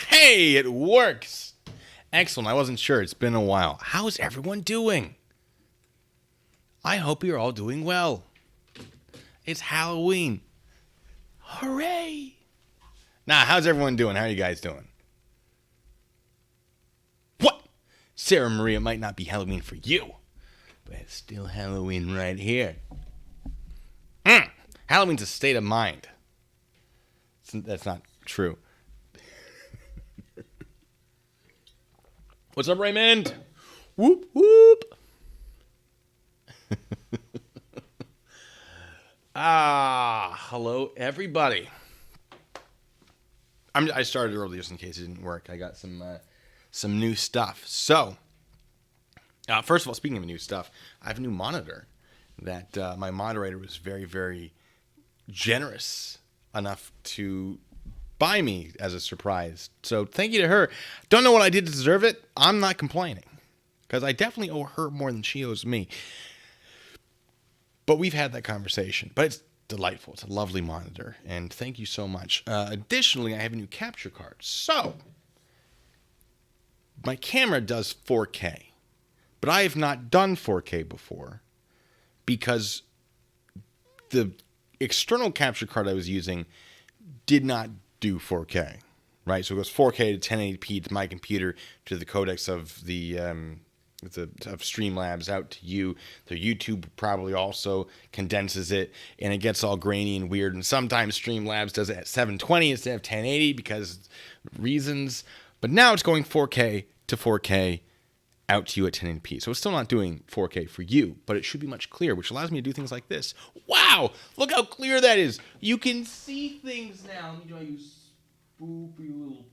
Hey, it works. Excellent. I wasn't sure. It's been a while. How's everyone doing? I hope you're all doing well. It's Halloween. Hooray. Nah, how's everyone doing? How are you guys doing? What? Sarah Maria, it might not be Halloween for you, but it's still Halloween right here. Halloween's a state of mind. That's not true. What's up, Raymond? Whoop, whoop. Hello, everybody. I started early just in case it didn't work. I got some new stuff. So, first of all, speaking of new stuff, I have a new monitor that my moderator was very, very generous enough to buy me as a surprise. So thank you to her. Don't know what I did to deserve it. I'm not complaining because I definitely owe her more than she owes me. But we've had that conversation. But it's delightful. It's a lovely monitor. And thank you so much. Additionally, I have a new capture card. So my camera does 4K. But I have not done 4K before because the external capture card I was using did not do 4K, right? So it goes 4K to 1080p to my computer to the codecs of the of Streamlabs out to you. The YouTube probably also condenses it, and it gets all grainy and weird. And sometimes Streamlabs does it at 720 instead of 1080 because reasons. But now it's going 4K to 4K out to you at 1080p. So it's still not doing 4K for you, but it should be much clearer, which allows me to do things like this. Wow! Look how clear that is. You can see things now. Let me draw you spoopy little...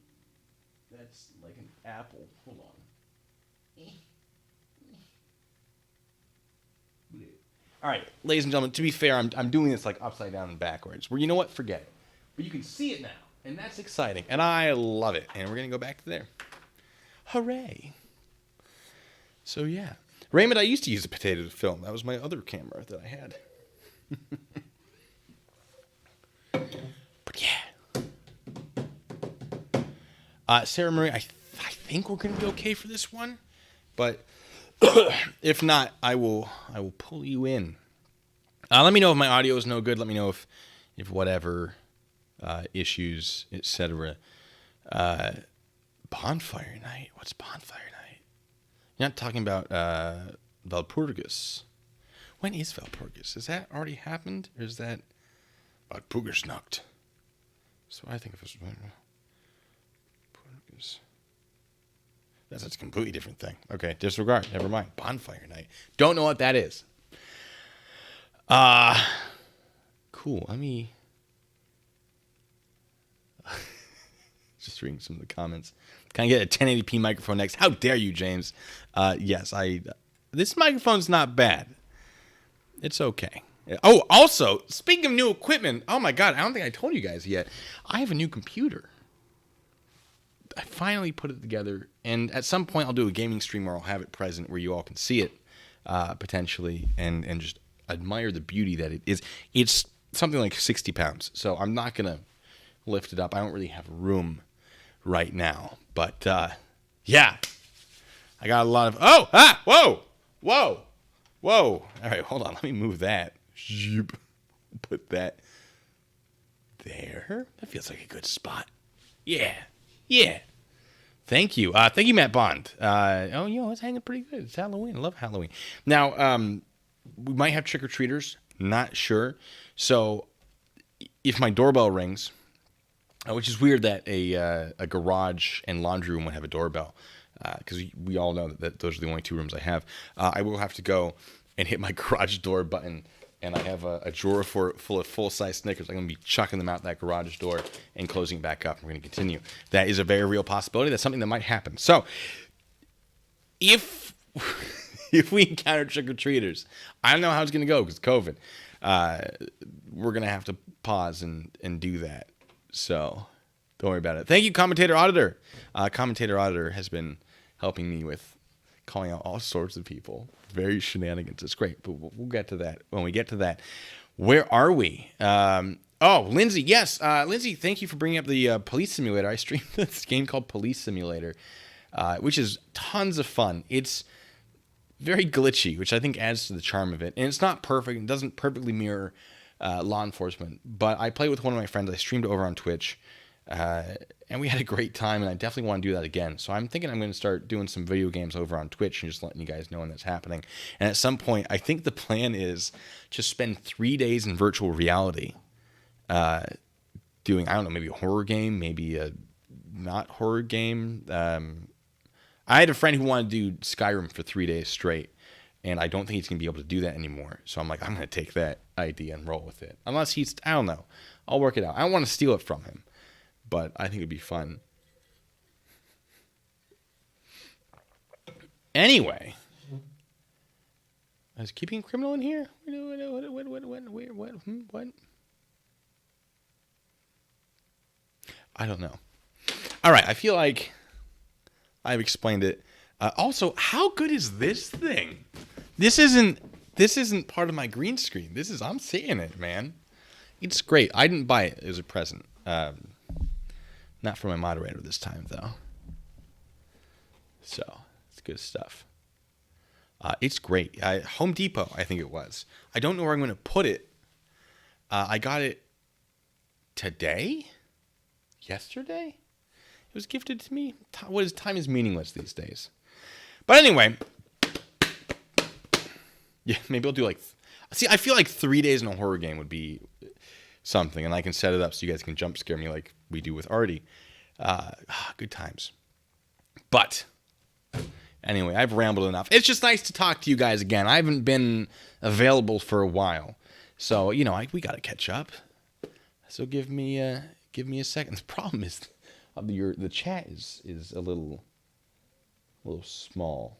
That's like an apple. Hold on. All right, ladies and gentlemen, to be fair, I'm doing this like upside down and backwards. Where, you know what? Forget it. But you can see it now, and that's exciting, and I love it. And we're going to go back to there. Hooray. So, yeah. Raymond, I used to use a potato film. That was my other camera that I had. But, yeah. Sarah Marie, I think we're going to be okay for this one. But if not, I will pull you in. Let me know if my audio is no good. Let me know if whatever issues, etc. Bonfire night. What's bonfire night? You're not talking about Walpurgis. When is Walpurgis? Has that already happened? Or is that Walpurgisnacht? So I think of it as Walpurgis. That's a completely different thing. Okay, disregard. Never mind. Bonfire night. Don't know what that is. Cool. Let me... Just reading some of the comments. Can I get a 1080p microphone next? How dare you, James? Yes, this microphone's not bad. It's okay. Oh, also, speaking of new equipment, oh my God, I don't think I told you guys yet. I have a new computer. I finally put it together, and at some point I'll do a gaming stream where I'll have it present where you all can see it, potentially, and just admire the beauty that it is. It's something like 60 pounds, so I'm not going to lift it up. I don't really have room right now, but yeah, I got a lot of whoa, all right, hold on, let me move that. Put that there. That feels like a good spot. Yeah. Thank you, Matt Bond. It's hanging pretty good. It's Halloween. I love Halloween. Now we might have trick-or-treaters, not sure. So if my doorbell rings, which is weird that a garage and laundry room would have a doorbell, because we all know that those are the only two rooms I have. I will have to go and hit my garage door button, and I have a drawer full of full-size Snickers. I'm going to be chucking them out that garage door and closing it back up. We're going to continue. That is a very real possibility. That's something that might happen. So if we encounter trick-or-treaters, I don't know how it's going to go because COVID. We're going to have to pause and do that. So don't worry about it. Thank you, Commentator Auditor. Commentator Auditor has been helping me with calling out all sorts of people. Very shenanigans. It's great, but we'll get to that when we get to that. Where are we? Oh, Lindsay, yes. Lindsay, thank you for bringing up the police simulator. I streamed this game called Police Simulator, which is tons of fun. It's very glitchy, which I think adds to the charm of it. And it's not perfect. It doesn't perfectly mirror law enforcement. But I played with one of my friends. I streamed over on Twitch. And we had a great time, and I definitely want to do that again. So I'm thinking I'm going to start doing some video games over on Twitch and just letting you guys know when that's happening. And at some point, I think the plan is to spend 3 days in virtual reality doing, I don't know, maybe a horror game, maybe a not horror game. I had a friend who wanted to do Skyrim for 3 days straight, and I don't think he's going to be able to do that anymore. So I'm like, I'm going to take that idea and roll with it. Unless he's, I don't know. I'll work it out. I don't want to steal it from him, but I think it'd be fun. Anyway, is keeping a criminal in here? What? I don't know. All right, I feel like I've explained it. Also, how good is this thing? This isn't part of my green screen. I'm seeing it, man. It's great. I didn't buy it. It was a present. Not for my moderator this time, though. So, it's good stuff. It's great. Home Depot, I think it was. I don't know where I'm going to put it. I got it today? Yesterday? It was gifted to me. Time is meaningless these days. But anyway, yeah, maybe I'll do I feel like 3 days in a horror game would be something, and I can set it up so you guys can jump scare me like we do with Artie. Good times. But anyway, I've rambled enough. It's just nice to talk to you guys again. I haven't been available for a while, so we got to catch up. So give me a second. The problem is the chat is a little small.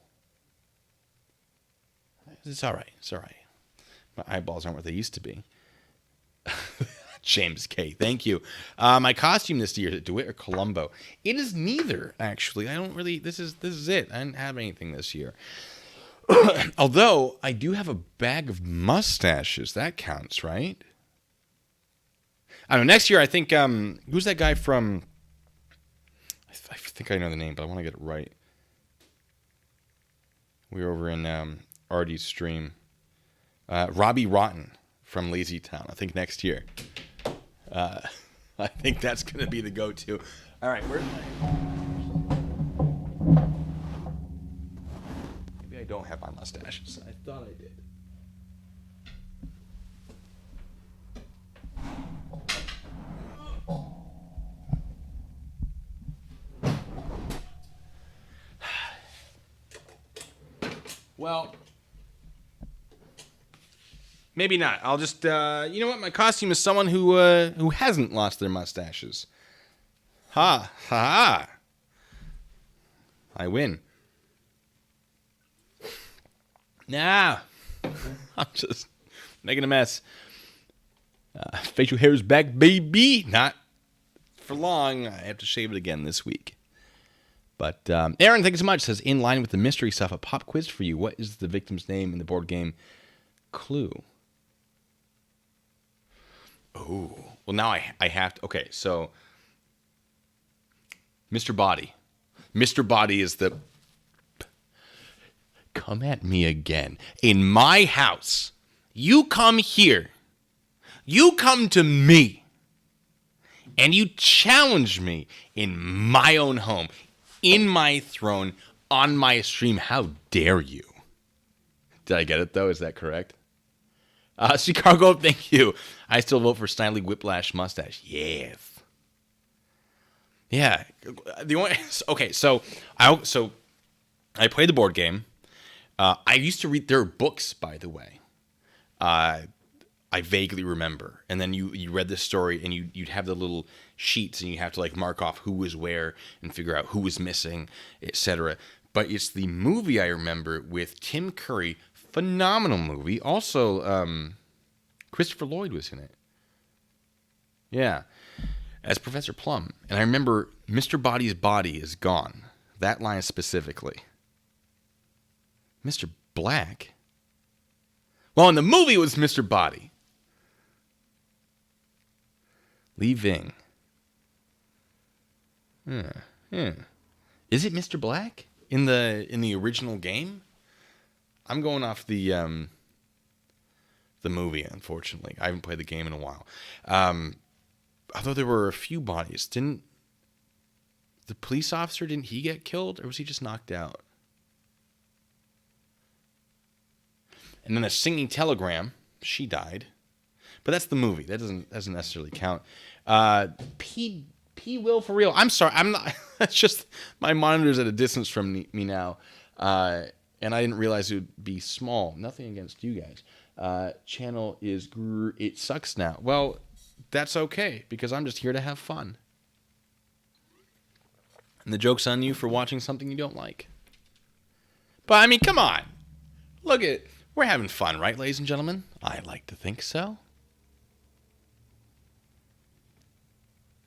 It's all right. My eyeballs aren't what they used to be. James K. Thank you. My costume this year, is it DeWitt or Columbo? It is neither, actually. I don't really... This is it. I didn't have anything this year. Although, I do have a bag of mustaches. That counts, right? I don't know. Next year, I think... who's that guy from... I think I know the name, but I want to get it right. We were over in Artie's stream. Robbie Rotten from Lazy Town. I think next year. I think that's going to be the go-to. All right, where's my... Maybe I don't have my mustaches. I thought I did. Well... Maybe not. I'll just, you know what? My costume is someone who hasn't lost their mustaches. Ha ha! I win. Nah, I'm just making a mess. Facial hair is back, baby. Not for long. I have to shave it again this week. But Aaron, thank you so much. Says, in line with the mystery stuff, a pop quiz for you. What is the victim's name in the board game Clue? Oh, well, now I have to. Okay, so Mr. Body. Mr. Body is the... Come at me again. In my house. You come here. You come to me. And you challenge me in my own home, in my throne, on my stream. How dare you? Did I get it, though? Is that correct? Chicago, thank you. I still vote for Snidely Whiplash mustache. Yes. Yeah. The only okay. So I played the board game. I used to read their books, by the way. I vaguely remember. And then you read the story, and you'd have the little sheets, and you have to mark off who was where and figure out who was missing, etc. But it's the movie I remember with Tim Curry. Phenomenal movie. Also, Christopher Lloyd was in it. Yeah. As Professor Plum. And I remember Mr. Body's body is gone. That line specifically. Mr. Black? Well, in the movie it was Mr. Body. Leaving. Yeah. Yeah. Is it Mr. Black in the original game? I'm going off the movie, unfortunately. I haven't played the game in a while. Although there were a few bodies. Didn't the police officer, didn't he get killed? Or was he just knocked out? And then a singing telegram. She died. But that's the movie. That doesn't necessarily count. P. Will for real. I'm sorry. I'm not. That's just my monitor's at a distance from me now. And I didn't realize it would be small. Nothing against you guys. Channel is... It sucks now. Well, that's okay, because I'm just here to have fun. And the joke's on you for watching something you don't like. But, I mean, come on. Look at... We're having fun, right, ladies and gentlemen? I like to think so.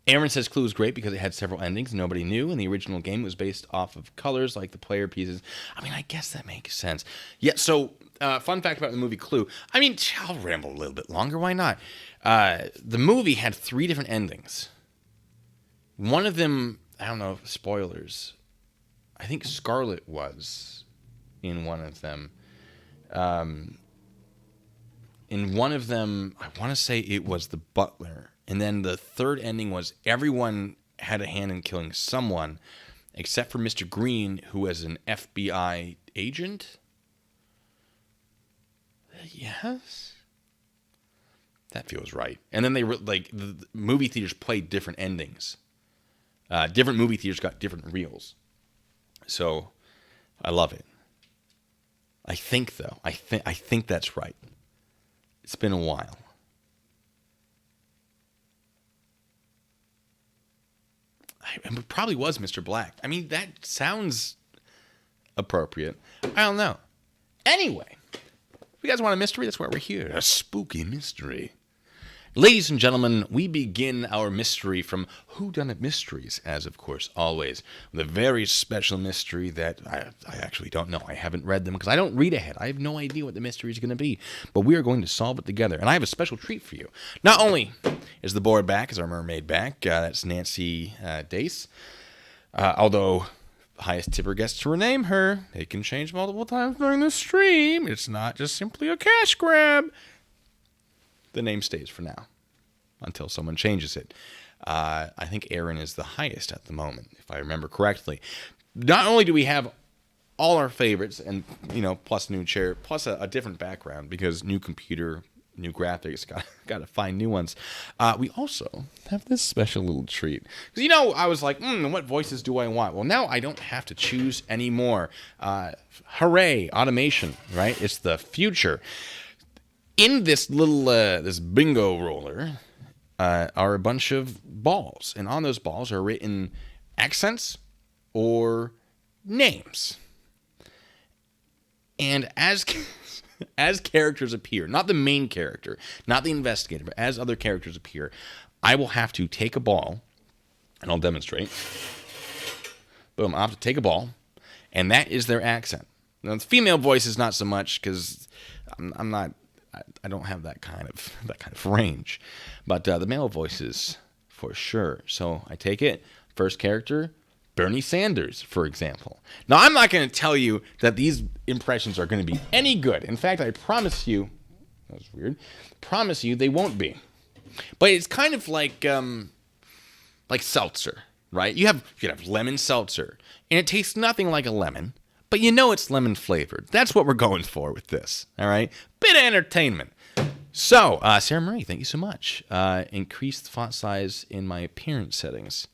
Aaron says Clue is great because it had several endings nobody knew. In the original game, it was based off of colors like the player pieces. I mean, I guess that makes sense. Yeah, so fun fact about the movie Clue. I mean, I'll ramble a little bit longer. Why not? The movie had 3 different endings. One of them, I don't know, spoilers. I think Scarlet was in one of them. In one of them, I want to say it was the butler. And then the third ending was everyone had a hand in killing someone, except for Mr. Green, who was an FBI agent. Yes, that feels right. And then they the movie theaters played different endings. Different movie theaters got different reels. So I love it. I think though, I think that's right. It's been a while. It probably was Mr. Black. I mean, that sounds appropriate. I don't know. Anyway, if you guys want a mystery, that's why we're here. A spooky mystery. Ladies and gentlemen, we begin our mystery from Whodunit Mysteries, as of course always, with a very special mystery that I actually don't know. I haven't read them because I don't read ahead. I have no idea what the mystery is going to be, but we are going to solve it together. And I have a special treat for you. Not only is the board back, is our mermaid back, that's Nancy Dace, although the highest tipper gets to rename her. It can change multiple times during the stream. It's not just simply a cash grab. The name stays for now until someone changes it. I think Aaron is the highest at the moment, if I remember correctly. Not only do we have all our favorites and, plus new chair, plus a different background because new computer, new graphics, got to find new ones. We also have this special little treat. Because, I was like, what voices do I want? Well, now I don't have to choose anymore. Hooray, automation, right? It's the future. In this little this bingo roller are a bunch of balls, and on those balls are written accents or names. And as characters appear, not the main character, not the investigator, but as other characters appear, I will have to take a ball, and I'll demonstrate. Boom, I'll have to take a ball, and that is their accent. Now, the female voice is not so much because I don't have that kind of range, but the male voices for sure. So I take it. First character, Bernie Sanders, for example. Now I'm not going to tell you that these impressions are going to be any good. In fact, I promise you, that was weird. Promise you they won't be. But it's kind of like seltzer, right? You could have lemon seltzer, and it tastes nothing like a lemon. But it's lemon flavored. That's what we're going for with this, all right? Bit of entertainment. So, Sarah Marie, thank you so much. Increase the font size in my appearance settings.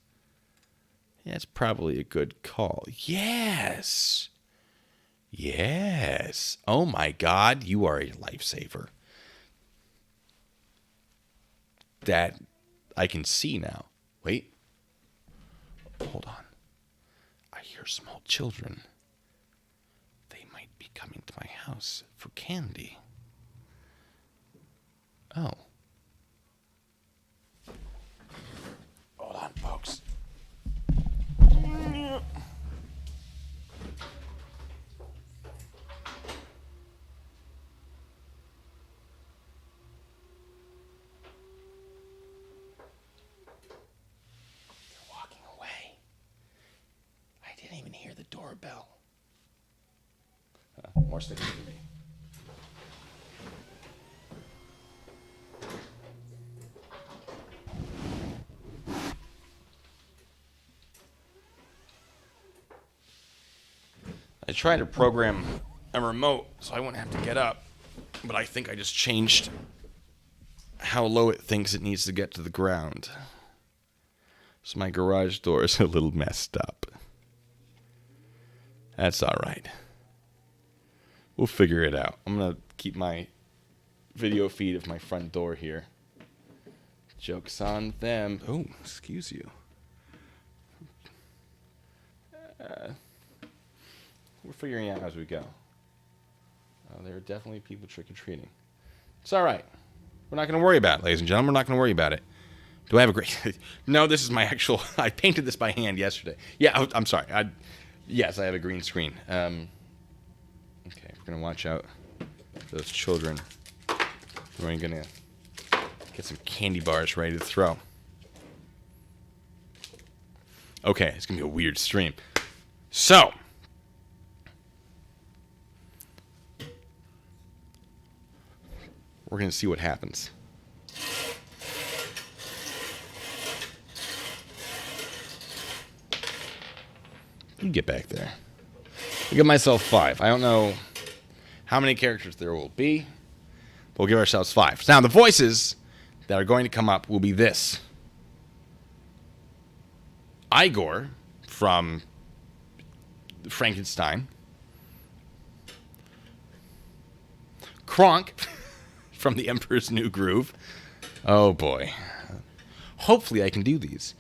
Yeah, that's probably a good call. Yes. Yes. Oh, my God, you are a lifesaver. That I can see now. Wait. Hold on. I hear small children. Coming to my house for candy. Oh. Hold on, folks. doorbell. More stickers for me. I tried to program a remote so I wouldn't have to get up, but I think I just changed how low it thinks it needs to get to the ground. So my garage door is a little messed up. That's all right. We'll figure it out. I'm going to keep my video feed of my front door here. Joke's on them. Oh, excuse you. We're figuring it out as we go. There are definitely people trick-or-treating. It's all right. We're not going to worry about it, ladies and gentlemen. We're not going to worry about it. Do I have a great... No, this is my actual... I painted this by hand yesterday. Yeah, I'm sorry. Yes, I have a green screen. Okay, we're going to watch out for those children. We're going to get some candy bars ready to throw. Okay, it's going to be a weird stream. So... we're going to see what happens. You get back there. I give myself 5. I don't know how many characters there will be, but we'll give ourselves 5. Now, the voices that are going to come up will be this. Igor from Frankenstein. Kronk from The Emperor's New Groove. Oh, boy. Hopefully I can do these.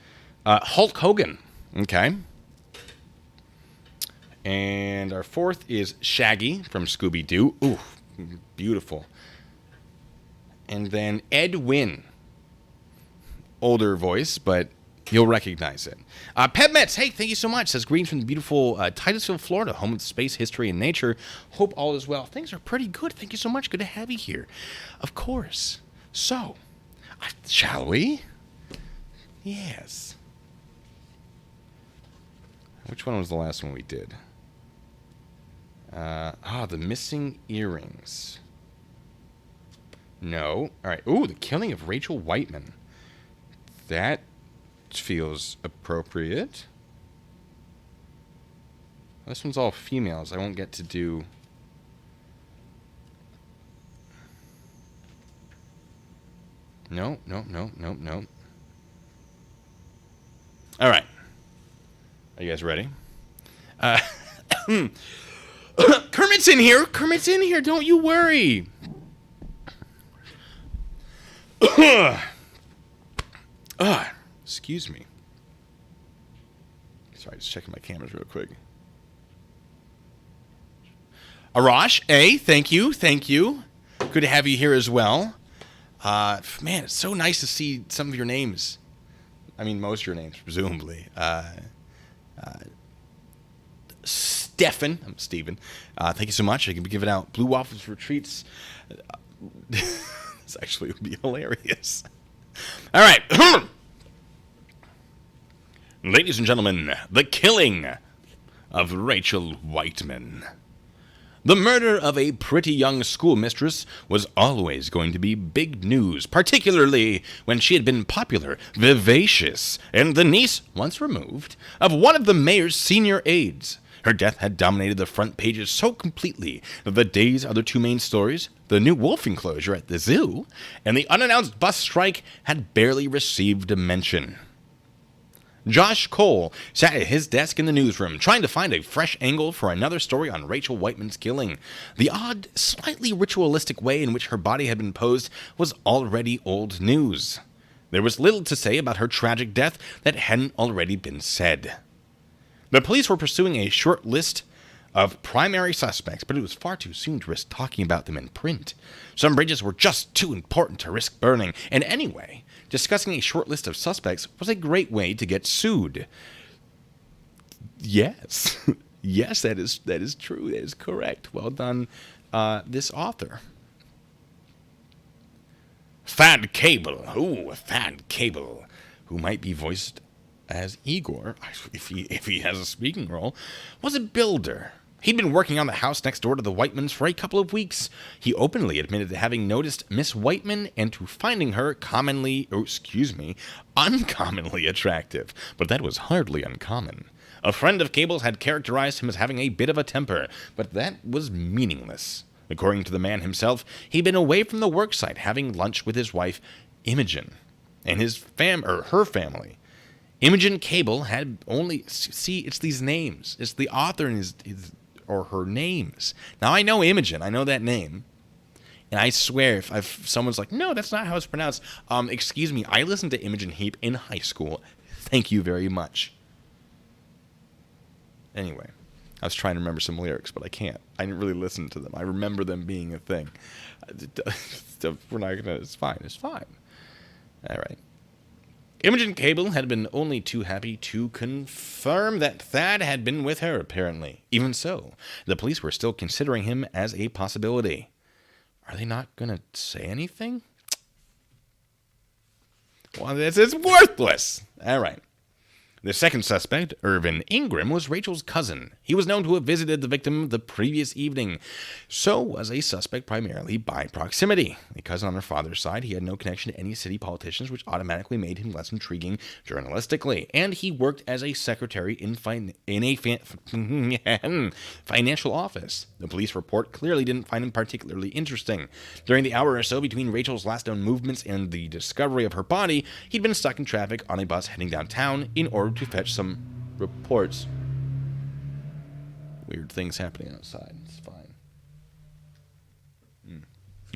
Hulk Hogan. Okay. And our 4th is Shaggy from Scooby-Doo. Ooh, beautiful. And then Ed Wynn. Older voice, but you'll recognize it. Pebmets, hey, thank you so much. Says greetings from the beautiful Titusville, Florida, home of space, history, and nature. Hope all is well. Things are pretty good. Thank you so much. Good to have you here. Of course. So, shall we? Yes. Which one was the last one we did? The missing earrings. No. All right. Ooh, the killing of Rachel Whiteman. That feels appropriate. This one's all females. I won't get to do... No. All right. Are you guys ready? Kermit's in here. Kermit's in here. Don't you worry. Excuse me. Sorry, just checking my cameras real quick. Arash, thank you. Good to have you here as well. Man, it's so nice to see some of your names. I mean, most of your names, presumably. Stefan, I'm Steven. Thank you so much. I can be giving out Blue Waffles for treats. This actually would be hilarious. All right. Ladies and gentlemen, the killing of Rachel Whiteman. The murder of a pretty young schoolmistress was always going to be big news, particularly when she had been popular, vivacious, and the niece, once removed, of one of the mayor's senior aides. Her death had dominated the front pages so completely that the day's other 2 main stories, the new wolf enclosure at the zoo, and the unannounced bus strike, had barely received a mention. Josh Cole sat at his desk in the newsroom, trying to find a fresh angle for another story on Rachel Whiteman's killing. The odd, slightly ritualistic way in which her body had been posed was already old news. There was little to say about her tragic death that hadn't already been said. The police were pursuing a short list of primary suspects, but it was far too soon to risk talking about them in print. Some bridges were just too important to risk burning, and anyway, discussing a short list of suspects was a great way to get sued. Yes. Yes, that is true. That is correct. Well done, this author. Thad Cable. Ooh, Thad Cable, who might be voiced as Igor, if he has a speaking role, was a builder. He'd been working on the house next door to the Whitemans for a couple of weeks. He openly admitted to having noticed Miss Whiteman and to finding her uncommonly attractive. But that was hardly uncommon. A friend of Cable's had characterized him as having a bit of a temper, but that was meaningless. According to the man himself, he'd been away from the worksite having lunch with his wife, Imogen, and her family. Imogen Cable had only... See, it's these names. It's the author and his or her names. Now, I know Imogen. I know that name. And I swear, if someone's like, no, that's not how it's pronounced. Excuse me, I listened to Imogen Heap in high school. Thank you very much. Anyway, I was trying to remember some lyrics, but I can't. I didn't really listen to them. I remember them being a thing. We're not gonna... It's fine. It's fine. All right. Imogen Cable had been only too happy to confirm that Thad had been with her, apparently. Even so, the police were still considering him as a possibility. Are they not going to say anything? Well, it's worthless. All right. The second suspect, Irvin Ingram, was Rachel's cousin. He was known to have visited the victim the previous evening. So was a suspect primarily by proximity. A cousin on her father's side, he had no connection to any city politicians, which automatically made him less intriguing journalistically. And he worked as a secretary in a financial office. The police report clearly didn't find him particularly interesting. During the hour or so between Rachel's last known movements and the discovery of her body, he'd been stuck in traffic on a bus heading downtown in order to fetch some reports. Weird things happening outside. It's fine.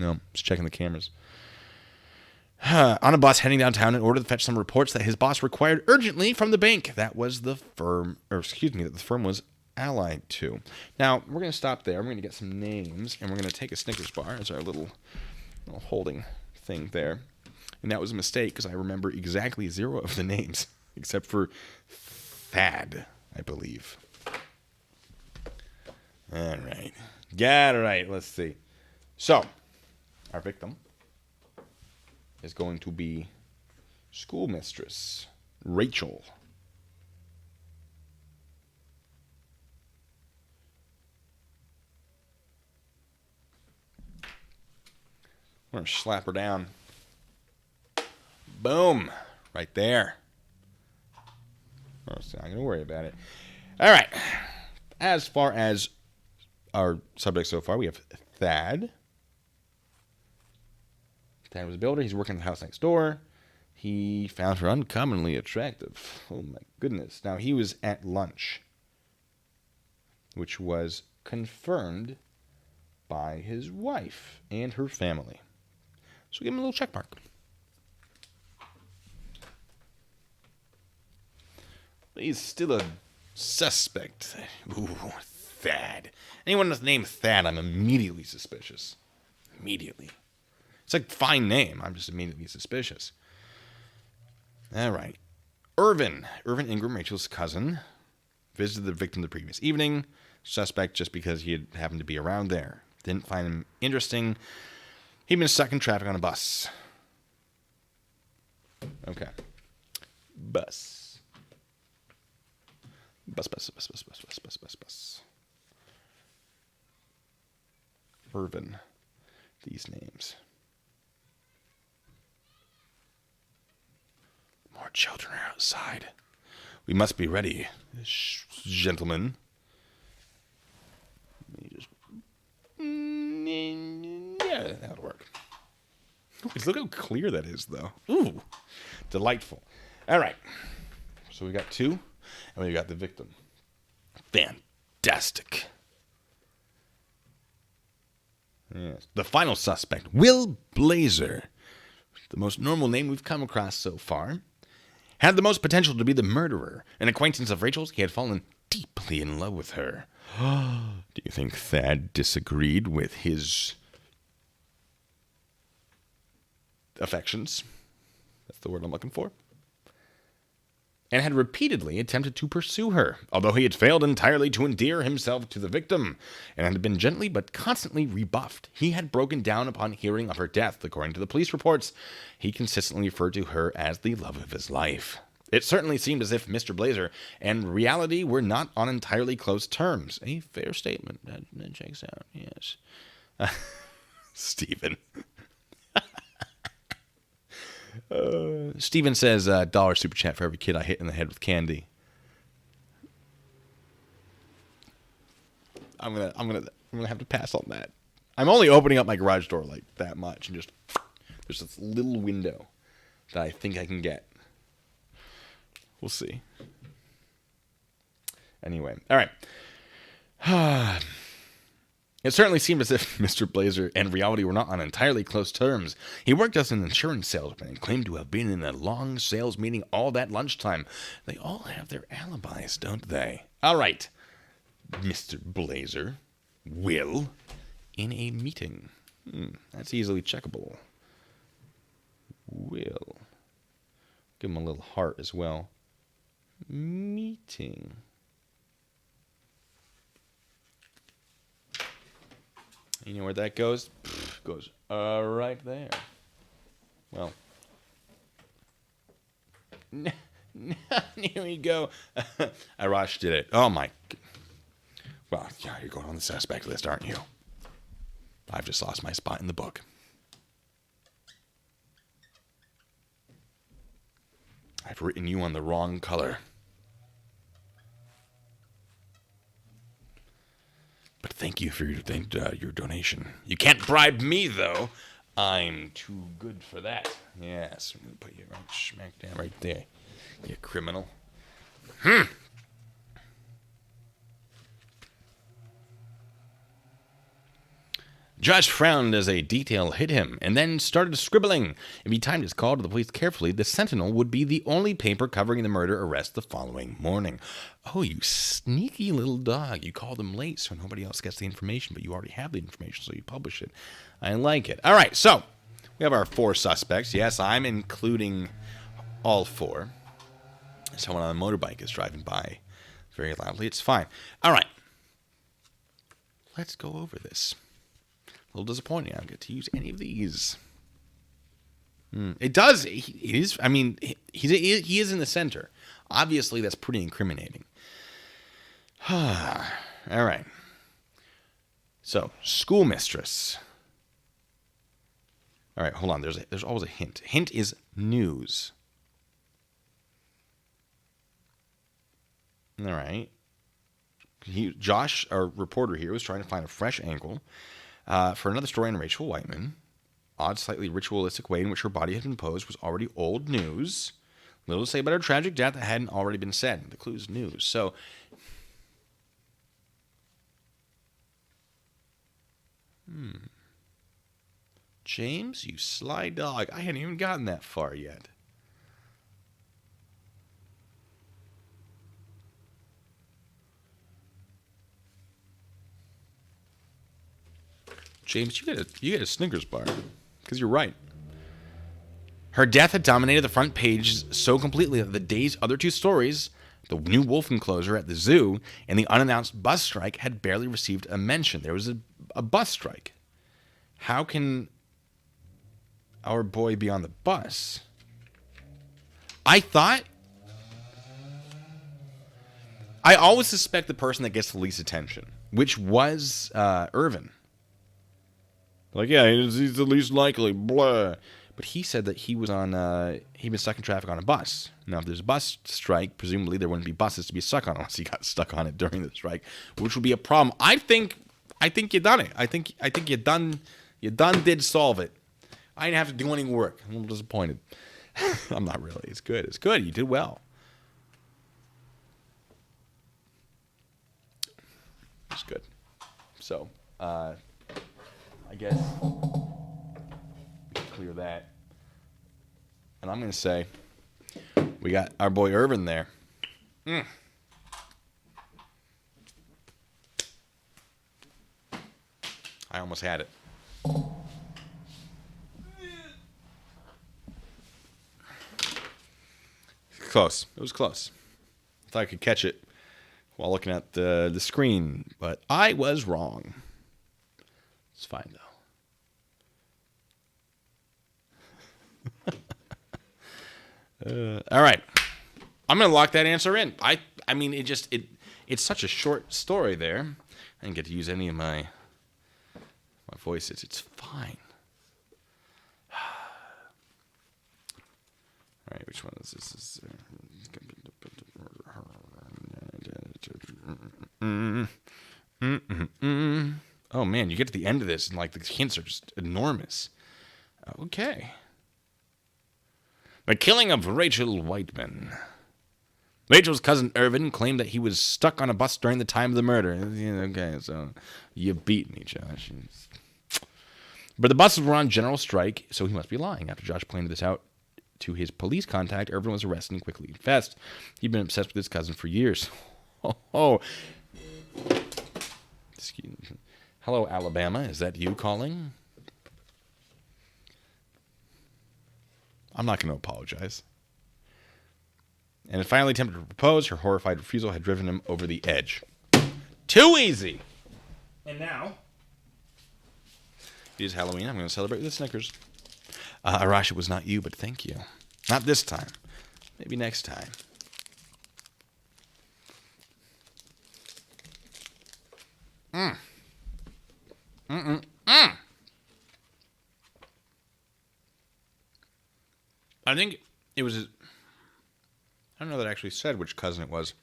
No, just checking the cameras. On a bus heading downtown in order to fetch some reports that his boss required urgently from the bank. That was the firm, that the firm was allied to. Now, we're going to stop there. We're going to get some names, and we're going to take a Snickers bar as our little holding thing there. And that was a mistake, because I remember exactly 0 of the names. Except for Thad, I believe. All right. Got it right. Let's see. So, our victim is going to be schoolmistress Rachel. I'm going to slap her down. Boom. Right there. I'm not going to worry about it. All right. As far as our subject so far, we have Thad. Thad was a builder. He's working in the house next door. He found her uncommonly attractive. Oh, my goodness. Now, he was at lunch, which was confirmed by his wife and her family. So give him a little check mark. He's still a suspect. Ooh, Thad. Anyone with the name Thad, I'm immediately suspicious. Immediately. It's a fine name. I'm just immediately suspicious. All right. Irvin Ingram, Rachel's cousin, visited the victim the previous evening. Suspect just because he had happened to be around there. Didn't find him interesting. He'd been stuck in traffic on a bus. Okay. Bus. Irvin. These names. More children are outside. We must be ready, gentlemen. Let me just... Yeah, that'll work. Look how clear that is, though. Ooh, delightful. All right. So we got 2. And we got the victim. Fantastic. Yes. The final suspect, Will Blazer, the most normal name we've come across so far, had the most potential to be the murderer. An acquaintance of Rachel's, he had fallen deeply in love with her. Do you think Thad disagreed with his affections? That's the word I'm looking for. And had repeatedly attempted to pursue her, although he had failed entirely to endear himself to the victim, and had been gently but constantly rebuffed. He had broken down upon hearing of her death, according to the police reports. He consistently referred to her as the love of his life. It certainly seemed as if Mr. Blazer and reality were not on entirely close terms. A fair statement. That checks out, yes. Stephen. Stephen says, dollar super chat for every kid I hit in the head with candy. I'm gonna have to pass on that. I'm only opening up my garage door like that much, and just there's this little window that I think I can get. We'll see. Anyway, all right. It certainly seemed as if Mr. Blazer and reality were not on entirely close terms. He worked as an insurance salesman and claimed to have been in a long sales meeting all that lunchtime. They all have their alibis, don't they? All right. Mr. Blazer will in a meeting. That's easily checkable. Will. Give him a little heart as well. Meeting. You know where that goes? Goes right there. Well. Here we go. Arash did it. Oh my. Well, yeah, you're going on the suspect list, aren't you? I've just lost my spot in the book. I've written you on the wrong color. But thank you for your donation. You can't bribe me, though. I'm too good for that. Yes, I'm going to put you right smack down right there, you criminal. Josh frowned as a detail hit him, and then started scribbling. If he timed his call to the police carefully, the Sentinel would be the only paper covering the murder arrest the following morning. Oh, you sneaky little dog. You called them late so nobody else gets the information, but you already have the information, so you publish it. I like it. All right, so we have our 4 suspects. Yes, I'm including all 4. Someone on a motorbike is driving by very loudly. It's fine. All right. Let's go over this. A little disappointing. I don't get to use any of these. It does. He is. I mean, he is in the center. Obviously, that's pretty incriminating. All right. So, schoolmistress. All right, hold on. There's always a hint. Hint is news. All right. Josh, our reporter here, was trying to find a fresh angle for another story on Rachel Whiteman. Odd, slightly ritualistic way in which her body had been posed was already old news. Little to say about her tragic death that hadn't already been said. The clue is news. So, James, you sly dog. I hadn't even gotten that far yet. James, you get a Snickers bar, because you're right. Her death had dominated the front page so completely that the day's other 2 stories, the new wolf enclosure at the zoo and the unannounced bus strike, had barely received a mention. There was a bus strike. How can our boy be on the bus? I always suspect the person that gets the least attention, which was Irvin. Like, yeah, he's the least likely, blah. But he said that he was on, he'd been stuck in traffic on a bus. Now, if there's a bus strike, presumably there wouldn't be buses to be stuck on unless he got stuck on it during the strike, which would be a problem. I think you done it. I think you done did solve it. I didn't have to do any work. I'm a little disappointed. I'm not really. It's good. It's good. You did well. It's good. So, I guess clear that. And I'm going to say we got our boy Irvin there. I almost had it. Close. It was close. I thought I could catch it while looking at the screen, but I was wrong. It's fine, though. All right. I'm gonna lock that answer in. I mean, it's such a short story there. I didn't get to use any of my voices. It's fine. All right, which one is this? Oh man, you get to the end of this and like the hints are just enormous. Okay. The killing of Rachel Whiteman. Rachel's cousin Irvin claimed that he was stuck on a bus during the time of the murder. Okay, so you beat me, Josh. But the buses were on general strike, so he must be lying. After Josh pointed this out to his police contact, Irvin was arrested and quickly confessed. He'd been obsessed with his cousin for years. Oh. Excuse me. Hello, Alabama. Is that you calling? I'm not going to apologize. And finally attempted to propose. Her horrified refusal had driven him over the edge. Too easy. And now, it is Halloween. I'm going to celebrate with the Snickers. Arash, it was not you, but thank you. Not this time. Maybe next time. I think it was... I don't know that I actually said which cousin it was.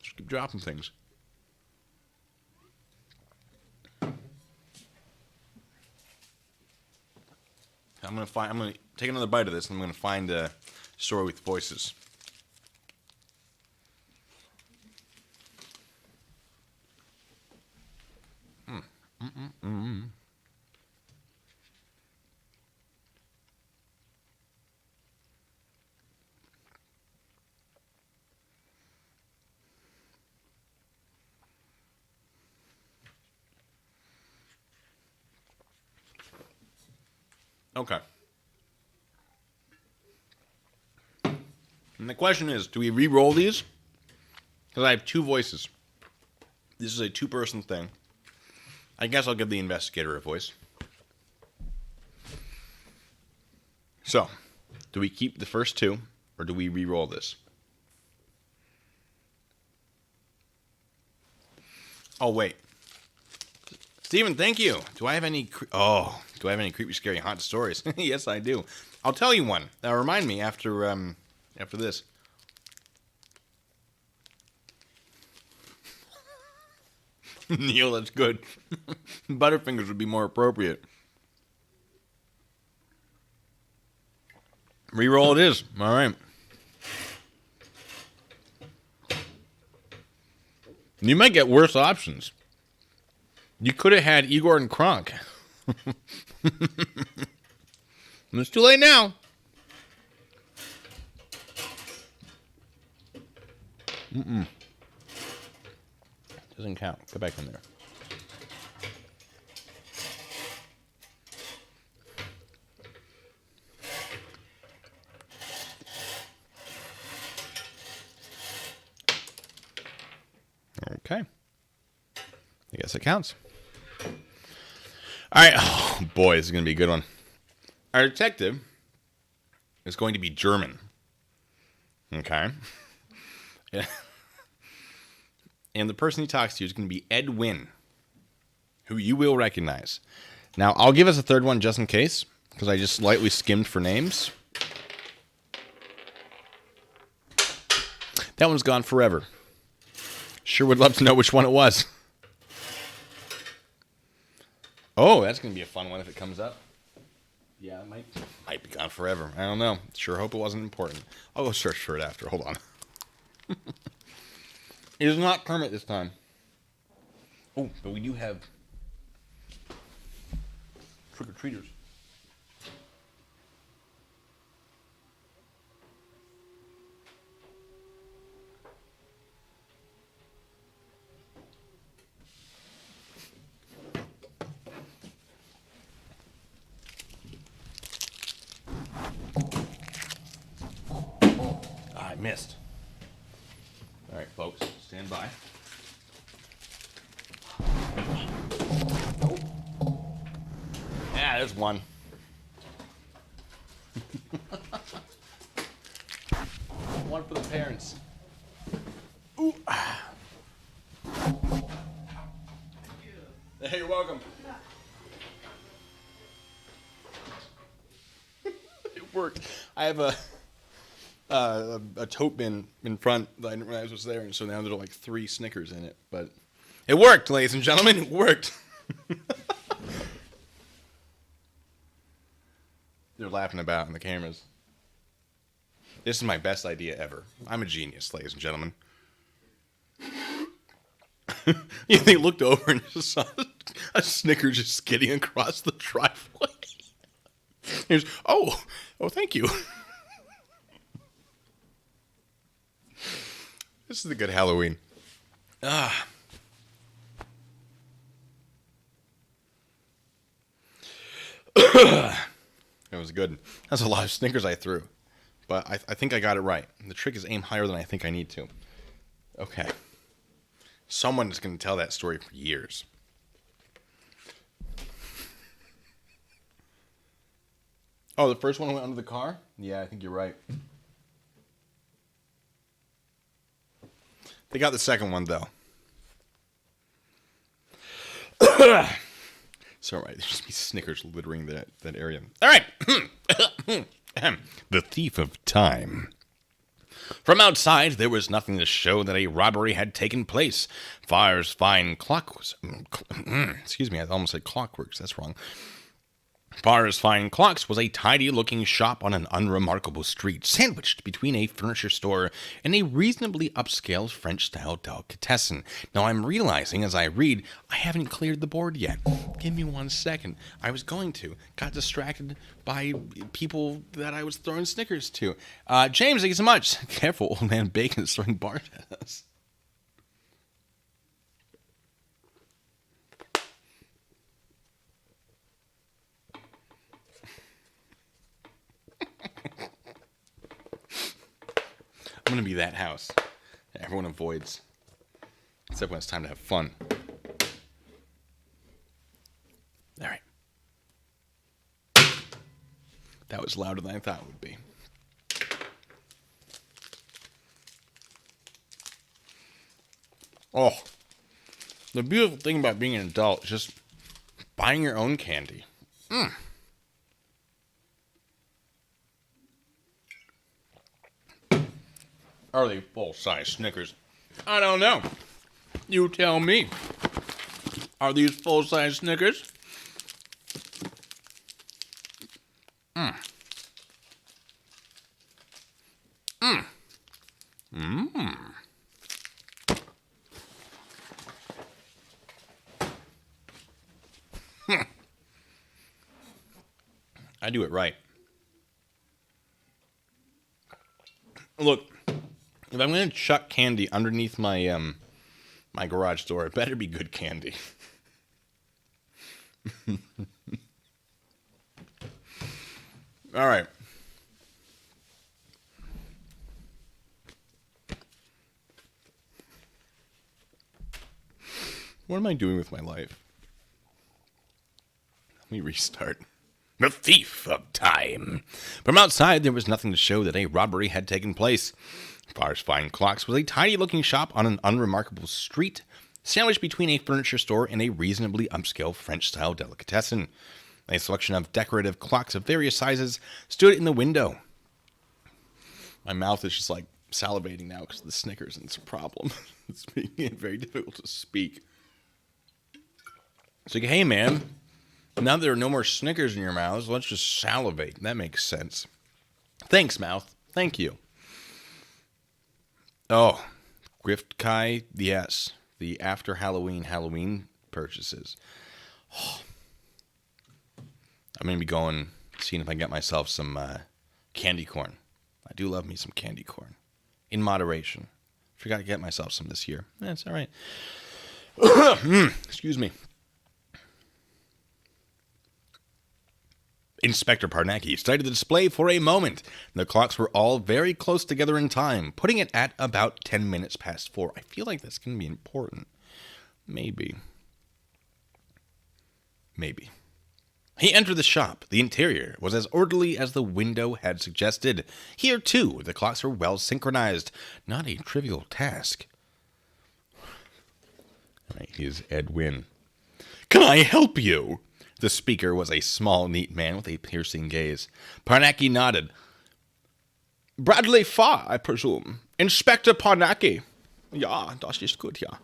Just keep dropping things. I'm gonna take another bite of this, and I'm gonna find a story with voices. Okay. And the question is, do we re-roll these? Because I have two voices. This is a two-person thing. I guess I'll give the investigator a voice. So, do we keep the first two, or do we re-roll this? Oh, wait. Steven, thank you. Do I have any creepy, scary, haunted stories? Yes, I do. I'll tell you one. Remind me after this. Neil, that's good. Butterfingers would be more appropriate. Reroll it is. All right. You might get worse options. You could have had Igor and Kronk. It's too late now. Doesn't count. Go back in there. Okay. I guess it counts. All right. Oh, boy, this is going to be a good one. Our detective is going to be German. Okay. Yeah. And the person he talks to is going to be Ed Wynn, who you will recognize. Now, I'll give us a third one just in case, because I just slightly skimmed for names. That one's gone forever. Sure would love to know which one it was. Oh, that's going to be a fun one if it comes up. Yeah, it might be gone forever. I don't know. Sure hope it wasn't important. I'll go search for it after. Hold on. It is not Kermit this time. Oh, but we do have trick-or-treaters. I missed. All right, folks, stand by. there's one. One for the parents. Ooh. Hey, you're welcome. It worked. I have a tote bin in front that I didn't realize was there, and so now there are like 3 Snickers in it. But it worked, ladies and gentlemen. It worked. They're laughing about in the cameras. This is my best idea ever. I'm a genius, ladies and gentlemen. Yeah, they looked over and just saw a Snicker just skidding across the driveway. Here's, oh, thank you. This is a good Halloween. That was good. That's a lot of Snickers I threw. But I think I got it right. The trick is aim higher than I think I need to. Okay. Someone's going to tell that story for years. Oh, the first one went under the car? Yeah, I think you're right. They got the second one, though. It's all right. There's just be Snickers littering that area. All right. The Thief of Time. From outside, there was nothing to show that a robbery had taken place. Fire's fine clock was... excuse me, I almost said clockworks. That's wrong. Fire's Fine Clocks was a tidy-looking shop on an unremarkable street, sandwiched between a furniture store and a reasonably upscale French-style delicatessen. Now, I'm realizing as I read, I haven't cleared the board yet. Give me 1 second. I was going to. Got distracted by people that I was throwing Snickers to. James, thank you so much. Careful, old man Bacon is throwing bars at us. I'm going to be that house that everyone avoids, except when it's time to have fun. All right. That was louder than I thought it would be. Oh, the beautiful thing about being an adult is just buying your own candy. Are they full-size Snickers? I don't know. You tell me. Are these full-size Snickers? I do it right. Look, if I'm going to chuck candy underneath my my garage door, it better be good candy. All right. What am I doing with my life? Let me restart. The Thief of Time. From outside, there was nothing to show that a robbery had taken place. Fire's Fine Clocks was a tidy-looking shop on an unremarkable street, sandwiched between a furniture store and a reasonably upscale French-style delicatessen. A selection of decorative clocks of various sizes stood in the window. My mouth is just like salivating now because of the Snickers, and it's a problem. It's making it very difficult to speak. It's like, hey, man, now there are no more Snickers in your mouths, let's just salivate. That makes sense. Thanks, mouth. Thank you. Oh, Grift Kai, yes. The after Halloween purchases. Oh. I'm going to be going, seeing if I can get myself some candy corn. I do love me some candy corn. In moderation. Forgot to get myself some this year. That's all right. Excuse me. Inspector Parnacki studied the display for a moment. The clocks were all very close together in time, putting it at about 10 minutes past 4. I feel like that's going to be important. Maybe. He entered the shop. The interior was as orderly as the window had suggested. Here, too, the clocks were well synchronized. Not a trivial task. Here's Ed Wynn. "Can I help you?" The speaker was a small, neat man with a piercing gaze. Parnacki nodded. "Bradley Farr, I presume. Inspector Parnacki." "Ja, das ist gut, ja."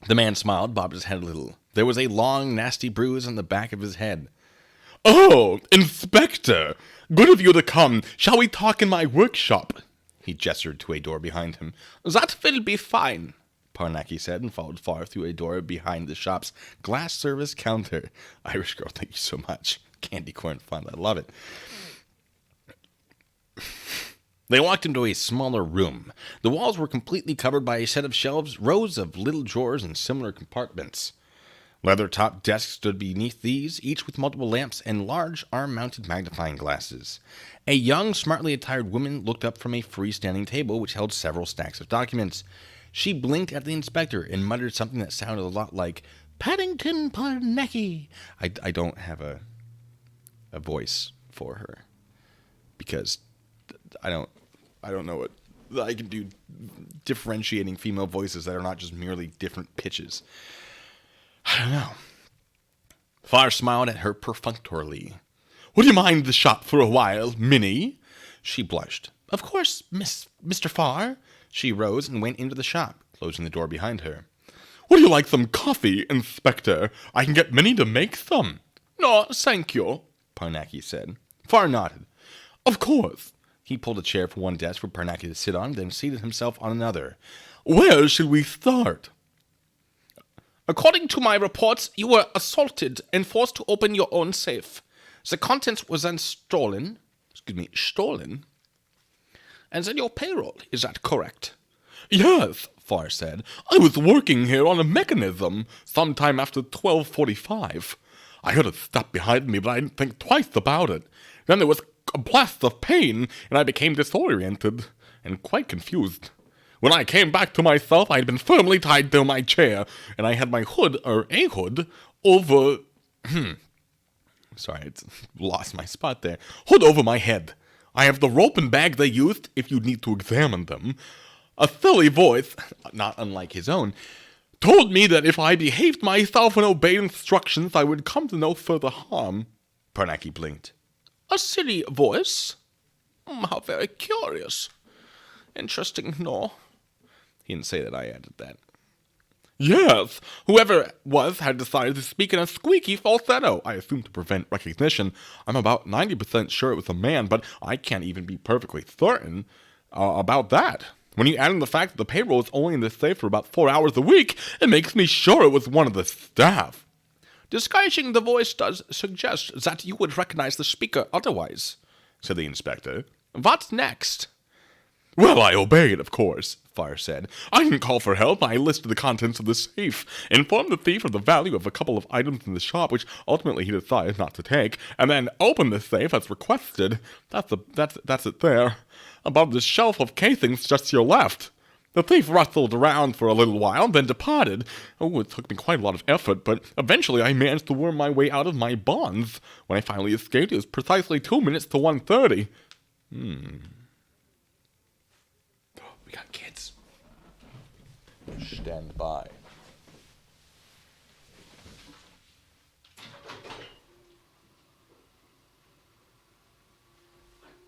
The man smiled, bobbed his head a little. There was a long, nasty bruise on the back of his head. "Oh, Inspector! Good of you to come. Shall we talk in my workshop?" He gestured to a door behind him. "That will be fine," Parnacki said, and followed Farr through a door behind the shop's glass service counter. Irish girl, thank you so much. Candy corn fun, I love it. They walked into a smaller room. The walls were completely covered by a set of shelves, rows of little drawers, and similar compartments. Leather-topped desks stood beneath these, each with multiple lamps and large arm-mounted magnifying glasses. A young, smartly attired woman looked up from a freestanding table which held several stacks of documents. She blinked at the inspector and muttered something that sounded a lot like, "Paddington Parnacki." I don't have a voice for her because I don't know what I can do differentiating female voices that are not just merely different pitches. I don't know. Farr smiled at her perfunctorily. "Would you mind the shop for a while, Minnie?" She blushed. "Of course, Mr. Farr." She rose and went into the shop, closing the door behind her. "Would you like some coffee, Inspector? I can get Minnie to make some." "No, thank you," Parnacki said. Farr nodded. "Of course." He pulled a chair from one desk for Parnacki to sit on, then seated himself on another. "Where should we start?" "According to my reports, you were assaulted and forced to open your own safe. The contents were then stolen. And then your payroll, is that correct?" "Yes," Farr said. "I was working here on a mechanism sometime after 12:45. I heard a step behind me, but I didn't think twice about it. Then there was a blast of pain, and I became disoriented and quite confused. When I came back to myself, I had been firmly tied to my chair, and I had my hood, over... Sorry, it's lost my spot there. Hood over my head. I have the rope and bag they used if you need to examine them. A silly voice, not unlike his own, told me that if I behaved myself and obeyed instructions, I would come to no further harm." Parnacki blinked. "A silly voice? How very curious. Interesting, no?" He didn't say that, I added that. "Yes, whoever it was had decided to speak in a squeaky falsetto, I assume to prevent recognition. I'm about 90% sure it was a man, but I can't even be perfectly certain about that. When you add in the fact that the payroll is only in the safe for about 4 hours a week, it makes me sure it was one of the staff." "Disguising the voice does suggest that you would recognize the speaker otherwise," said the inspector. "What next?" "Well, I obeyed, of course," Farr said. "I didn't call for help. I listed the contents of the safe, informed the thief of the value of a couple of items in the shop, which ultimately he decided not to take, and then opened the safe as requested. That's it there. Above the shelf of casings just to your left. The thief rustled around for a little while, then departed. Oh, it took me quite a lot of effort, but eventually I managed to worm my way out of my bonds. When I finally escaped, it was precisely 2 minutes to 1:30. We got kids. Stand by.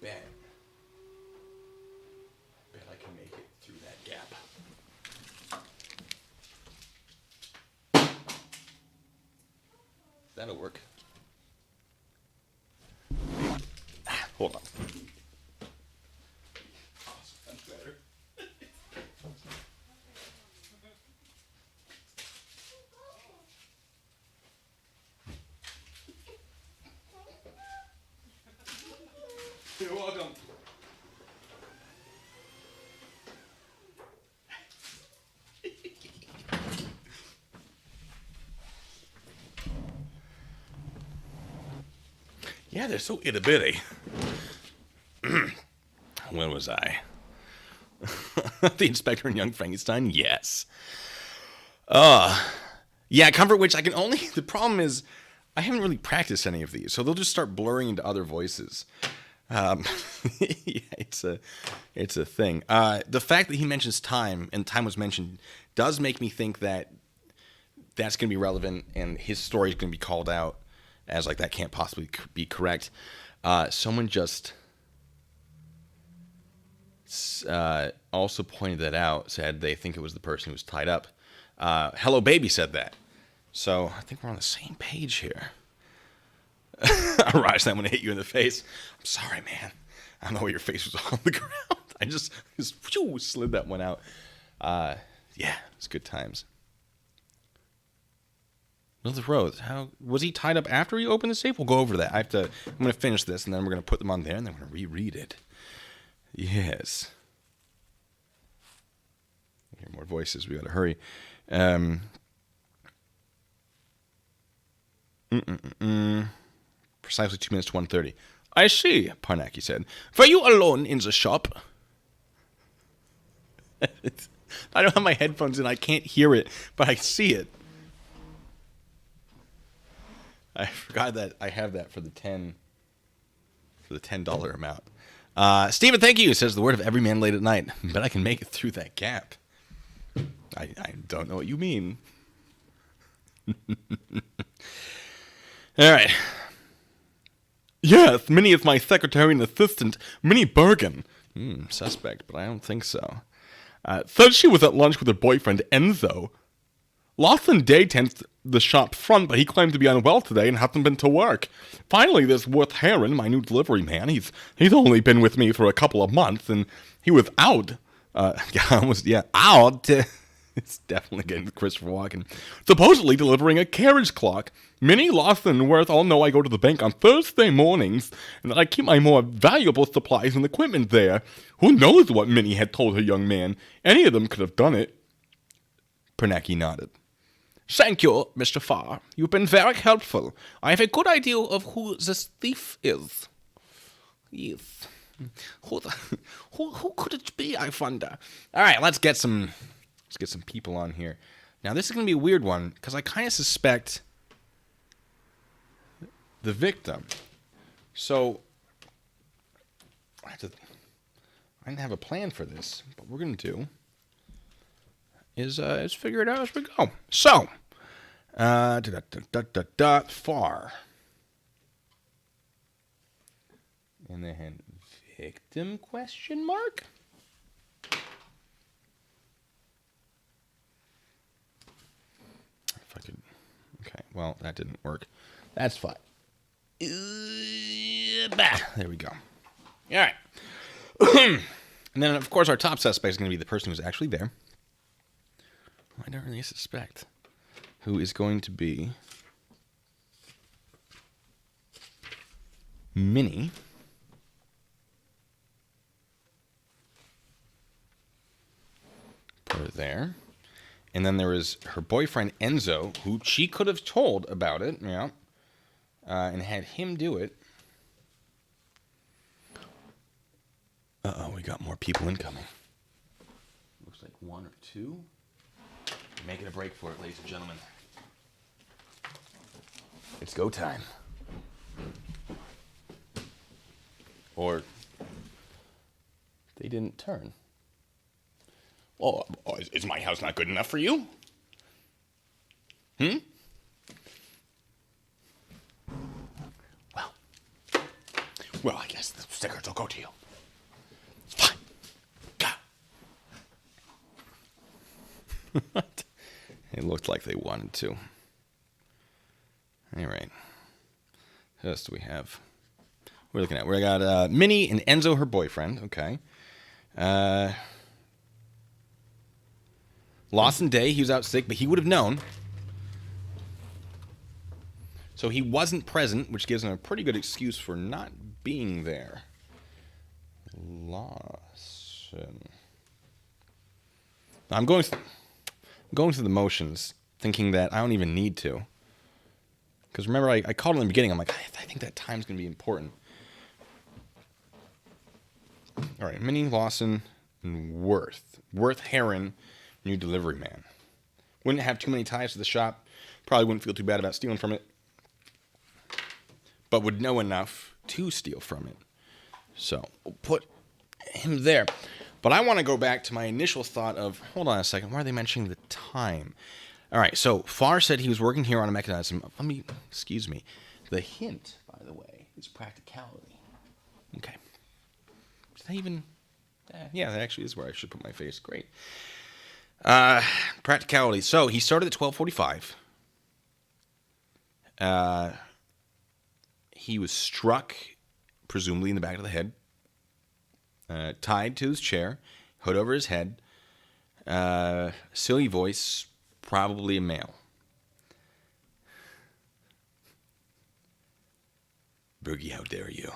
Bet I can make it through that gap. That'll work. Hold on. That's better. You're welcome. Yeah, they're so itty-bitty. When was I? The Inspector and Young Frankenstein? Yes. Yeah, Comfort Witch, I can only... The problem is, I haven't really practiced any of these, so they'll just start blurring into other voices. Yeah, it's a thing. The fact that he mentions time, and time was mentioned, does make me think that that's going to be relevant, and his story is going to be called out as like that can't possibly be correct. Someone just also pointed that out, said they think it was the person who was tied up. Hello Baby said that. So I think we're on the same page here. Raj, I'm going to hit you in the face. I'm sorry, man. I don't know why your face was on the ground. I just slid that one out. Yeah, it's good times. Elizabeth Rose, how was he tied up after he opened the safe? We'll go over that. I'm going to finish this, and then we're going to put them on there, and then we're going to reread it. Yes. Hear more voices. We got to hurry. Precisely 2 minutes to 1:30. I see, Parnacki said. Were you alone in the shop? I don't have my headphones in. I can't hear it, but I see it. I forgot that I have that for the $10 amount. Stephen, thank you. Says the word of every man late at night. Bet I can make it through that gap. I don't know what you mean. All right. Yes, Minnie is my secretary and assistant, Minnie Bergen. Suspect, but I don't think so. Said she was at lunch with her boyfriend, Enzo. Lawson Day tends the shop front, but he claimed to be unwell today and hasn't been to work. Finally, there's Worth Heron, my new delivery man. He's only been with me for a couple of months, and he was out. Out. It's definitely getting Christopher Walken. Supposedly delivering a carriage clock. Minnie, Lawson, and Worth all know I go to the bank on Thursday mornings, and that I keep my more valuable supplies and equipment there. Who knows what Minnie had told her young man? Any of them could have done it. Pernacki nodded. Thank you, Mr. Farr. You've been very helpful. I have a good idea of who this thief is. Yes. Who could it be, I wonder? All right, let's get some people on here. Now, this is going to be a weird one, because I kind of suspect the victim. So, I didn't have a plan for this, but what we're going to do is figure it out as we go. So, Farr. And then victim question mark? If I could. Okay, well, that didn't work. That's fine. There we go. All right. And then, of course, our top suspect is going to be the person who's actually there. I don't really suspect. Who is going to be Minnie. Put her there. And then there is her boyfriend, Enzo, who she could have told about it, yeah, and had him do it. Uh-oh, we got more people incoming. Looks like one or two. Making a break for it, ladies and gentlemen. It's go time. Or they didn't turn. Oh, is my house not good enough for you? Well, I guess the stickers will go to you. Fine. Go. It looked like they wanted to. All right. Who else do we have? We're looking at. We got Minnie and Enzo, her boyfriend. Okay. Lawson Day, he was out sick, but he would have known. So he wasn't present, which gives him a pretty good excuse for not being there. Lawson. I'm going through the motions, thinking that I don't even need to. Because remember, I called in the beginning. I'm like, I think that time's going to be important. All right, Minnie, Lawson, and Worth. Worth Heron, new delivery man. Wouldn't have too many ties to the shop. Probably wouldn't feel too bad about stealing from it. but would know enough to steal from it. So we'll put him there. But I want to go back to my initial thought of, hold on a second, why are they mentioning the time? All right, so Farr said he was working here on a mechanism. Excuse me. The hint, by the way, is practicality. Okay. Is that even... yeah, that actually is where I should put my face. Great. Practicality. So he started at 12:45. He was struck, presumably in the back of the head, tied to his chair, hood over his head, silly voice, probably a male. Boogie, how dare you?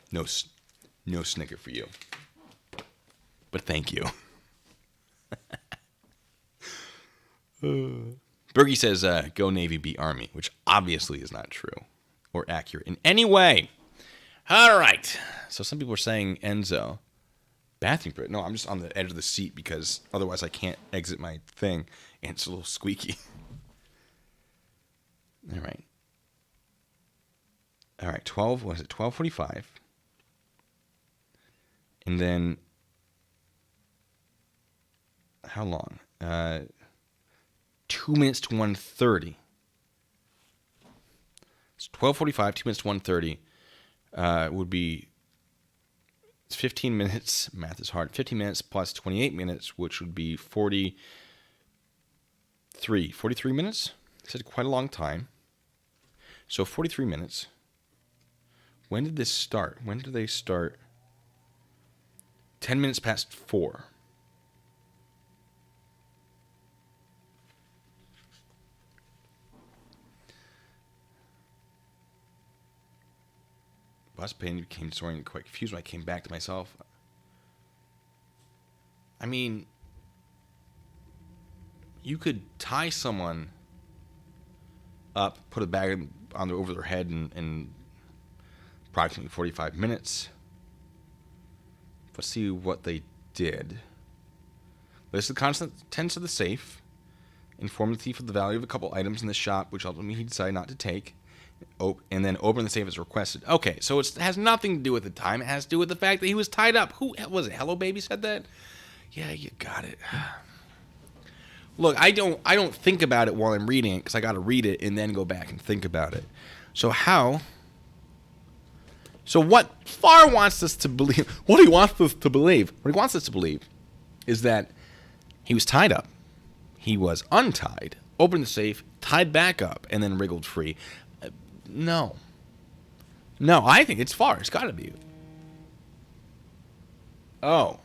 No snicker for you. But thank you. Bergie says, go Navy, beat Army, which obviously is not true or accurate in any way. All right. So some people are saying Enzo. Bathroom break. No, I'm just on the edge of the seat because otherwise I can't exit my thing. And it's a little squeaky. All right. All right. 12:45. And then, how long? 2 minutes to 1:30. It's 12:45, 2 minutes to 1:30 would be 15 minutes. Math is hard. 15 minutes plus 28 minutes, which would be 43 minutes. This is quite a long time. So 43 minutes. When did this start? When did they start? 10 minutes past 4. Bus pain became disoriented, quite confused when I came back to myself. I mean, you could tie someone up, put a bag over their head in approximately 45 minutes. Let's see what they did. List the contents of the safe. Inform the thief of the value of a couple items in the shop, which ultimately he decided not to take. And then open the safe as requested. Okay, so it has nothing to do with the time. It has to do with the fact that he was tied up. Who was it? Hello Baby said that? Yeah, you got it. Look, I don't think about it while I'm reading it because I got to read it and then go back and think about it. So what Farr wants us to believe, what he wants us to believe is that he was tied up, he was untied, opened the safe, tied back up, and then wriggled free. No, I think it's Farr. It's got to be. Oh,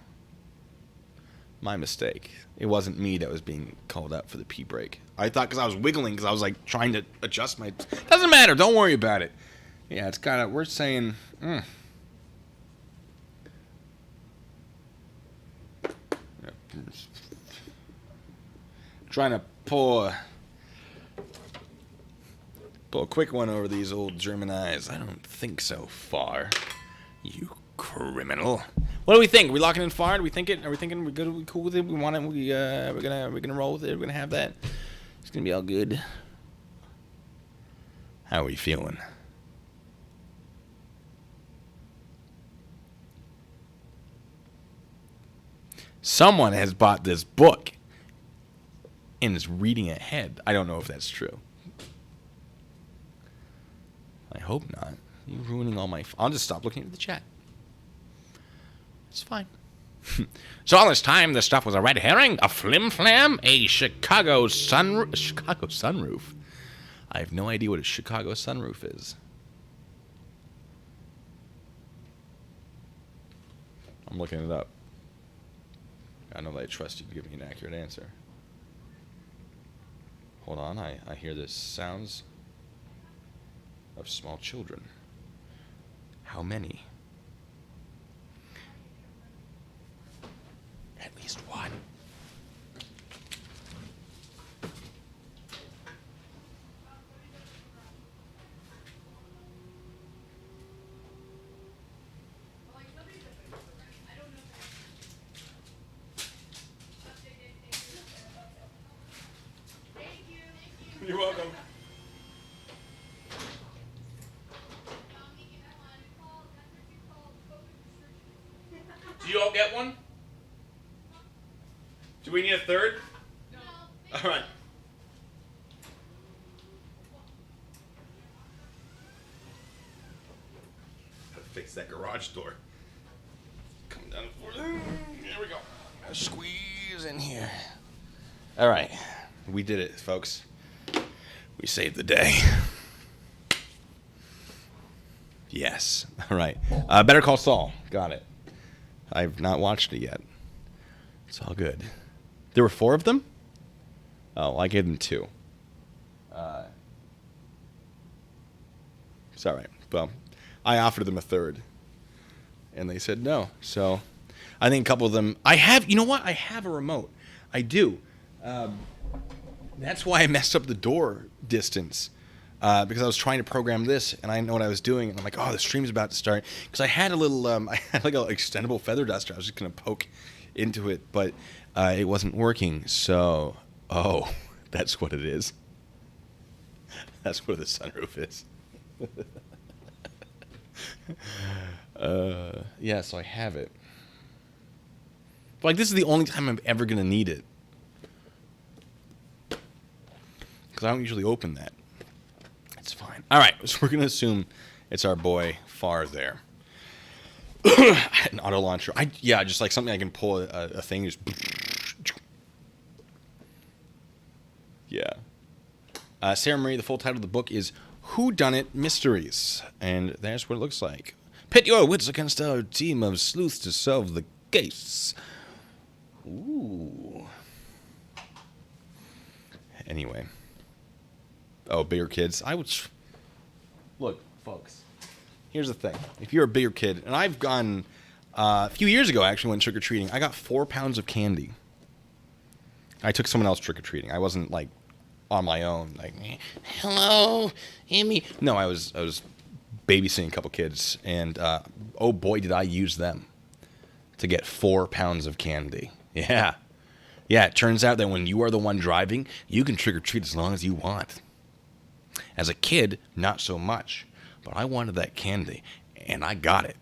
my mistake. It wasn't me that was being called out for the pee break. I thought because I was wiggling, because I was like trying to adjust my... Doesn't matter. Don't worry about it. Yeah, it's got to... We're saying... Trying to pull a quick one over these old German eyes. I don't think so, Farr. You criminal. What do we think? Are we locking in Farr? Do we think it? Are we thinking we're good? Are we cool with it? We want it? We're gonna roll with it. We're gonna have that. It's gonna be all good. How are we feeling? Someone has bought this book and is reading ahead. I don't know if that's true. I hope not. You're ruining all my... I'll just stop looking at the chat. It's fine. So all this time, this stuff was a red herring, a flim-flam, a Chicago sunroof. I have no idea what a Chicago sunroof is. I'm looking it up. I know that I trust you to give me an accurate answer. Hold on, I hear the sounds of small children. How many? At least one. You're welcome. Do you all get one? Do we need a third? No. All right. Gotta fix that garage door. Come down the floor. There we go. Gotta squeeze in here. All right. We did it, folks. We saved the day. Yes. All right. Better Call Saul. Got it. I've not watched it yet. It's all good. There were 4 of them? Oh, I gave them 2. It's all right. Well, I offered them a third, and they said no. So I think a couple of them... I have... You know what? I have a remote. I do. That's why I messed up the door distance. Because I was trying to program this, and I didn't know what I was doing, and I'm like, oh, the stream's about to start. Because I had a little, I had like an extendable feather duster. I was just going to poke into it, but it wasn't working. So, oh, that's what it is. That's what the sunroof is. Yeah, so I have it. But like, this is the only time I'm ever going to need it. Because I don't usually open that. It's fine. All right, so we're going to assume it's our boy Far there. An auto launcher. Yeah, just like something I can pull a thing. Just yeah. Sarah Marie, the full title of the book is Whodunit Mysteries. And that's what it looks like. Pit your wits against our team of sleuths to solve the case. Ooh. Anyway. Oh, bigger kids. I would... Look, folks. Here's the thing. If you're a bigger kid... And I've gone... a few years ago, I actually went trick-or-treating. I got 4 pounds of candy. I took someone else trick-or-treating. I wasn't, like, on my own. Like, hello, Amy. No, I was babysitting a couple kids. And, oh, boy, did I use them to get 4 pounds of candy. Yeah. Yeah, it turns out that when you are the one driving, you can trick-or-treat as long as you want. As a kid, not so much. But I wanted that candy, and I got it.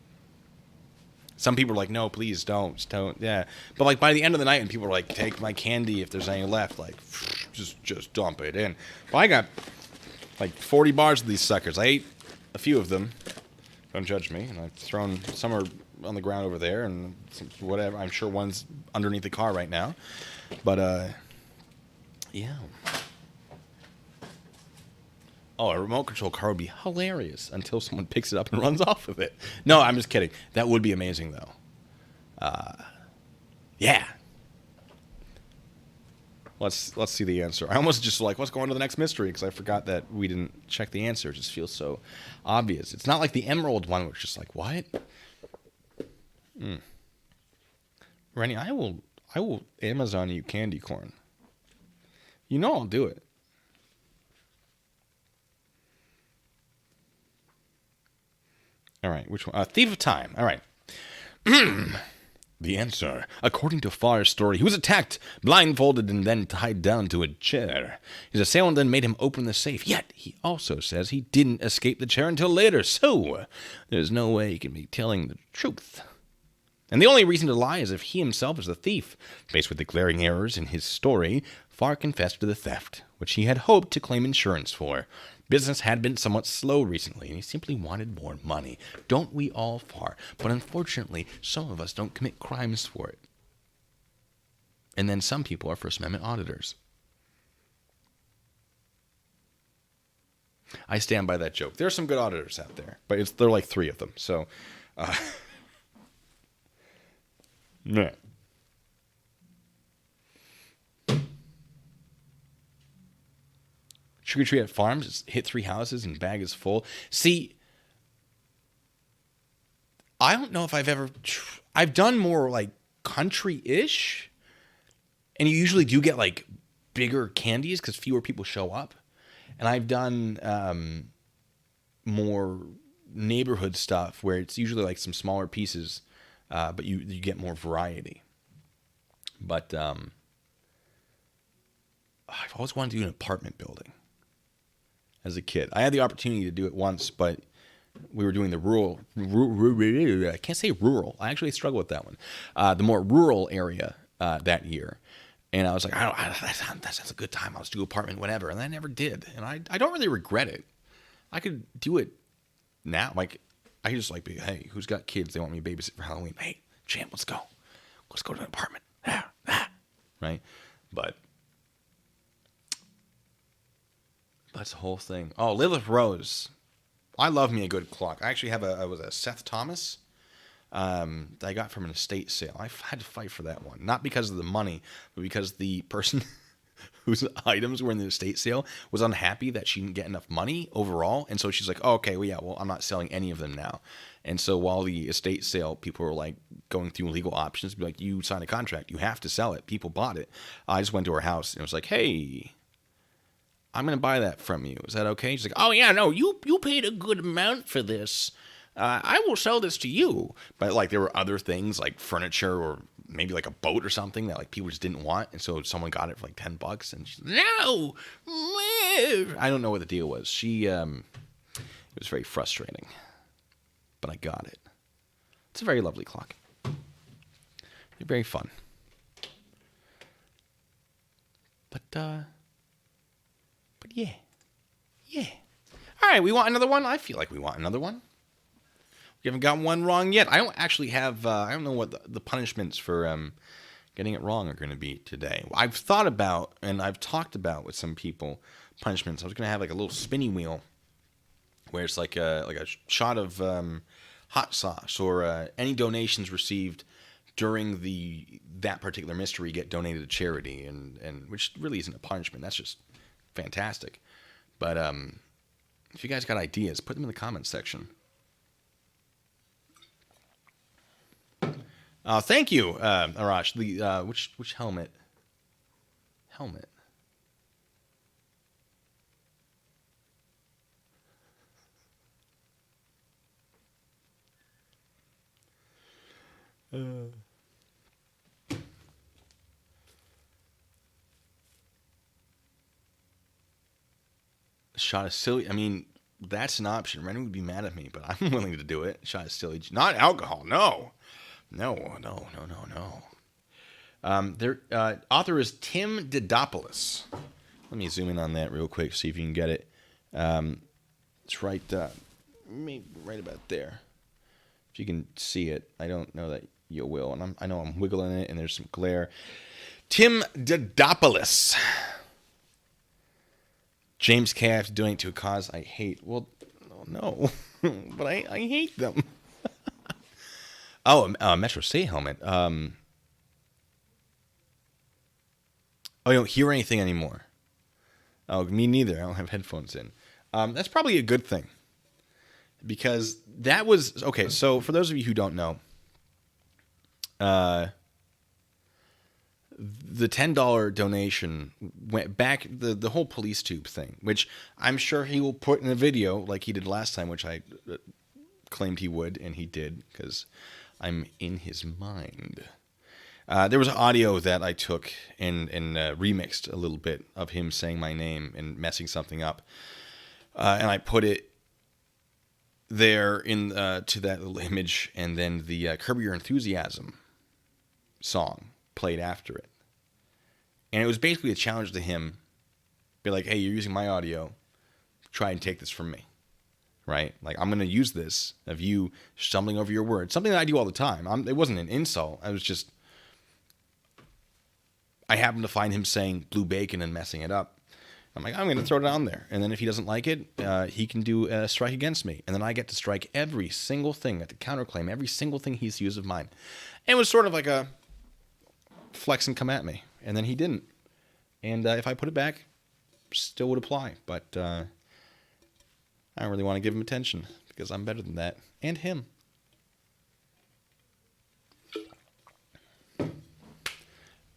Some people are like, no, please don't. Yeah. But like by the end of the night, and people are like, take my candy if there's any left. Like, just dump it in. But I got like 40 bars of these suckers. I ate a few of them. Don't judge me. And I've thrown some are on the ground over there, and some, whatever. I'm sure one's underneath the car right now. But, yeah. Oh, a remote control car would be hilarious until someone picks it up and runs off with it. No, I'm just kidding. That would be amazing, though. Yeah. Let's see the answer. I almost just like, let's go on to the next mystery, because I forgot that we didn't check the answer. It just feels so obvious. It's not like the Emerald one, which is just like, what? Rennie, I will Amazon you candy corn. You know I'll do it. All right, which one? Thief of Time. All right. The answer. According to Farr's story, he was attacked, blindfolded, and then tied down to a chair. His assailant then made him open the safe. Yet, he also says he didn't escape the chair until later, so there's no way he can be telling the truth. And the only reason to lie is if he himself is the thief. Faced with the glaring errors in his story, Farr confessed to the theft, which he had hoped to claim insurance for. Business had been somewhat slow recently, and he simply wanted more money. Don't we all, Farr? But unfortunately, some of us don't commit crimes for it. And then some people are First Amendment auditors. I stand by that joke. There are some good auditors out there, but there are like 3 of them. So, yeah. Trick-or-treat at farms, hit 3 houses and bag is full. See, I don't know if I've done more like country-ish, and you usually do get like bigger candies because fewer people show up. And I've done more neighborhood stuff where it's usually like some smaller pieces, but you get more variety. But I've always wanted to do an apartment building. as a kid. I had the opportunity to do it once, but we were doing the rural. I can't say rural. I actually struggle with that one. The more rural area that year. And I was like, that sounds a good time. I'll just do apartment, whatever. And I never did. And I don't really regret it. I could do it now. Like, I could just like be, hey, who's got kids? They want me to babysit for Halloween. Hey, champ, let's go. Let's go to an apartment. Right? But that's the whole thing. Oh, Lilith Rose. I love me a good clock. I actually have a Seth Thomas that I got from an estate sale. I had to fight for that one. Not because of the money, but because the person whose items were in the estate sale was unhappy that she didn't get enough money overall. And so she's like, oh, okay, well, I'm not selling any of them now. And so while the estate sale, people were like going through legal options, be like, you signed a contract, you have to sell it. People bought it. I just went to her house and it was like, hey, I'm going to buy that from you. Is that okay? She's like, oh, yeah, no, you paid a good amount for this. I will sell this to you. But like there were other things like furniture or maybe like a boat or something that like people just didn't want. And so someone got it for like $10 and she's like, no, I don't know what the deal was. It was very frustrating, but I got it. It's a very lovely clock. Very fun. But yeah. All right, we want another one? I feel like we want another one. We haven't gotten one wrong yet. I don't actually have, I don't know what the punishments for getting it wrong are going to be today. I've thought about, and I've talked about with some people, punishments. I was going to have like a little spinny wheel where it's like a shot of hot sauce or any donations received during that particular mystery get donated to charity, and which really isn't a punishment. That's just fantastic. But if you guys got ideas, put them in the comments section. Thank you, Arash. The which helmet? Helmet. Shot is silly. I mean, that's an option. Rennie would be mad at me, but I'm willing to do it. Shot is silly. Not alcohol. No. Their author is Tim Didopoulos. Let me zoom in on that real quick, see if you can get it. It's right about there. If you can see it, I don't know that you will, and I know I'm wiggling it, and there's some glare. Tim Didopoulos. James K. I have to donate to a cause I hate. Well, no, but I hate them. Metro State helmet. You don't hear anything anymore. Oh, me neither. I don't have headphones in. That's probably a good thing. Because that was... Okay, so for those of you who don't know, the $10 donation went back... The whole police tube thing, which I'm sure he will put in a video like he did last time, which I claimed he would, and he did, because I'm in his mind. There was audio that I took and remixed a little bit of him saying my name and messing something up. And I put it there in to that little image, and then the Curb Your Enthusiasm song played after it. And it was basically a challenge to him. Be like, hey, you're using my audio. Try and take this from me. Right? Like, I'm going to use this of you stumbling over your words. Something that I do all the time. It wasn't an insult. I was just... I happened to find him saying blue bacon and messing it up. I'm like, I'm going to throw it on there. And then if he doesn't like it, he can do a strike against me. And then I get to strike every single thing, to counterclaim every single thing he's used of mine. And it was sort of like a flex and come at me. And then he didn't. And if I put it back, still would apply. But I don't really want to give him attention because I'm better than that. And him.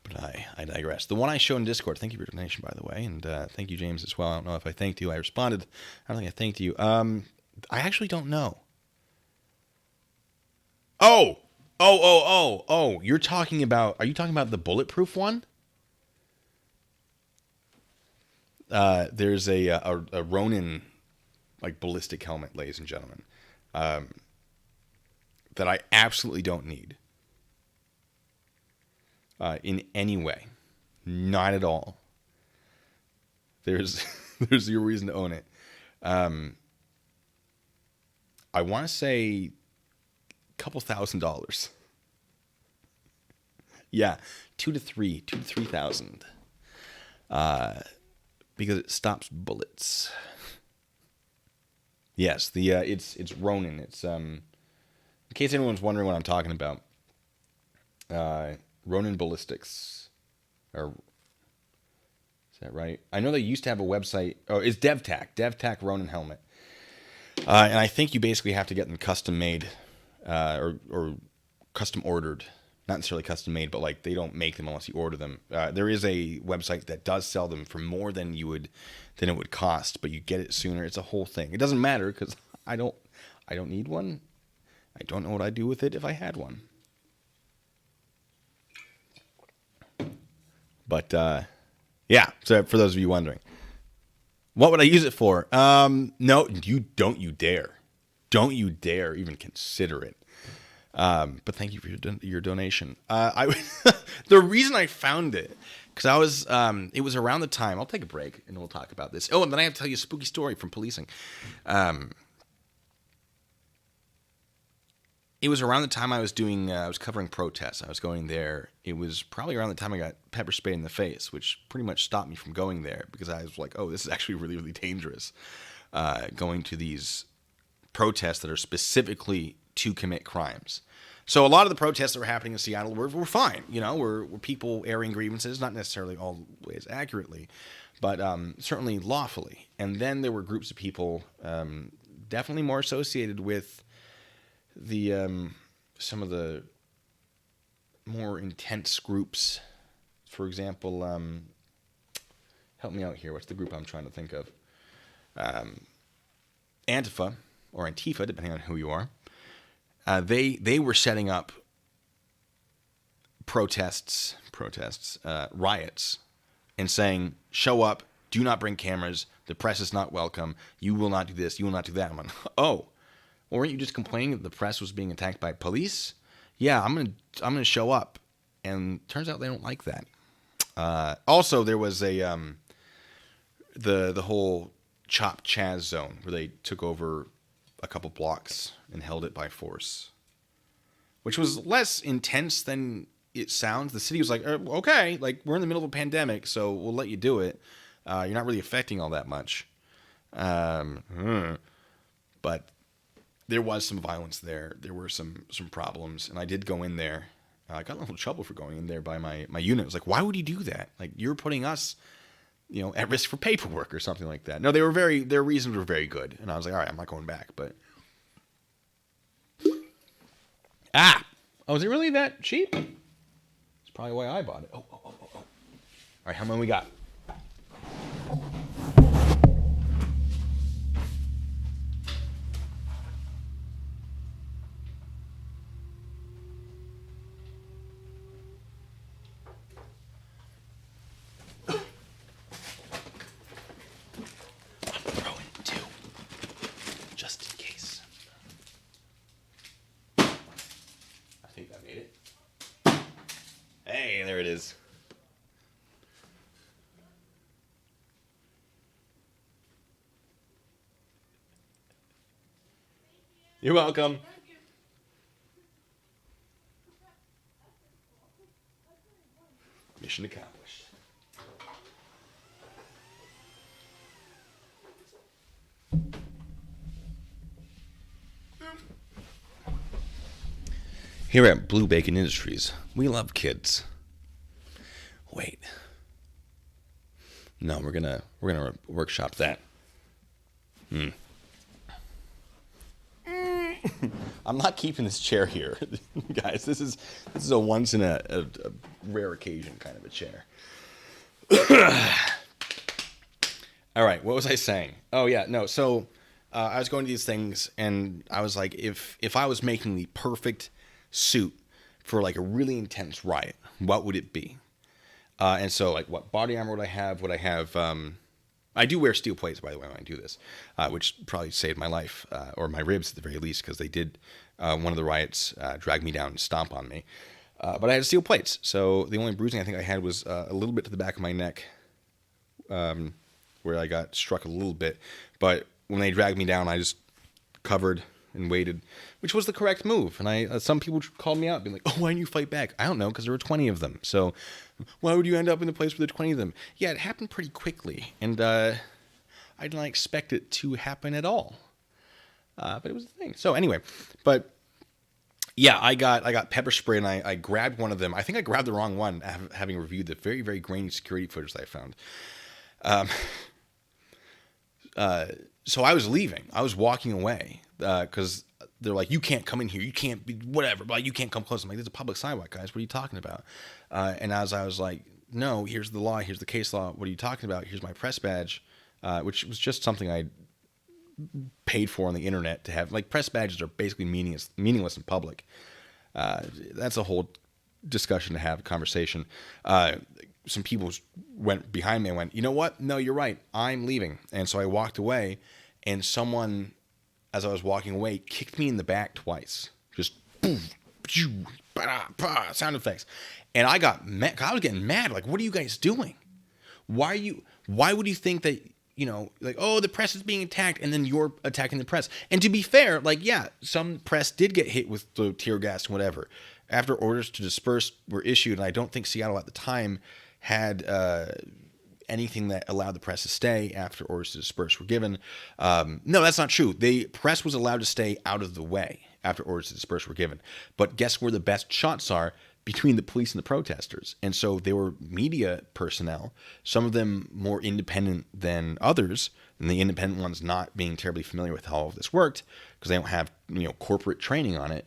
But I digress. The one I showed in Discord, thank you for your donation, by the way. And thank you, James, as well. I don't know if I thanked you. I responded. I don't think I thanked you. I actually don't know. Oh! You're talking about... Are you talking about the bulletproof one? there's a Ronin like ballistic helmet, ladies and gentlemen, that I absolutely don't need in any way, not at all. There's there's zero reason to own it. I want to say a couple $1,000s. Yeah, 2,000 to 3,000. Because it stops bullets. Yes, it's Ronin. It's in case anyone's wondering what I'm talking about. Ronin Ballistics, or is that right? I know they used to have a website. Oh, it's DevTac Ronin helmet. And I think you basically have to get them custom made, or custom ordered. Not necessarily custom made, but like they don't make them unless you order them. There is a website that does sell them for more than it would cost, but you get it sooner. It's a whole thing. It doesn't matter because I don't need one. I don't know what I'd do with it if I had one. But yeah. So for those of you wondering, what would I use it for? No, don't you dare even consider it. But thank you for your donation. The reason I found it, because it was around the time, I'll take a break and we'll talk about this. Oh, and then I have to tell you a spooky story from policing. It was around the time I was covering protests. I was going there. It was probably around the time I got pepper sprayed in the face, which pretty much stopped me from going there because I was like, oh, this is actually really, really dangerous. Going to these protests that are specifically to commit crimes. So a lot of the protests that were happening in Seattle were fine. Were people airing grievances, not necessarily always accurately, but certainly lawfully. And then there were groups of people definitely more associated with the some of the more intense groups. For example, help me out here. What's the group I'm trying to think of? Antifa, or Antifa, depending on who you are. They were setting up protests, riots, and saying, show up, do not bring cameras, the press is not welcome, you will not do this, you will not do that. I'm like, oh, well, weren't you just complaining that the press was being attacked by police? Yeah, I'm gonna show up. And turns out they don't like that. Also, there was the whole Chop Chaz zone where they took over a couple blocks and held it by force, which was less intense than it sounds. The city was like, okay, like we're in the middle of a pandemic, so we'll let you do it. You're not really affecting all that much. But there was some violence there. There were some problems, and I did go in there. I got in a little trouble for going in there by my unit. It was like, why would you do that? Like, you're putting us, at risk for paperwork or something like that. No, their reasons were very good. And I was like, all right, I'm not going back, but. Oh, is it really that cheap? That's probably why I bought it. Oh. All right, how many we got? Hey, there it is. You're welcome. Mission accomplished. Here at Blue Bacon Industries, we love kids. Wait. No, we're gonna workshop that. I'm not keeping this chair here, guys. This is a once in a rare occasion kind of a chair. All right, what was I saying? Oh yeah, no. So I was going to these things, and I was like, if I was making the perfect suit for like a really intense riot, what would it be? And so, like, what body armor would I have? Would I have I do wear steel plates, by the way, when I do this, which probably saved my life, or my ribs at the very least, because they did, one of the riots, drag me down and stomp on me. But I had steel plates, so the only bruising I think I had was a little bit to the back of my neck, where I got struck a little bit. But when they dragged me down, I just covered and waited, which was the correct move. And some people called me out, being like, "Oh, why didn't you fight back?" I don't know, because there were 20 of them. So why would you end up in the place where there are 20 of them? Yeah, it happened pretty quickly, and I did not expect it to happen at all. But it was a thing. So anyway, but yeah, I got pepper spray, and I grabbed one of them. I think I grabbed the wrong one, having reviewed the very, very grainy security footage that I found. So I was leaving. I was walking away because they're like, "You can't come in here. You can't be whatever. But you can't come close." I'm like, "This is a public sidewalk, guys. What are you talking about?" And as I was like, "No, here's the law. Here's the case law. What are you talking about? Here's my press badge," which was just something I paid for on the internet to have. Like, press badges are basically meaningless in public. That's a whole discussion to have, conversation. Some people went behind me and went, "You know what? No, you're right. I'm leaving." And so I walked away, and someone, as I was walking away, kicked me in the back twice. Just boom, phew, ba-da, sound effects. And I got mad. I was getting mad. Like, what are you guys doing? Why would you think that, like, oh, the press is being attacked, and then you're attacking the press? And to be fair, like, yeah, some press did get hit with the tear gas and whatever. After orders to disperse were issued, and I don't think Seattle at the time had anything that allowed the press to stay after orders to disperse were given. No, that's not true. The press was allowed to stay out of the way after orders to disperse were given. But guess where the best shots are? Between the police and the protesters. And so they were media personnel, some of them more independent than others, and the independent ones not being terribly familiar with how all of this worked, because they don't have corporate training on it.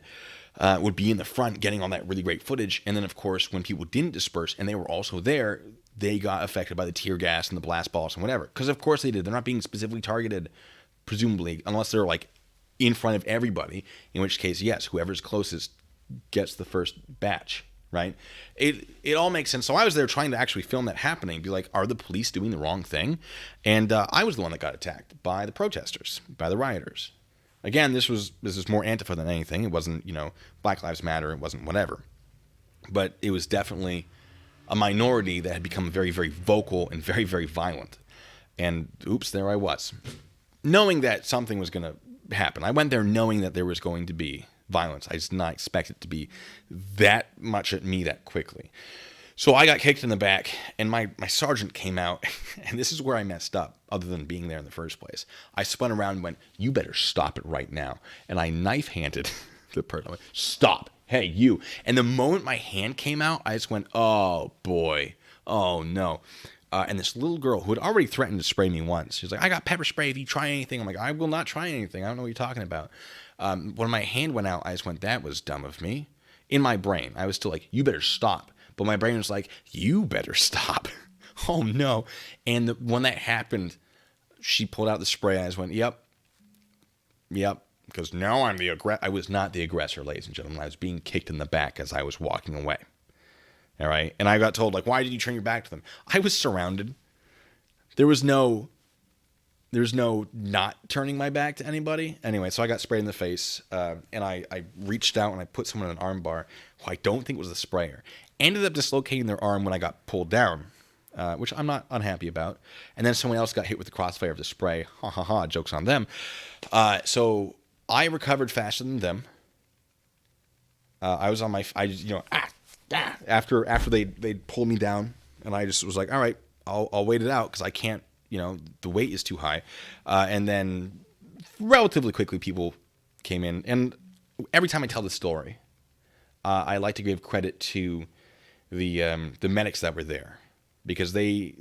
Would be in the front getting all that really great footage. And then, of course, when people didn't disperse and they were also there, they got affected by the tear gas and the blast balls and whatever. Because, of course, they did. They're not being specifically targeted, presumably, unless they're, like, in front of everybody, in which case, yes, whoever's closest gets the first batch, right? It all makes sense. So I was there trying to actually film that happening, be like, are the police doing the wrong thing? And I was the one that got attacked by the protesters, by the rioters. Again, this is more Antifa than anything. It wasn't, Black Lives Matter. It wasn't whatever. But it was definitely a minority that had become very, very vocal and very, very violent. And oops, there I was. Knowing that something was going to happen. I went there knowing that there was going to be violence. I did not expect it to be that much at me that quickly. So I got kicked in the back, and my sergeant came out, and this is where I messed up, other than being there in the first place. I spun around and went, "You better stop it right now." And I knife-handed the person. I went, "Stop. Hey, you." And the moment my hand came out, I just went, "Oh, boy. Oh, no." And this little girl who had already threatened to spray me once, she was like, "I got pepper spray if you try anything." I'm like, "I will not try anything. I don't know what you're talking about." When my hand went out, I just went, "That was dumb of me." In my brain, I was still like, "You better stop." But my brain was like, "You better stop." Oh, no. And when that happened, she pulled out the spray. I just went, Yep. Because now I'm the aggressor. I was not the aggressor, ladies and gentlemen. I was being kicked in the back as I was walking away. All right? And I got told, like, "Why did you turn your back to them?" I was surrounded. There was no not turning my back to anybody. Anyway, so I got sprayed in the face, and I reached out and I put someone in an arm bar who I don't think was the sprayer. Ended up dislocating their arm when I got pulled down, which I'm not unhappy about. And then someone else got hit with the crossfire of the spray. Ha ha ha, joke's on them. So I recovered faster than them. I was on my, after they pulled me down, and I just was like, all right, I'll wait it out because I can't, the weight is too high. And then relatively quickly people came in. And every time I tell the story, I like to give credit to the medics that were there, because they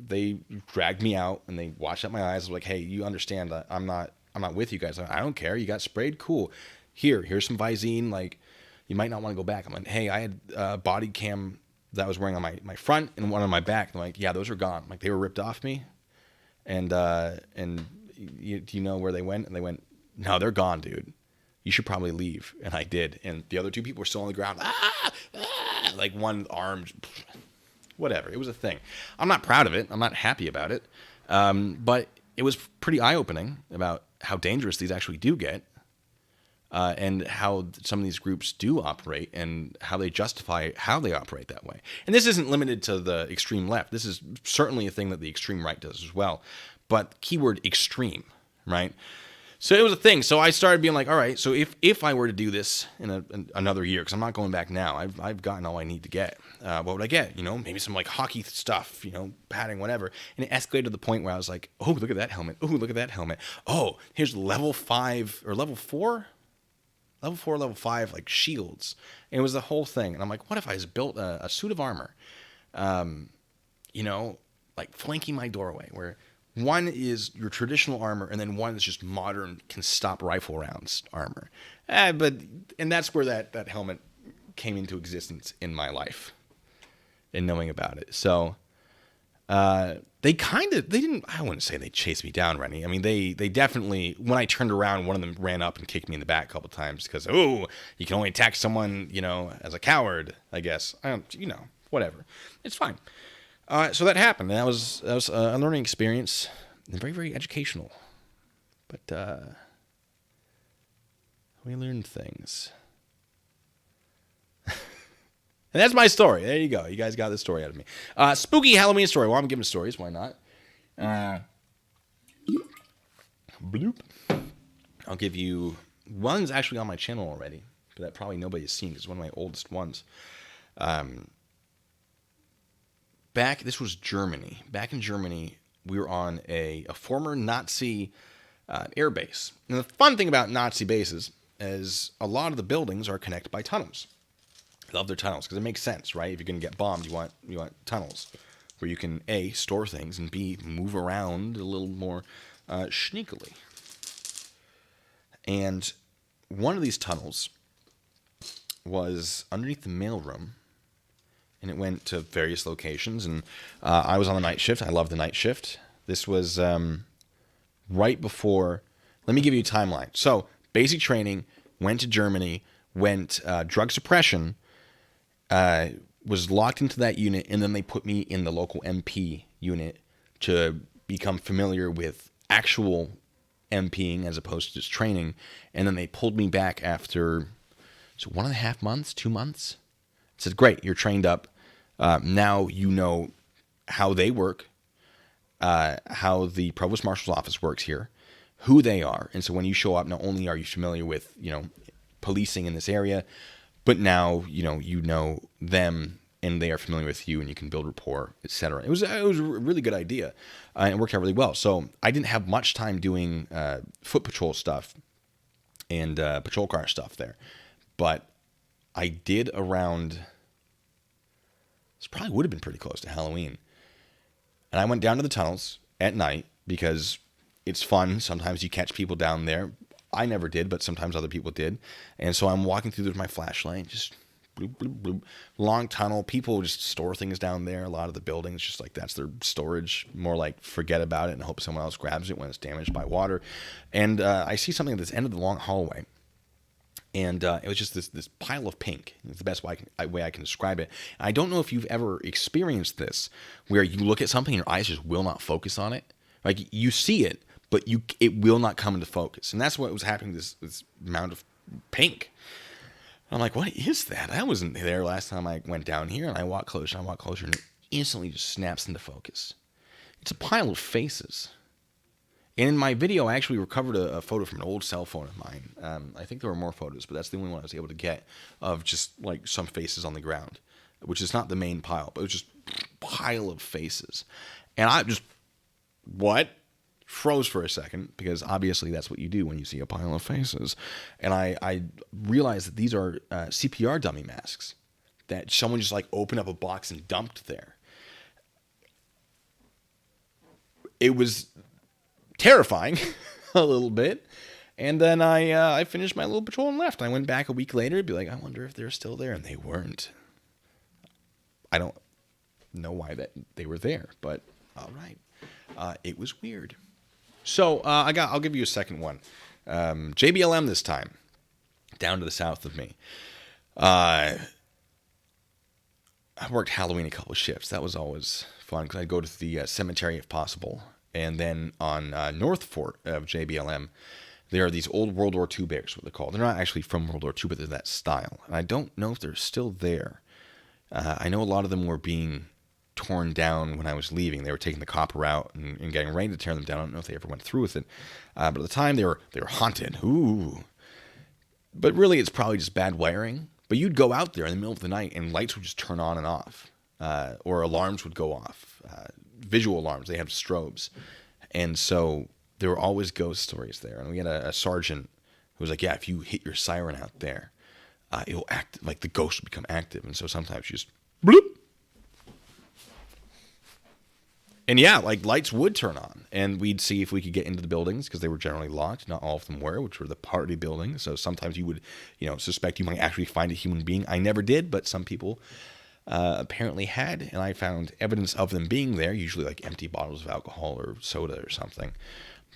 dragged me out and they washed out my eyes. I was like, "Hey, you understand that I'm not with you guys. I don't care. You got sprayed, cool. Here's some Visine. Like, you might not want to go back." I'm like, "Hey, I had a body cam that I was wearing on my front and one on my back." And I'm like, "Yeah, those are gone. Like, they were ripped off me." And do you know where they went? And they went, "No, they're gone, dude. You should probably leave." And I did. And the other two people were still on the ground. Like one arm, whatever. It was a thing. I'm not proud of it. I'm not happy about it. But it was pretty eye-opening about how dangerous these actually do get, and how some of these groups do operate, and how they justify how they operate that way. And this isn't limited to the extreme left. This is certainly a thing that the extreme right does as well. But keyword extreme, right? So it was a thing. So I started being like, all right, so if I were to do this in another year, because I'm not going back now, I've gotten all I need to get. What would I get? Maybe some like hockey stuff, padding, whatever. And it escalated to the point where I was like, oh, look at that helmet. Oh, look at that helmet. Oh, here's level 5 or level 4? Level 4, level 5, like shields. And it was the whole thing. And I'm like, what if I just built a suit of armor, like flanking my doorway, where one is your traditional armor, and then one is just modern, can stop rifle rounds armor. And that's where that helmet came into existence in my life, and knowing about it. So they didn't, I wouldn't say they chased me down, Rennie. I mean, they definitely, when I turned around, one of them ran up and kicked me in the back a couple times because, oh, you can only attack someone, as a coward, I guess. Whatever. It's fine. So that happened. And that was a learning experience, and very, very educational. But we learned things. And that's my story. There you go. You guys got this story out of me. Spooky Halloween story. Well, I'm giving stories. Why not? Bloop. I'll give you... One's actually on my channel already, but that probably nobody has seen because it's one of my oldest ones. This was Germany. Back in Germany, we were on a former Nazi air base. And the fun thing about Nazi bases is a lot of the buildings are connected by tunnels. I love their tunnels because it makes sense, right? If you're going to get bombed, you want tunnels where you can A, store things, and B, move around a little more sneakily. And one of these tunnels was underneath the mailroom, and it went to various locations. And I was on the night shift. I love the night shift. This was right before. Let me give you a timeline. So basic training, went to Germany, went drug suppression. Was locked into that unit, and then they put me in the local MP unit to become familiar with actual MPing as opposed to just training. And then they pulled me back after 1.5 months, 2 months. Said, great, you're trained up. Now you know how they work, how the Provost Marshal's office works here, who they are. And so when you show up, not only are you familiar with, policing in this area, but now, you know them, and they are familiar with you, and you can build rapport, etc. It was a really good idea, and it worked out really well. So I didn't have much time doing foot patrol stuff and patrol car stuff there, but I did around. This probably would have been pretty close to Halloween, and I went down to the tunnels at night because it's fun. Sometimes you catch people down there. I never did, but sometimes other people did. And so I'm walking through with my flashlight, just bloop, bloop, bloop. Long tunnel. People just store things down there. A lot of the buildings, just like that's their storage. More like forget about it and hope someone else grabs it when it's damaged by water. And I see something at this end of the long hallway. And it was just this pile of pink. It's the best way I can describe it. And I don't know if you've ever experienced this, where you look at something and your eyes just will not focus on it. Like you see it, but it will not come into focus. And that's what was happening, this amount of pink. I'm like, what is that? I wasn't there last time I went down here. And I walk closer, and it instantly just snaps into focus. It's a pile of faces. And in my video, I actually recovered a photo from an old cell phone of mine. I think there were more photos, but that's the only one I was able to get of just like some faces on the ground, which is not the main pile, but it was just a pile of faces. And I just, what? Froze for a second, because obviously that's what you do when you see a pile of faces. And I realized that these are CPR dummy masks that someone just like opened up a box and dumped there. It was terrifying a little bit. And then I finished my little patrol and left. I went back a week later to be like, I wonder if they're still there. And they weren't. I don't know why that they were there, but all right. It was weird. So I'll give you a second one. JBLM this time, down to the south of me. I worked Halloween a couple of shifts. That was always fun because I'd go to the cemetery if possible And then on North Fort of JBLM, there are these old World War II barracks, what they're called. They're not actually from World War II, but they're that style. And I don't know if they're still there. I know a lot of them were being torn down when I was leaving. They were taking the copper out and getting ready to tear them down. I don't know if they ever went through with it. But at the time, they were haunted. Ooh. But really, it's probably just bad wiring. But you'd go out there in the middle of the night, and lights would just turn on and off. Or alarms would go off. Visual alarms. They have strobes. And so there were always ghost stories there. And we had a sergeant who was like, yeah, if you hit your siren out there, it'll act like the ghost will become active. And so sometimes you just bloop. And yeah, like lights would turn on, and we'd see if we could get into the buildings because they were generally locked. Not all of them were, which were the party buildings. So sometimes you would, suspect you might actually find a human being. I never did, but some people apparently had, and I found evidence of them being there. Usually like empty bottles of alcohol or soda or something.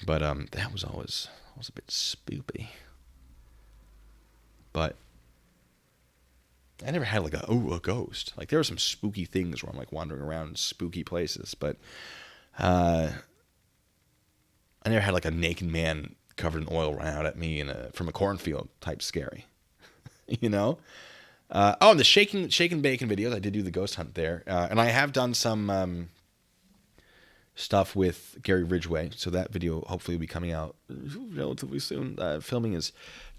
But that was always a bit spoopy. But I never had like a ghost. Like there were some spooky things where I'm like wandering around in spooky places, but I never had like a naked man covered in oil run out at me from a cornfield type scary, and the shaken bacon videos. I did do the ghost hunt there, and I have done some stuff with Gary Ridgway, so that video hopefully will be coming out relatively soon. Filming is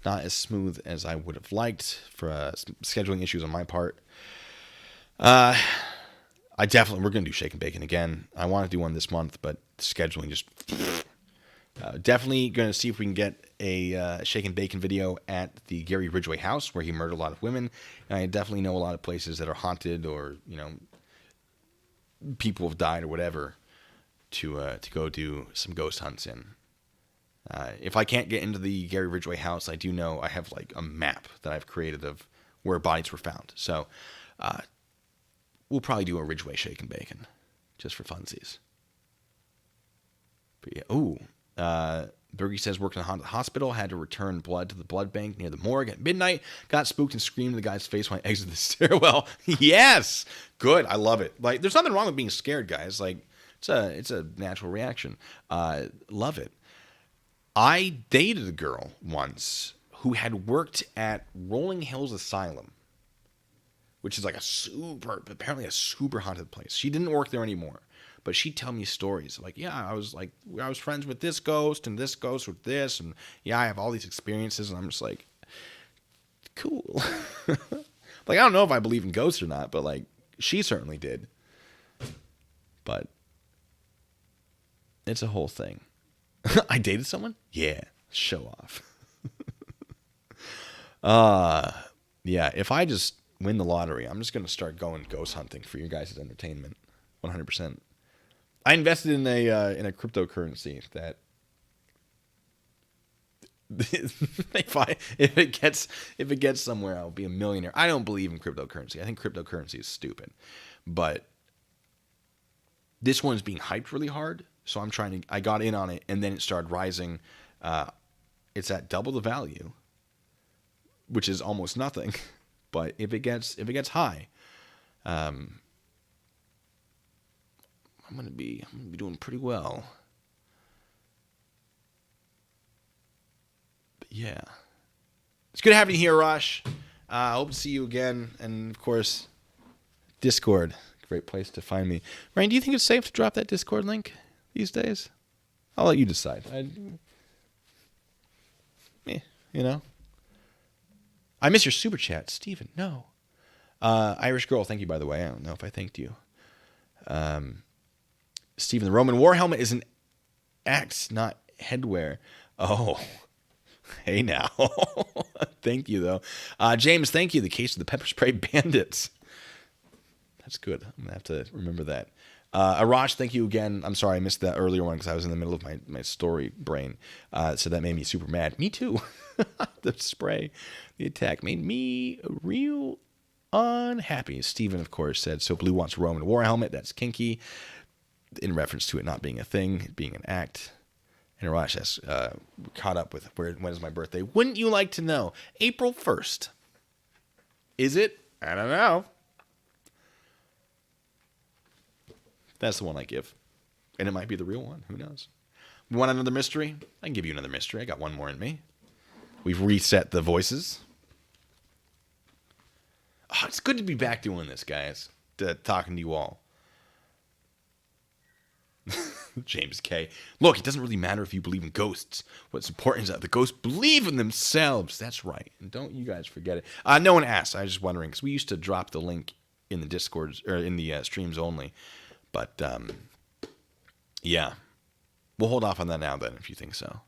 not as smooth as I would have liked for scheduling issues on my part. We're going to do Shake and Bacon again. I want to do one this month, but scheduling just... definitely going to see if we can get a Shake and Bacon video at the Gary Ridgway house where he murdered a lot of women. And I definitely know a lot of places that are haunted or, people have died or whatever to go do some ghost hunts in. If I can't get into the Gary Ridgway house, I do know I have like a map that I've created of where bodies were found. So we'll probably do a Ridgway Shake and Bacon just for funsies. But yeah, Bergie says worked in a haunted hospital, had to return blood to the blood bank near the morgue at midnight, got spooked and screamed in the guy's face when I exited the stairwell. Yes! Good. I love it. Like, there's nothing wrong with being scared, guys. Like, it's a natural reaction. Love it. I dated a girl once who had worked at Rolling Hills Asylum, which is like apparently a super haunted place. She didn't work there anymore, but she'd tell me stories like, yeah, I was friends with this ghost and this ghost with this, and yeah, I have all these experiences, and I'm just like, cool. Like, I don't know if I believe in ghosts or not, but like, she certainly did. But it's a whole thing. I dated someone? Yeah. Show off. Yeah, if I just win the lottery, I'm just going to start going ghost hunting for you guys' entertainment. 100%. I invested in a cryptocurrency that if it gets somewhere, I'll be a millionaire. I don't believe in cryptocurrency. I think cryptocurrency is stupid. But this one's being hyped really hard. So I got in on it, and then it started rising. It's at double the value, which is almost nothing. But if it gets high, I'm gonna be doing pretty well. But yeah, it's good having you here, Rush. I hope to see you again, and of course, Discord, great place to find me. Ryan, do you think it's safe to drop that Discord link these days? I'll let you decide. I miss your super chat, Steven. No. Irish Girl, thank you, by the way. I don't know if I thanked you. Steven, the Roman war helmet is an axe, not headwear. Oh, hey now. Thank you, though. James, thank you. The case of the pepper spray bandits. That's good. I'm going to have to remember that. Arash, thank you again. I'm sorry I missed that earlier one because I was in the middle of my story brain. So that made me super mad. Me too. The spray, the attack made me real unhappy. Steven, of course, said, so Blue wants a Roman war helmet. That's kinky. In reference to it not being a thing, being an act. And Arash has caught up with when is my birthday. Wouldn't you like to know? April 1st. Is it? I don't know. That's the one I give. And it might be the real one. Who knows? You want another mystery? I can give you another mystery. I got one more in me. We've reset the voices. Oh, it's good to be back doing this, guys. Talking to you all. James K. Look, it doesn't really matter if you believe in ghosts. What's important is that the ghosts believe in themselves. That's right. And don't you guys forget it. No one asked. I was just wondering, because we used to drop the link in the Discord, or in the streams only. But, yeah. We'll hold off on that now, then, if you think so.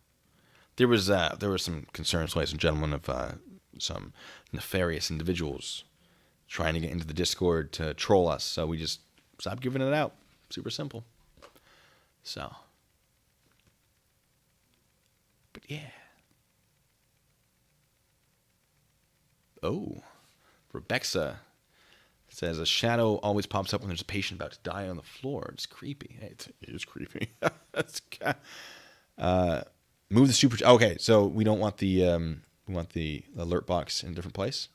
There was some concerns, ladies and gentlemen, of some nefarious individuals trying to get into the Discord to troll us. So we just stopped giving it out. Super simple. So, but yeah. Oh, Rebecca says a shadow always pops up when there's a patient about to die on the floor. It's creepy. Hey, it is creepy. Move the super. Okay, so we don't want the alert box in a different place.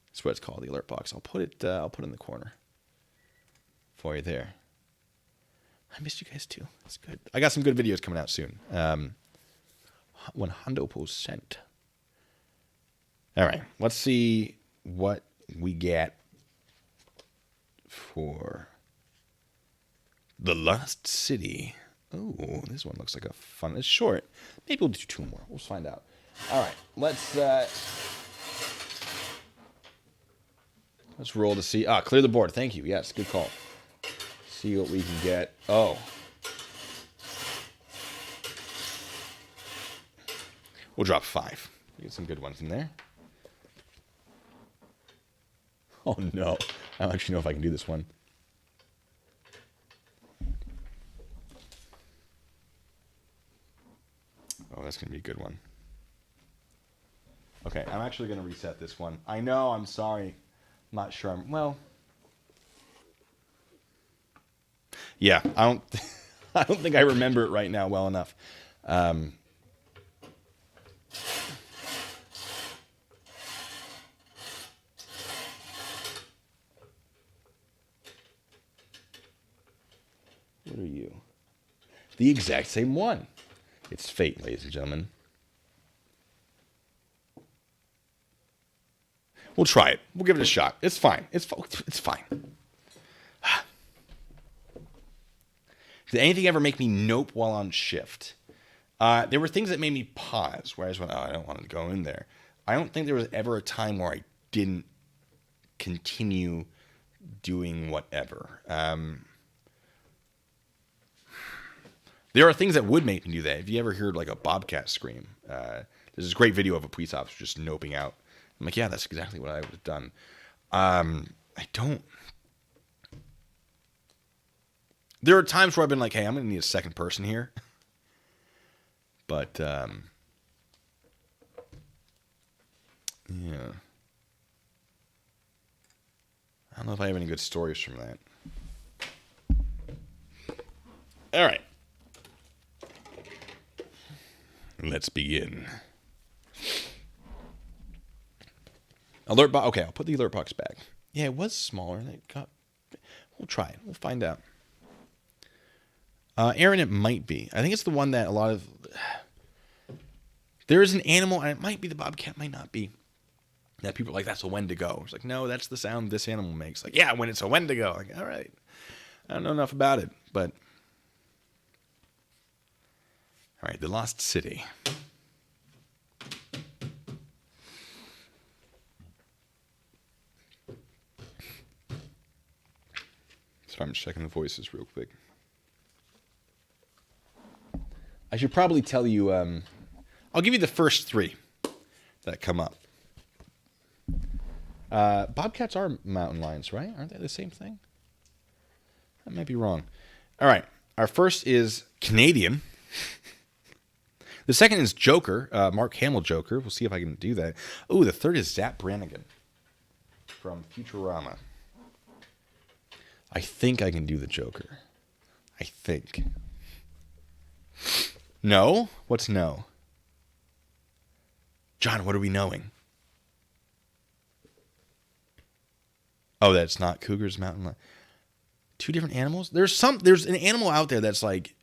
That's what it's called, the alert box. I'll put it in the corner for you there. I missed you guys too. That's good. I got some good videos coming out soon. 100%. All right. Let's see what we get for The Lost City. Oh, this one looks like a fun. It's short. Maybe we'll do 2 more. We'll find out. All right. Let's roll to see. Clear the board. Thank you. Yes, good call. See what we can get. Oh. We'll drop 5. Get some good ones in there. Oh, no. I don't actually know if I can do this one. Oh, that's going to be a good one. Okay, I'm actually going to reset this one. I know, I'm sorry. I'm not sure. Yeah, I don't think I remember it right now well enough. What are you? The exact same one. It's fate, ladies and gentlemen. We'll try it. We'll give it a shot. It's fine. It's fine. Did anything ever make me nope while on shift? There were things that made me pause, where I just went, I don't want to go in there. I don't think there was ever a time where I didn't continue doing whatever. There are things that would make me do that. If you ever heard like a bobcat scream, there's this great video of a police officer just noping out. I'm like, yeah, that's exactly what I would have done. I don't. There are times where I've been like, hey, I'm going to need a second person here. But, yeah. I don't know if I have any good stories from that. All right. Let's begin. Alert box. Okay, I'll put the alert box back. Yeah, it was smaller. We'll try it. We'll find out. Aaron, it might be. I think it's the one that a lot of... There is an animal, and it might be the bobcat, might not be. That people are like, that's a Wendigo. It's like, no, that's the sound this animal makes. Like, yeah, when it's a Wendigo. Like, all right. I don't know enough about it, but... All right, The Lost City. So I'm just checking the voices real quick. I should probably tell you, I'll give you the first 3 that come up. Bobcats are mountain lions, right? Aren't they the same thing? I might be wrong. All right. Our first is Canadian. The second is Joker, Mark Hamill Joker. We'll see if I can do that. Oh, the third is Zap Brannigan from Futurama. I think I can do the Joker. I think. No? What's no? John, what are we knowing? Oh, that's not Cougar's Mountain Lion. 2 different animals? There's an animal out there that's like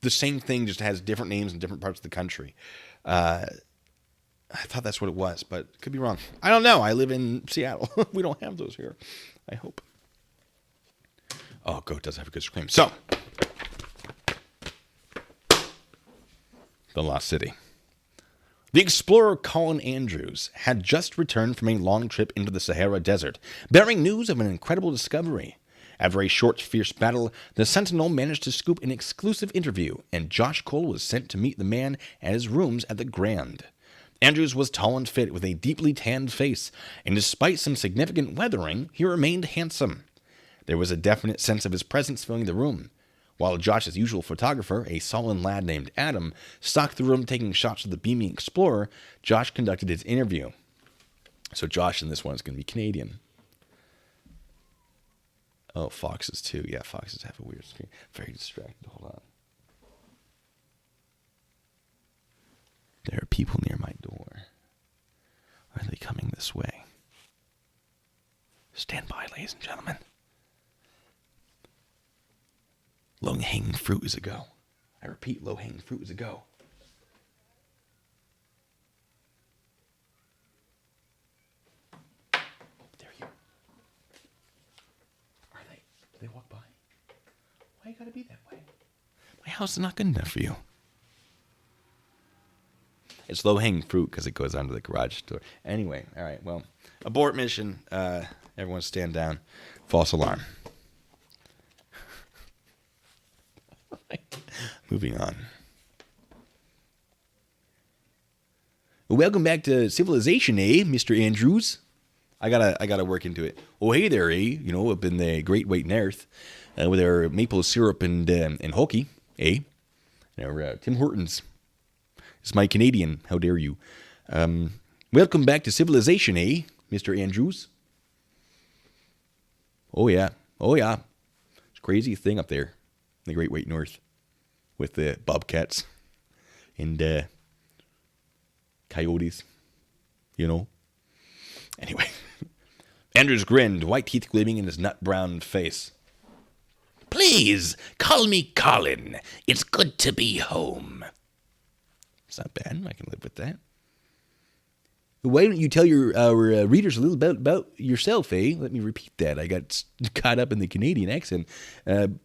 the same thing, just has different names in different parts of the country. I thought that's what it was, but could be wrong. I don't know. I live in Seattle. We don't have those here. I hope. Oh, goat does have a good scream. So, the Lost City. The explorer Colin Andrews had just returned from a long trip into the Sahara Desert, bearing news of an incredible discovery. After a short, fierce battle, the Sentinel managed to scoop an exclusive interview, and Josh Cole was sent to meet the man at his rooms at the Grand. Andrews was tall and fit, with a deeply tanned face, and despite some significant weathering, he remained handsome. There was a definite sense of his presence filling the room. While Josh's usual photographer, a sullen lad named Adam, stalked the room taking shots of the beaming explorer, Josh conducted his interview. So Josh in this one is going to be Canadian. Oh, foxes too. Yeah, foxes have a weird screen. Very distracted. Hold on. There are people near my door. Are they coming this way? Stand by, ladies and gentlemen. Low-hanging fruit is a go. I repeat, low-hanging fruit is a go. They're here. Are they? Did they walk by? Why you gotta be that way? My house is not good enough for you. It's low-hanging fruit because it goes onto the garage door. Anyway, all right, well, abort mission. Everyone stand down. False alarm. Moving on. Welcome back to civilization, eh, Mr. Andrews? I gotta work into it. Oh, hey there, eh? You know, up in the Great White North, with our maple syrup and hockey, eh? And our Tim Hortons. It's my Canadian. How dare you? Welcome back to civilization, eh, Mr. Andrews? Oh yeah. It's a crazy thing up there in the Great White North with the bobcats and coyotes, you know. Anyway, Andrews grinned, white teeth gleaming in his nut-brown face. Please, call me Colin. It's good to be home. It's not bad. I can live with that. Why don't you tell our readers a little about yourself, eh? Let me repeat that. I got caught up in the Canadian accent.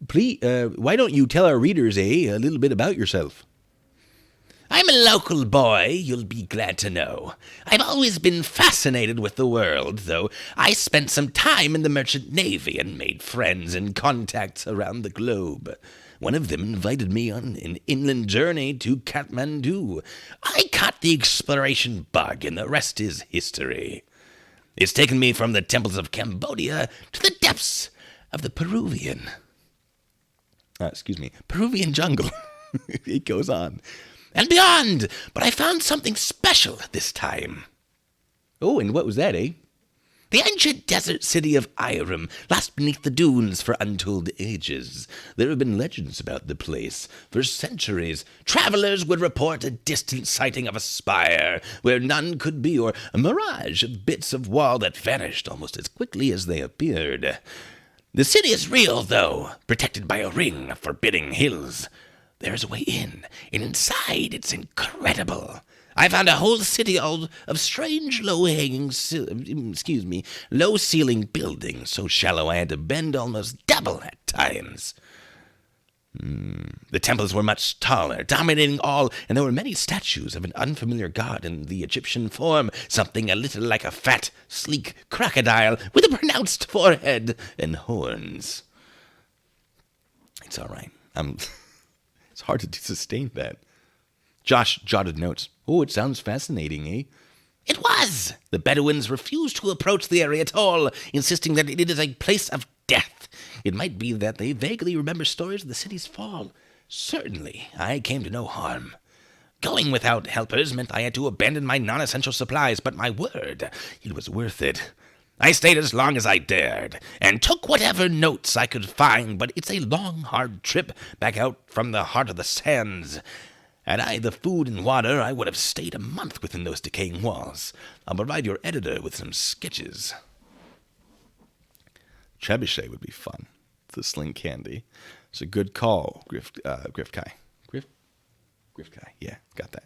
Please, why don't you tell our readers, eh, a little bit about yourself? I'm a local boy, you'll be glad to know. I've always been fascinated with the world, though. I spent some time in the Merchant Navy and made friends and contacts around the globe. One of them invited me on an inland journey to Kathmandu. I caught the exploration bug, and the rest is history. It's taken me from the temples of Cambodia to the depths of the Peruvian jungle. It goes on. And beyond, but I found something special this time. Oh, and what was that, eh? The ancient desert city of Iram, lost beneath the dunes for untold ages. There have been legends about the place. For centuries, travelers would report a distant sighting of a spire where none could be, or a mirage of bits of wall that vanished almost as quickly as they appeared. The city is real, though, protected by a ring of forbidding hills. There's a way in, and inside it's incredible. I found a whole city of strange low-ceiling buildings, so shallow I had to bend almost double at times. The temples were much taller, dominating all, and there were many statues of an unfamiliar god in the Egyptian form, something a little like a fat, sleek crocodile with a pronounced forehead and horns. It's all right. It's hard to sustain that. Josh jotted notes. Oh, it sounds fascinating, eh? It was! The Bedouins refused to approach the area at all, insisting that it is a place of death. It might be that they vaguely remember stories of the city's fall. Certainly, I came to no harm. Going without helpers meant I had to abandon my non-essential supplies, but my word, it was worth it. I stayed as long as I dared, and took whatever notes I could find, but it's a long, hard trip back out from the heart of the sands. Had I the food and water, I would have stayed a month within those decaying walls. I'll provide your editor with some sketches. Trebuchet would be fun. the Sling Candy. It's a good call, Griff Kai. Griff Kai, yeah, got that.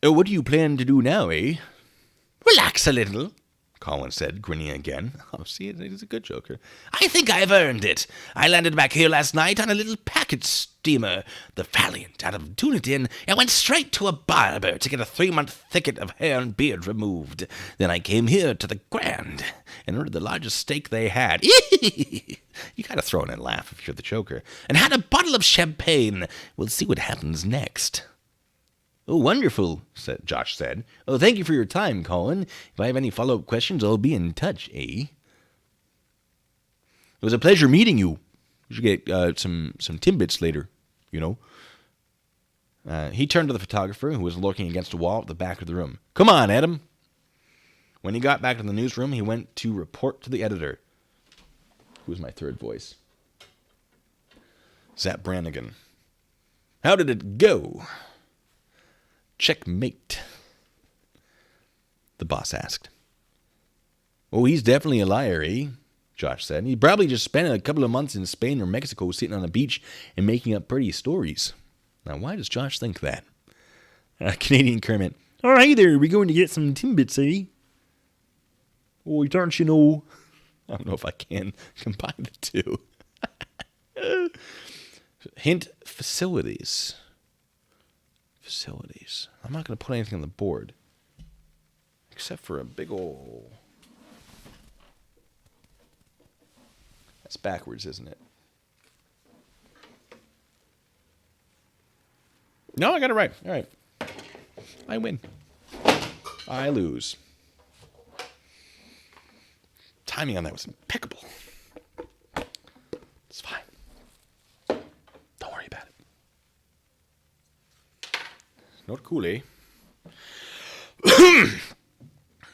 Oh, what do you plan to do now, eh? Relax a little, Colin said, grinning again. Oh, see, he's a good joker. I think I've earned it. I landed back here last night on a little packet steamer, the Valiant, out of Dunedin, and went straight to a barber to get a 3-month thicket of hair and beard removed. Then I came here to the Grand and ordered the largest steak they had. You gotta throw in a laugh if you're the joker. And had a bottle of champagne. We'll see what happens next. Oh, wonderful, Josh said. Oh, thank you for your time, Colin. If I have any follow-up questions, I'll be in touch, eh? It was a pleasure meeting you. You should get some Timbits later, you know. He turned to the photographer, who was lurking against a wall at the back of the room. Come on, Adam. When he got back to the newsroom, he went to report to the editor. Who was my third voice? Zap Brannigan. How did it go? Checkmate, the boss asked. Oh, he's definitely a liar, eh? Josh said. He probably just spent a couple of months in Spain or Mexico sitting on a beach and making up pretty stories. Now, why does Josh think that? Canadian Kermit. All right there, we're going to get some Timbits, eh? Oh, don't you know? I don't know if I can combine the two. Hint, facilities. Facilities. I'm not going to put anything on the board. Except for a big ol'... That's backwards, isn't it? No, I got it right. All right. I win. I lose. Timing on that was impeccable. It's fine. Don't worry about it. Not cool, eh?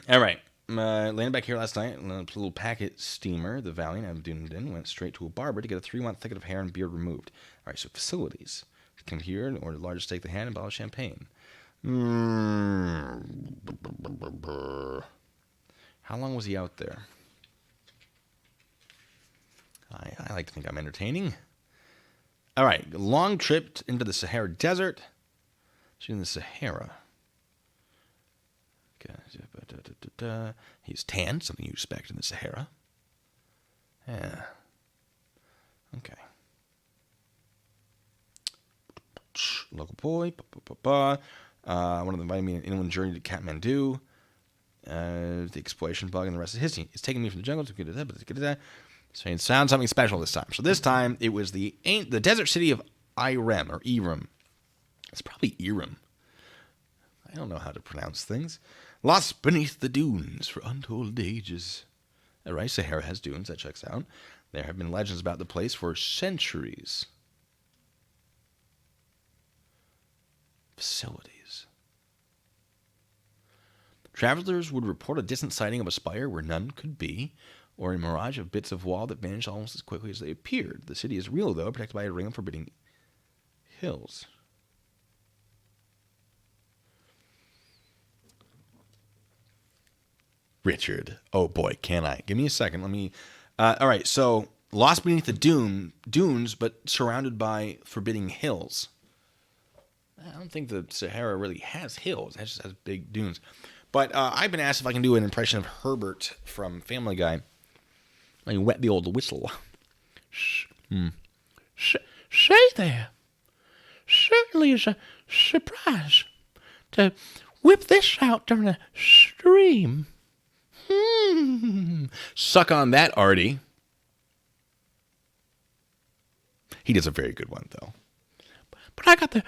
All right. Landed back here last night in a little packet steamer, the Valiant out of Dunedin, went straight to a barber to get a 3-month thicket of hair and beard removed. All right, so facilities. Came here and ordered the largest steak they had and a bottle of champagne. How long was he out there? I like to think I'm entertaining. All right, long trip into the Sahara Desert. She's in the Sahara. Okay. He's tan, something you expect in the Sahara. Yeah. Okay. Local boy. One of them invited me on an inland journey to Kathmandu. The exploration bug and the rest is history. It's taking me from the jungle to get to that. So it sounds something special this time. So this time it was the desert city of Irem. It's probably Irem. I don't know how to pronounce things. Lost beneath the dunes for untold ages. All right, Sahara has dunes. That checks out. There have been legends about the place for centuries. Facilities. Travelers would report a distant sighting of a spire where none could be, or a mirage of bits of wall that vanished almost as quickly as they appeared. The city is real, though, protected by a ring of forbidding hills. Richard. Oh, boy, can I? Give me a second. Let me... all right, so lost beneath the dunes, but surrounded by forbidding hills. I don't think the Sahara really has hills. It just has big dunes. But I've been asked if I can do an impression of Herbert from Family Guy. I wet the old whistle. Say there. Certainly is a surprise to whip this out during a stream. Suck on that, Artie. He does a very good one, though. But I got the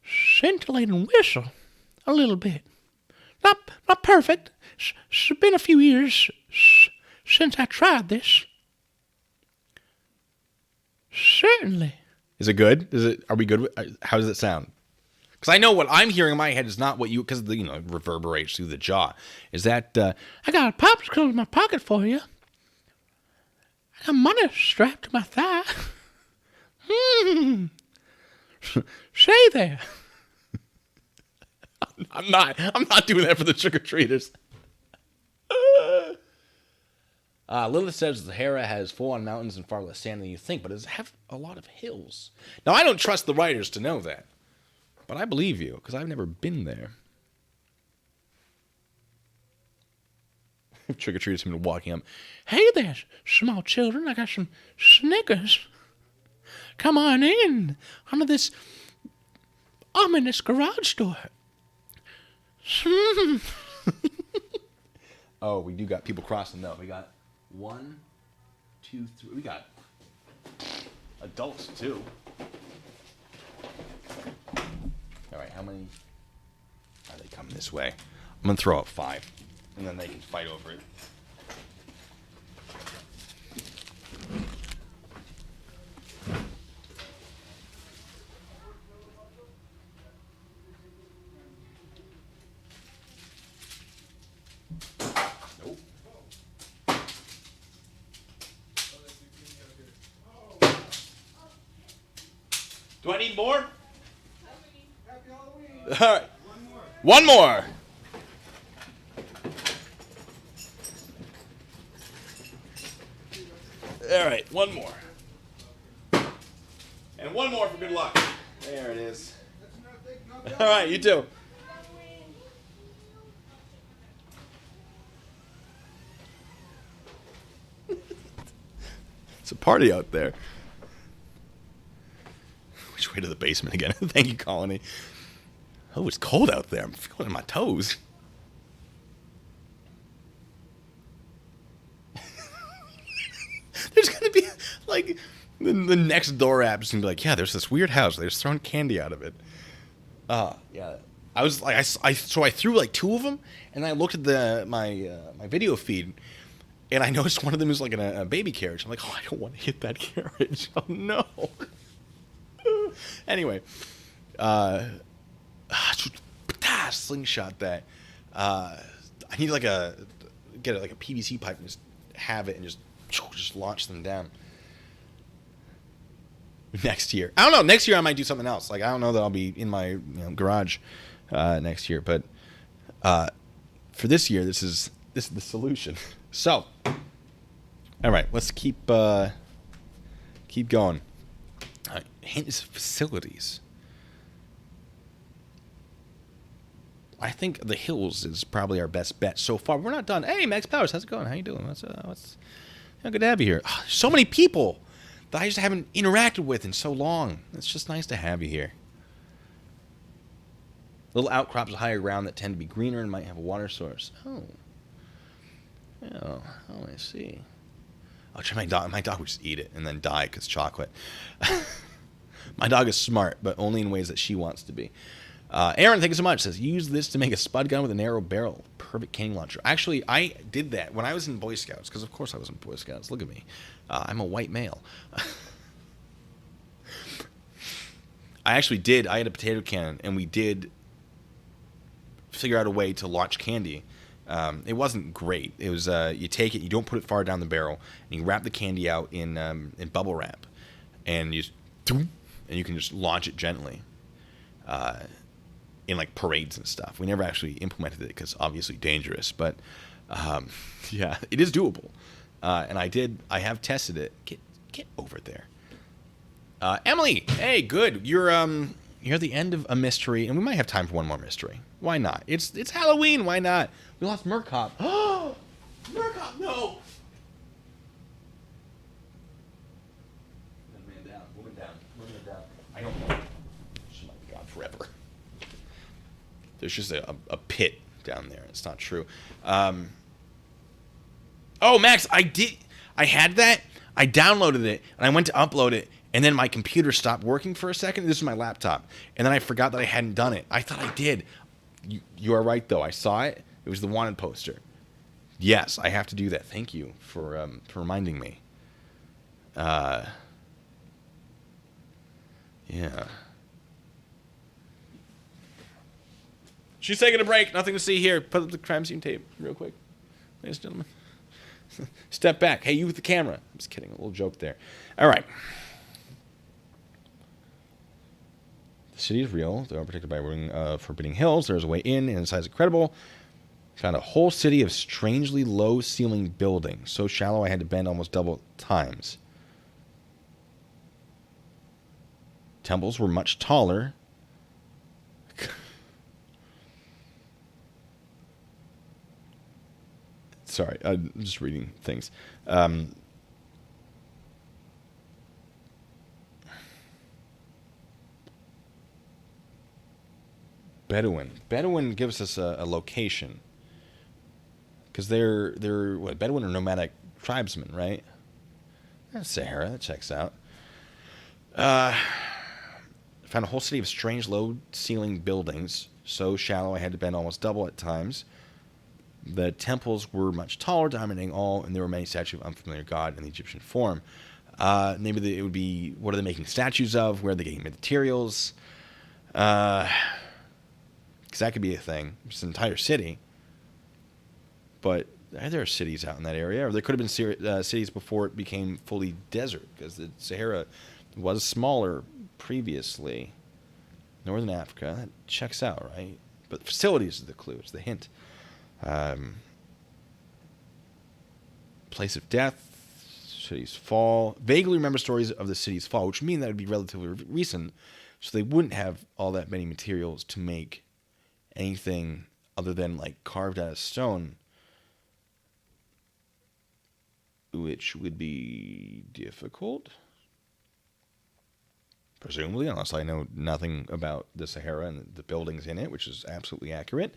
scintillating whistle a little bit. Not perfect. It's been a few years since I tried this. Certainly. Is it good? Are we good? How does it sound? Because I know what I'm hearing in my head is not what you, because it reverberates through the jaw. Is that, I got a popsicle in my pocket for you. I got money strapped to my thigh. Say there. I'm not doing that for the trick-or-treaters. Lilith says the Sahara has full-on mountains and far less sand than you think, but does it have a lot of hills? Now, I don't trust the writers to know that, but I believe you, because I've never been there. Trick-or-treaters have been walking up. Hey there, small children. I got some Snickers. Come on in onto this ominous garage door. Oh, we do got people crossing, though. We got 1, 2, 3. We got adults, too. All right, how many are they coming this way? I'm going to throw out 5, and then they can fight over it. Nope. Do I need more? Happy Halloween. All right. One more. All right, one more. And one more for good luck. There it is. All right, you too. It's a party out there. Which way to the basement again? Thank you, Colony. Oh, it's cold out there. I'm feeling my toes. There's gonna be like the next door app is gonna be like, yeah, there's this weird house. They're just throwing candy out of it. Yeah. I was like, I threw like 2 of them, and I looked at my video feed, and I noticed one of them is like in a baby carriage. I'm like, oh, I don't want to hit that carriage. Oh no. Anyway, slingshot that. I need get like a PVC pipe and just have it and just launch them down. Next year, I don't know. Next year I might do something else. Like I don't know that I'll be in my garage next year, but for this year, this is the solution. So, all right, let's keep going. Hint is facilities. I think the hills is probably our best bet so far. We're not done. Hey, Max Powers, how's it going? How you doing? Good to have you here. Oh, so many people that I just haven't interacted with in so long. It's just nice to have you here. Little outcrops of higher ground that tend to be greener and might have a water source. Oh, I see. I'll try my dog. My dog would just eat it and then die because chocolate. My dog is smart, but only in ways that she wants to be. Aaron, thank you so much. Says, use this to make a spud gun with a narrow barrel. Perfect canning launcher. Actually, I did that when I was in Boy Scouts, because of course I was in Boy Scouts. Look at me. I'm a white male. I actually did. I had a potato cannon, and we did figure out a way to launch candy. It wasn't great. It was you take it, you don't put it far down the barrel, and you wrap the candy out in bubble wrap, and you can just launch it gently. In like parades and stuff. We never actually implemented it because obviously dangerous, but yeah, it is doable. And I have tested it. Get over there. Emily, hey, good. You're at the end of a mystery, and we might have time for one more mystery. Why not? It's Halloween. Why not? We lost Murkoff. Oh, Murkoff, no. Man down, woman down. I don't know. She might be gone forever. There's just a pit down there. It's not true. Oh, Max, I had that. I downloaded it, and I went to upload it, and then my computer stopped working for a second. This is my laptop. And then I forgot that I hadn't done it. I thought I did. You are right, though. I saw it. It was the wanted poster. Yes, I have to do that. Thank you for reminding me. Yeah. She's taking a break. Nothing to see here. Put up the crime scene tape real quick. Ladies and gentlemen. Step back. Hey, you with the camera. I'm just kidding. A little joke there. All right. The city is real. They are protected by forbidding hills. There is a way in, and inside is credible. Found a whole city of strangely low-ceiling buildings, so shallow I had to bend almost double times. Temples were much taller. Sorry, I'm just reading things. Bedouin. Bedouin gives us a location. Because they're what, Bedouin or nomadic tribesmen, right? That's Sahara. That checks out. Found a whole city of strange low-ceiling buildings, so shallow I had to bend almost double at times. The temples were much taller, dominating all, and there were many statues of unfamiliar god in the Egyptian form. Maybe it would be, what are they making statues of? Where are they getting materials? Because that could be a thing. It's an entire city. But there are cities out in that area. Or there could have been cities before it became fully desert, because the Sahara was smaller previously. Northern Africa, that checks out, right? But facilities is the clue. It's the hint. Place of death, city's fall. Vaguely remember stories of the city's fall, which mean that would be relatively recent, so they wouldn't have all that many materials to make anything other than like carved out of stone, which would be difficult, presumably, unless I know nothing about the Sahara and the buildings in it, which is absolutely accurate.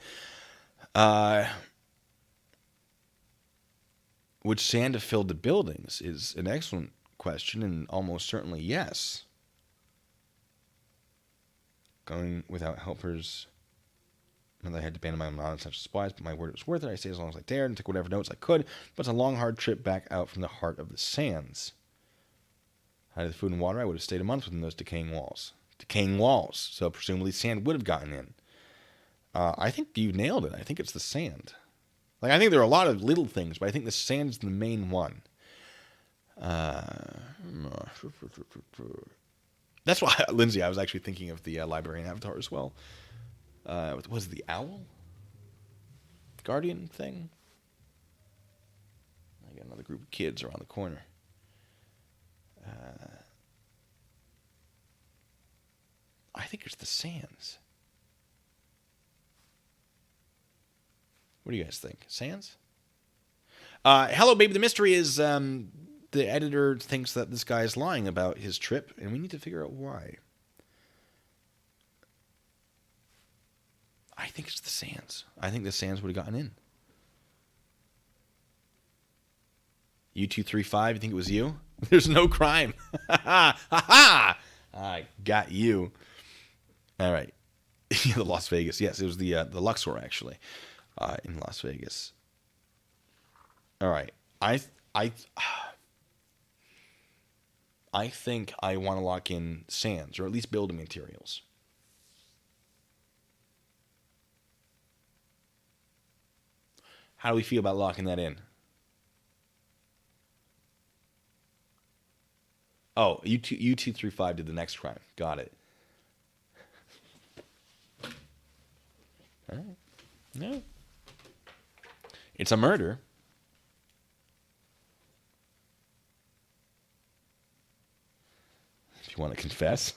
Would sand have filled the buildings is an excellent question, and almost certainly yes. Going without helpers, and I had to abandon my non-essential supplies, but my word was worth it. I stayed as long as I dared and took whatever notes I could, but it's a long, hard trip back out from the heart of the sands. Had the food and water, I would have stayed a month within those decaying walls. Decaying walls, so presumably sand would have gotten in. I think you nailed it. I think it's the sand. Like, I think there are a lot of little things, but I think the sand's the main one. That's why, Lindsay, I was actually thinking of the librarian avatar as well. Was it the owl? Guardian thing? I got another group of kids around the corner. I think it's the sands. What do you guys think? Sands? Hello, baby. The mystery is the editor thinks that this guy is lying about his trip, and we need to figure out why. I think it's the sands. I think the sands would have gotten in. U235, you think it was you? There's no crime. Ha ha! I got you. All right. The Las Vegas. Yes, it was the Luxor, actually. In Las Vegas. All right. I think I want to lock in sands, or at least building materials. How do we feel about locking that in? Oh, U235 did the next crime. Got it. All right. No. It's a murder. If you want to confess.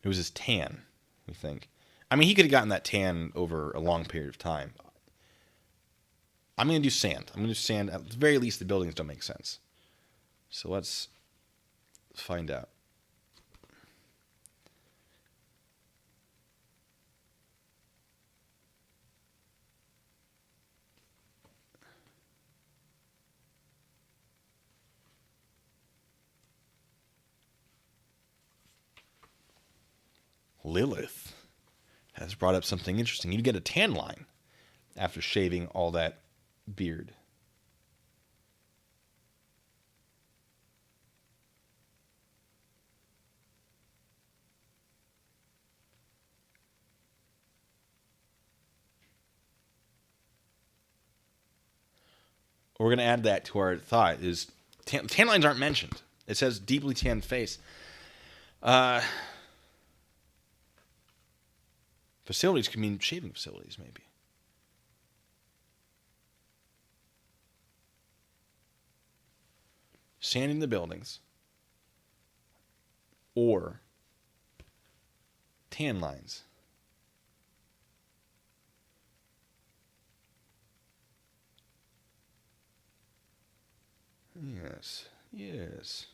It was his tan, we think. I mean, he could have gotten that tan over a long period of time. I'm going to do sand. I'm going to do sand. At the very least, the buildings don't make sense. So let's find out. Lilith has brought up something interesting. You get a tan line after shaving all that beard. We're going to add that to our thought. Is tan lines aren't mentioned. It says deeply tanned face. Facilities could mean shaving facilities, maybe. Sanding the buildings. Or tan lines. Yes, yes.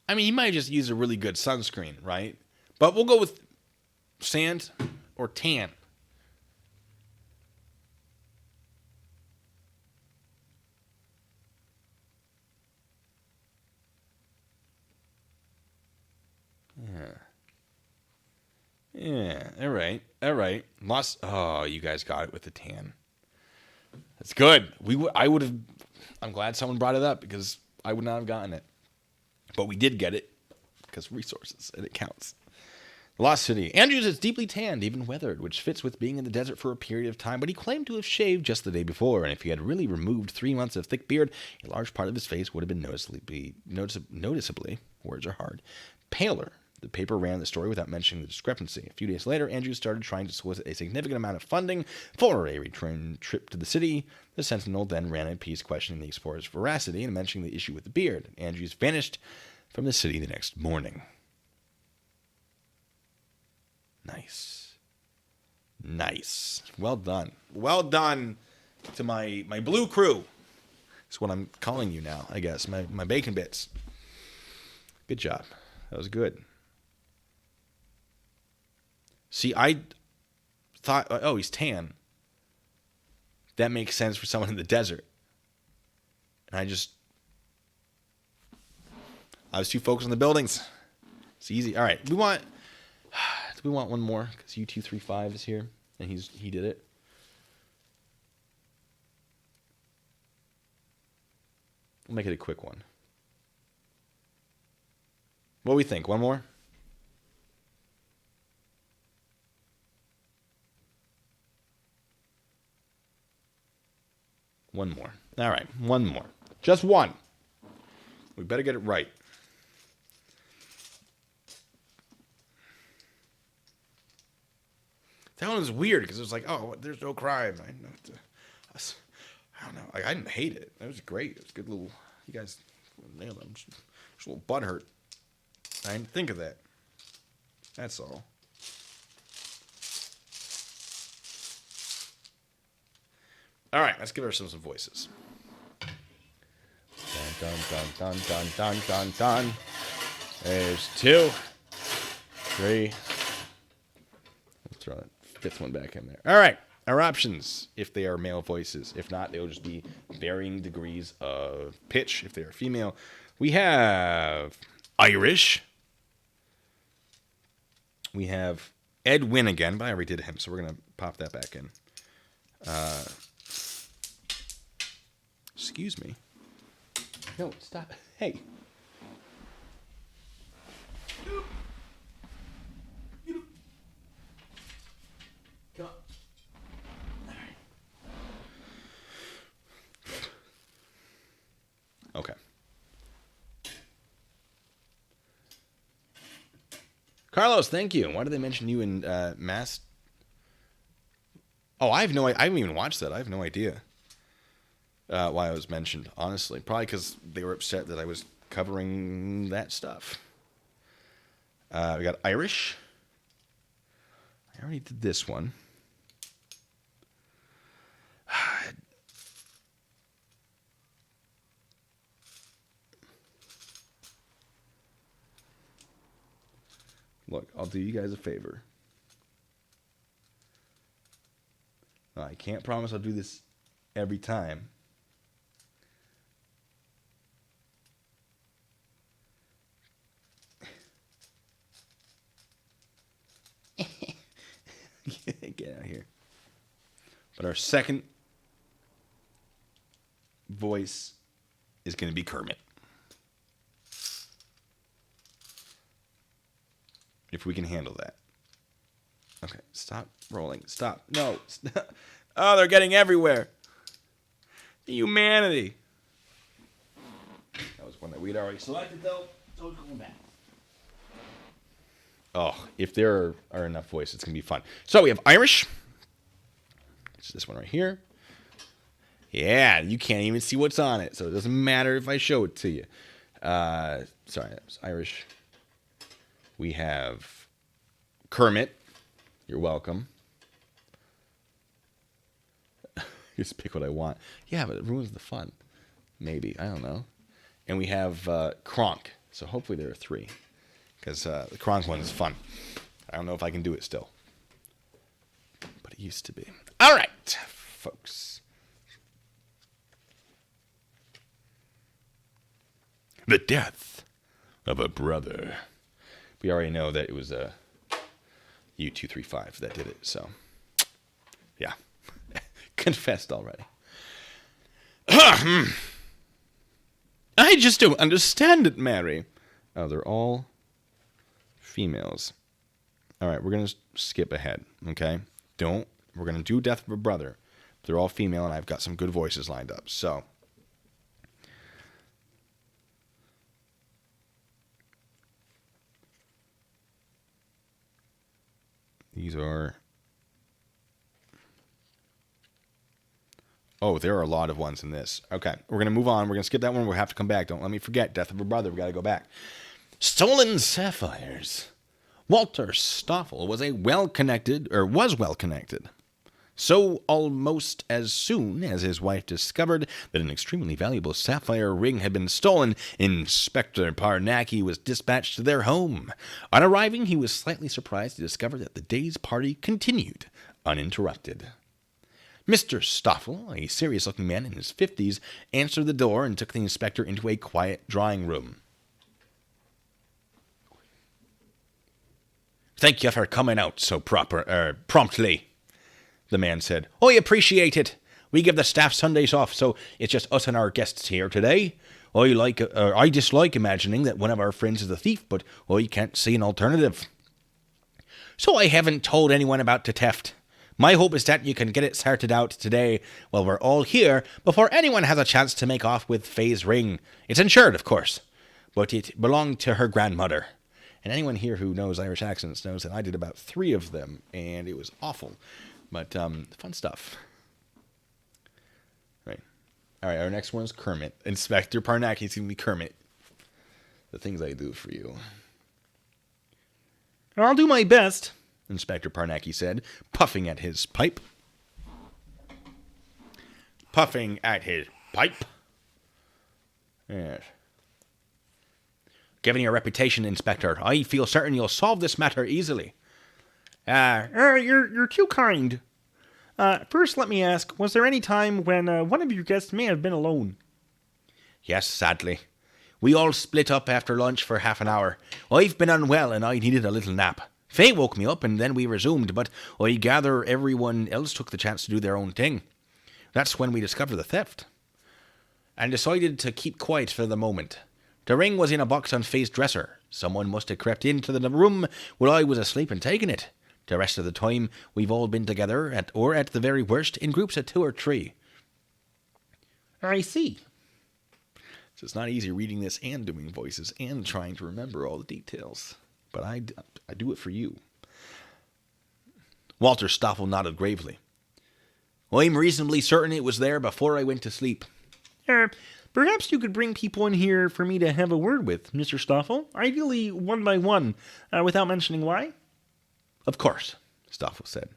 I mean, you might just use a really good sunscreen, right? But we'll go with sand or tan. Yeah, all right, all right. Oh, you guys got it with the tan. That's good. I would have. I'm glad someone brought it up because I would not have gotten it. But we did get it because resources, and it counts. Lost City. Andrews is deeply tanned, even weathered, which fits with being in the desert for a period of time, but he claimed to have shaved just the day before, and if he had really removed 3 months of thick beard, a large part of his face would have been noticeably, words are hard, paler. The paper ran the story without mentioning the discrepancy. A few days later, Andrews started trying to solicit a significant amount of funding for a return trip to the city. The Sentinel then ran a piece questioning the explorer's veracity and mentioning the issue with the beard. Andrews vanished from the city the next morning. Nice. Nice. Well done. Well done to my blue crew. That's what I'm calling you now, I guess. My bacon bits. Good job. That was good. See, I thought, oh, he's tan. That makes sense for someone in the desert. And I was too focused on the buildings. It's easy. All right. Do we want one more? Because U235 is here, and he did it. We'll make it a quick one. What do we think? One more? One more. All right, one more. Just one. We better get it right. That one was weird because it was like, oh, there's no crime. I don't know. I didn't hate it. It was great. It was a good little. You guys nailed it. Just a little butthurt. I didn't think of that. That's all. All right, let's give ourselves some voices. Dun, dun, dun, dun, dun, dun, dun. There's 2, 3. We'll throw that 5th one back in there. All right, our options, if they are male voices. If not, they'll just be varying degrees of pitch if they are female. We have Irish. We have Ed Wynn again, but I already did him, so we're going to pop that back in. Excuse me. No, stop. Hey. Come on. All right. Okay. Carlos, thank you. Why did they mention you in Mass? Oh, I haven't even watched that. I have no idea why I was mentioned, honestly. Probably because they were upset that I was covering that stuff. We got Irish. I already did this one. Look, I'll do you guys a favor. I can't promise I'll do this every time. Get out of here. But our second voice is going to be Kermit. If we can handle that. Okay, stop rolling. Stop. No. Stop. Oh, they're getting everywhere. Humanity. That was one that we'd already selected, though. So it's going back. Oh, if there are enough voices, it's going to be fun. So we have Irish. It's this one right here. Yeah, you can't even see what's on it, so it doesn't matter if I show it to you. Sorry, that was Irish. We have Kermit. You're welcome. Just pick what I want. Yeah, but it ruins the fun. Maybe. I don't know. And we have Kronk. So hopefully there are 3. Because the Kronk one is fun. I don't know if I can do it still. But it used to be. All right, folks. The death of a brother. We already know that it was U235 that did it, so yeah. Confessed already. I just don't understand it, Mary. Oh, they're all females. All right, we're going to skip ahead, okay? We're going to do Death of a Brother. They're all female, and I've got some good voices lined up, so. These are... Oh, there are a lot of ones in this. Okay, we're going to move on. We're going to skip that one. We'll have to come back. Don't let me forget. Death of a Brother. We got to go back. Stolen Sapphires. Walter Stoffel was well connected. So almost as soon as his wife discovered that an extremely valuable sapphire ring had been stolen, Inspector Parnacki was dispatched to their home. On arriving, he was slightly surprised to discover that the day's party continued uninterrupted. Mr. Stoffel, a serious-looking man in his 50s, answered the door and took the inspector into a quiet drawing room. "Thank you for coming out so promptly," the man said. "I appreciate it. We give the staff Sundays off, so it's just us and our guests here today. I dislike imagining that one of our friends is a thief, but I can't see an alternative. So I haven't told anyone about the theft. My hope is that you can get it sorted out today while we're all here before anyone has a chance to make off with Faye's ring. It's insured, of course, but it belonged to her grandmother." And anyone here who knows Irish accents knows that I did about 3 of them, and it was awful. But fun stuff. Right. All right, our next one is Kermit. Inspector Parnacki's going to be Kermit. The things I do for you. "I'll do my best," Inspector Parnacki said, puffing at his pipe. Puffing at his pipe? Yes. "Given your reputation, Inspector, I feel certain you'll solve this matter easily." You're too kind. First, let me ask, was there any time when one of your guests may have been alone?" "Yes, sadly. We all split up after lunch for half an hour. I've been unwell and I needed a little nap. Faye woke me up and then we resumed, but I gather everyone else took the chance to do their own thing. That's when we discovered the theft and decided to keep quiet for the moment. The ring was in a box on Faye's dresser. Someone must have crept into the room while I was asleep and taken it. The rest of the time, we've all been together, at the very worst, in groups of 2 or 3. "I see." So it's not easy reading this and doing voices and trying to remember all the details. But I do it for you. Walter Stoffel nodded gravely. "I'm reasonably certain it was there before I went to sleep." Perhaps you could bring people in here for me to have a word with, Mr. Stoffel. Ideally, one by one, without mentioning why." "Of course," Stoffel said.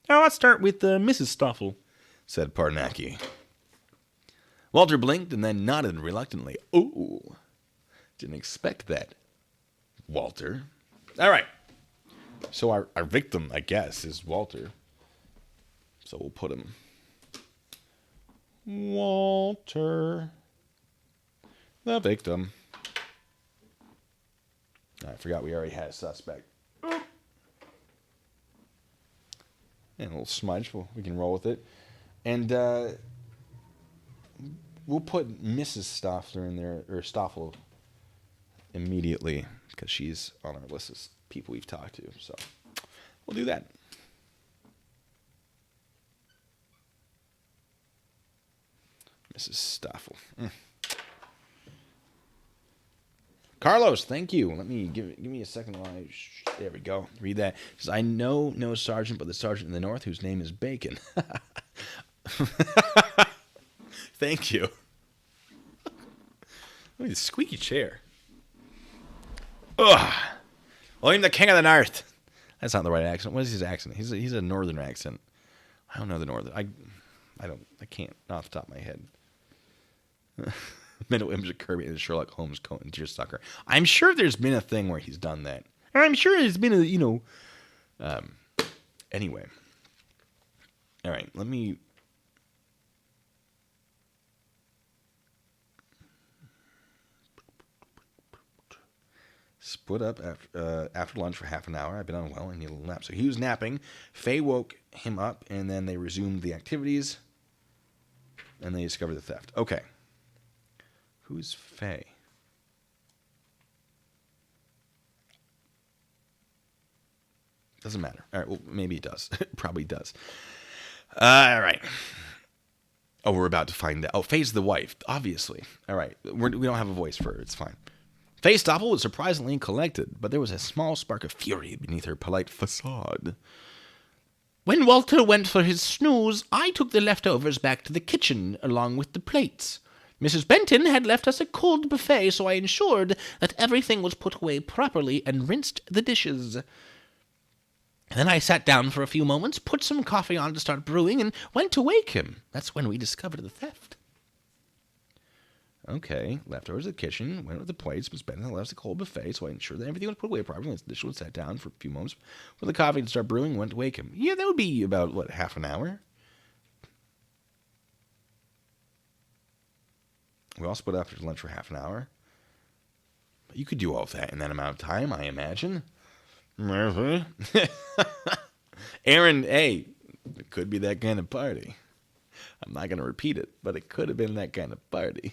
"Let's start with Mrs. Stoffel," said Parnacki. Walter blinked and then nodded reluctantly. "Oh, didn't expect that, Walter." All right. So our victim, I guess, is Walter. So we'll put him. Walter, the victim. I forgot we already had a suspect. And a little smudge. We can roll with it. And we'll put Mrs. Stoffler in there, or Stoffel, immediately, because she's on our list of people we've talked to. So we'll do that. Mrs. Stoffel. Carlos, thank you. Let me give me a second while there we go. Read that. It says, I know no sergeant but the sergeant in the north whose name is Bacon. Thank you. Look at this squeaky chair. Ugh. William the King of the North. That's not the right accent. What is his accent? He's a northern accent. I don't know the northern. I can't, not off the top of my head. Mental image of Kirby and Sherlock Holmes coat and deersucker. I'm sure there's been a thing where he's done that. I'm sure there's been a, anyway. All right, let me. Split up after lunch for half an hour. I've been unwell and need a little nap. So he was napping. Faye woke him up, and then they resumed the activities, and they discovered the theft. Okay. Who's Faye? Doesn't matter. All right, well, maybe it does. It probably does. All right. Oh, we're about to find out. Oh, Faye's the wife, obviously. All right. We don't have a voice for her. It's fine. Faye Stoffel was surprisingly collected, but there was a small spark of fury beneath her polite facade. When Walter went for his snooze, I took the leftovers back to the kitchen along with the plates. Mrs. Benton had left us a cold buffet, so I ensured that everything was put away properly and rinsed the dishes. Then I sat down for a few moments, put some coffee on to start brewing, and went to wake him. That's when we discovered the theft. Okay, leftovers at the kitchen, went with the plates, was spending the left a cold buffet, so I ensured that everything was put away properly. The dish was sat down for a few moments with the coffee to start brewing, went to wake him. Yeah, that would be about, what, half an hour? We all split after lunch for half an hour. But you could do all of that in that amount of time, I imagine. Aaron, hey, it could be that kind of party. I'm not going to repeat it, but it could have been that kind of party.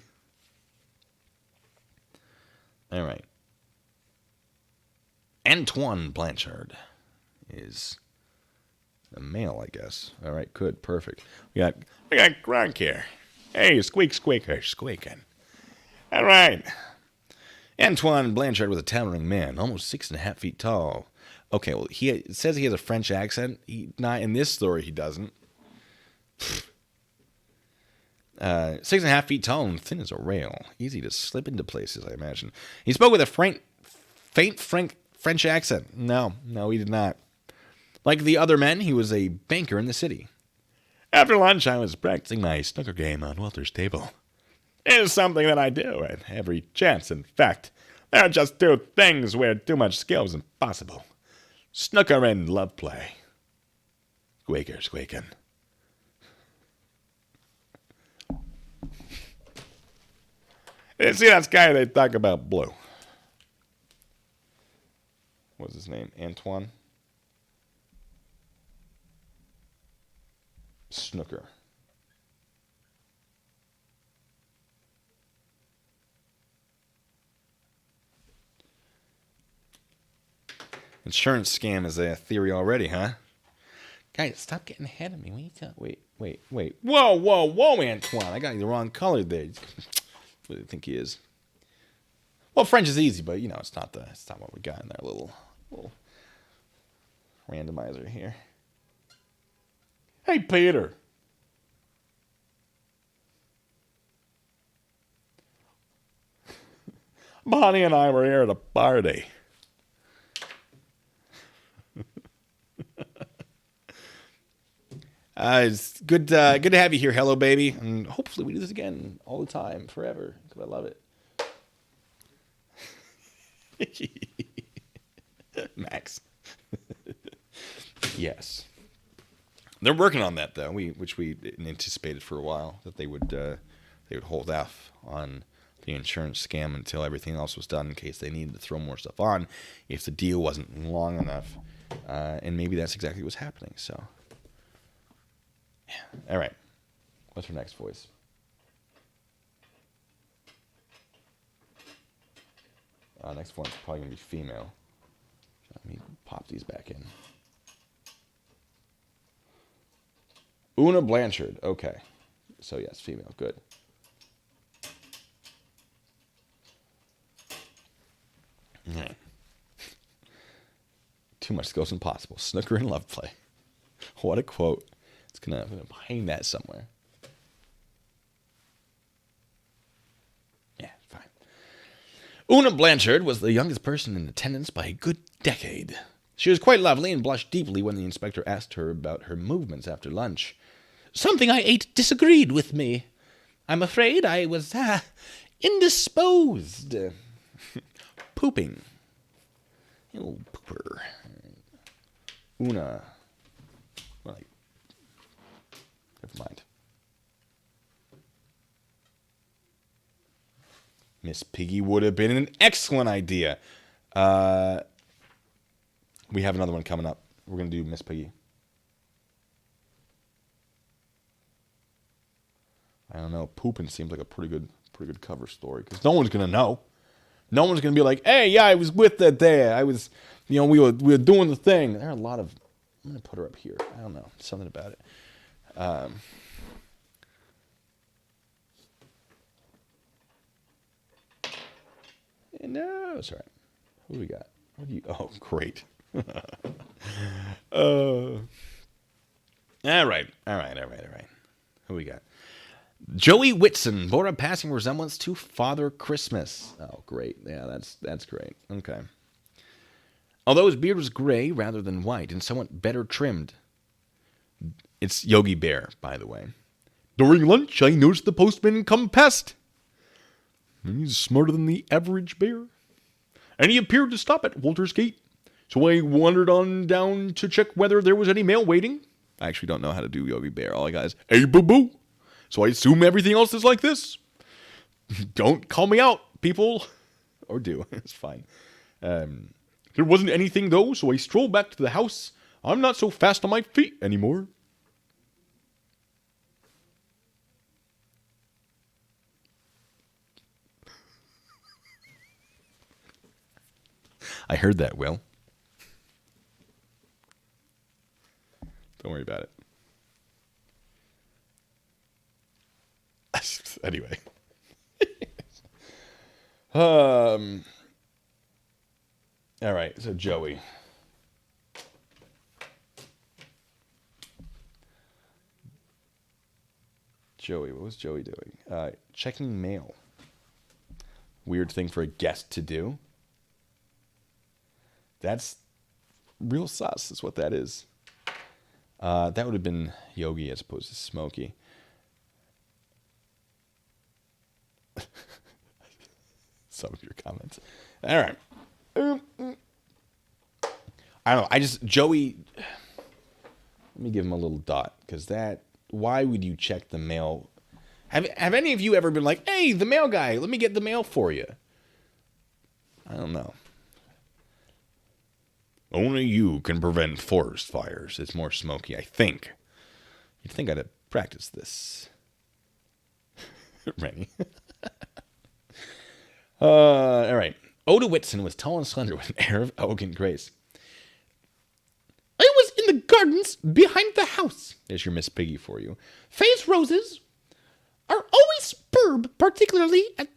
All right. Antoine Blanchard is a male, I guess. All right, good, perfect. We got Gronk here. Hey, squeak, squeaker, squeaking. All right. Antoine Blanchard was a towering man, almost 6.5 feet tall. Okay, well, it says he has a French accent. Not in this story, he doesn't. 6.5 feet tall and thin as a rail. Easy to slip into places, I imagine. He spoke with a faint French accent. No, he did not. Like the other men, he was a banker in the city. After lunch, I was practicing my snooker game on Walter's table. It is something that I do at every chance. In fact, there are just two things where too much skill is impossible. Snooker and love play. Squeaker, squeaking. You see that guy they talk about blue? What's his name? Antoine? Snooker. Insurance scam is a theory already, huh? Guys, stop getting ahead of me. What are you talking? Wait. Whoa, Antoine. I got you the wrong color there. What do you think he is? Well, French is easy, but it's not what we got in our little randomizer here. Hey, Peter. Bonnie and I were here at a party. It's good to have you here. Hello, baby. And hopefully we do this again all the time, forever, because I love it. Max. Yes. They're working on that, though, which we anticipated for a while, that they would hold off on the insurance scam until everything else was done in case they needed to throw more stuff on if the deal wasn't long enough. And maybe that's exactly what's happening, so... Yeah. All right. What's her next voice? Next one's probably going to be female. Let me pop these back in. Una Blanchard. Okay. So, yes, female. Good. Yeah. Too much goes impossible. Snooker and love play. What a quote. I'm gonna hang that somewhere. Yeah, fine. Una Blanchard was the youngest person in attendance by a good decade. She was quite lovely and blushed deeply when the inspector asked her about her movements after lunch. Something I ate disagreed with me. I'm afraid I was, indisposed. Pooping. You little pooper. Una. Well, never mind. Miss Piggy would have been an excellent idea. We have another one coming up. We're going to do Miss Piggy. I don't know. Pooping seems like a pretty good cover story because no one's going to know. No one's going to be like, hey, yeah, I was with that day. I was, we were doing the thing. There are a lot of, I'm going to put her up here. I don't know. Something about it. No, sorry. Who do we got? What do you, oh, great. All right. Who we got? Joey Whitson bore a passing resemblance to Father Christmas. Oh, great. Yeah, that's great. Okay. Although his beard was gray rather than white and somewhat better trimmed. It's Yogi Bear, by the way. During lunch, I noticed the postman come past. He's smarter than the average bear. And he appeared to stop at Walter's Gate. So I wandered on down to check whether there was any mail waiting. I actually don't know how to do Yogi Bear. All I got is, hey, boo-boo. So I assume everything else is like this. Don't call me out, people. Or do. It's fine. There wasn't anything, though, so I strolled back to the house. I'm not so fast on my feet anymore. I heard that, Will. Don't worry about it. Anyway. All right, so Joey. What was Joey doing? Checking mail. Weird thing for a guest to do. That's real sus, is what that is. That would have been Yogi as opposed to Smokey. Some of your comments. All right. I don't know. Joey, let me give him a little dot, because why would you check the mail? Have any of you ever been like, hey, the mail guy, let me get the mail for you? I don't know. Only you can prevent forest fires. It's more Smoky, I think. You'd think I'd have practiced this. Rennie. All right. Oda Whitson was tall and slender with an air of elegant grace. I was in the gardens behind the house. There's your Miss Piggy for you. Phase roses are always superb, particularly at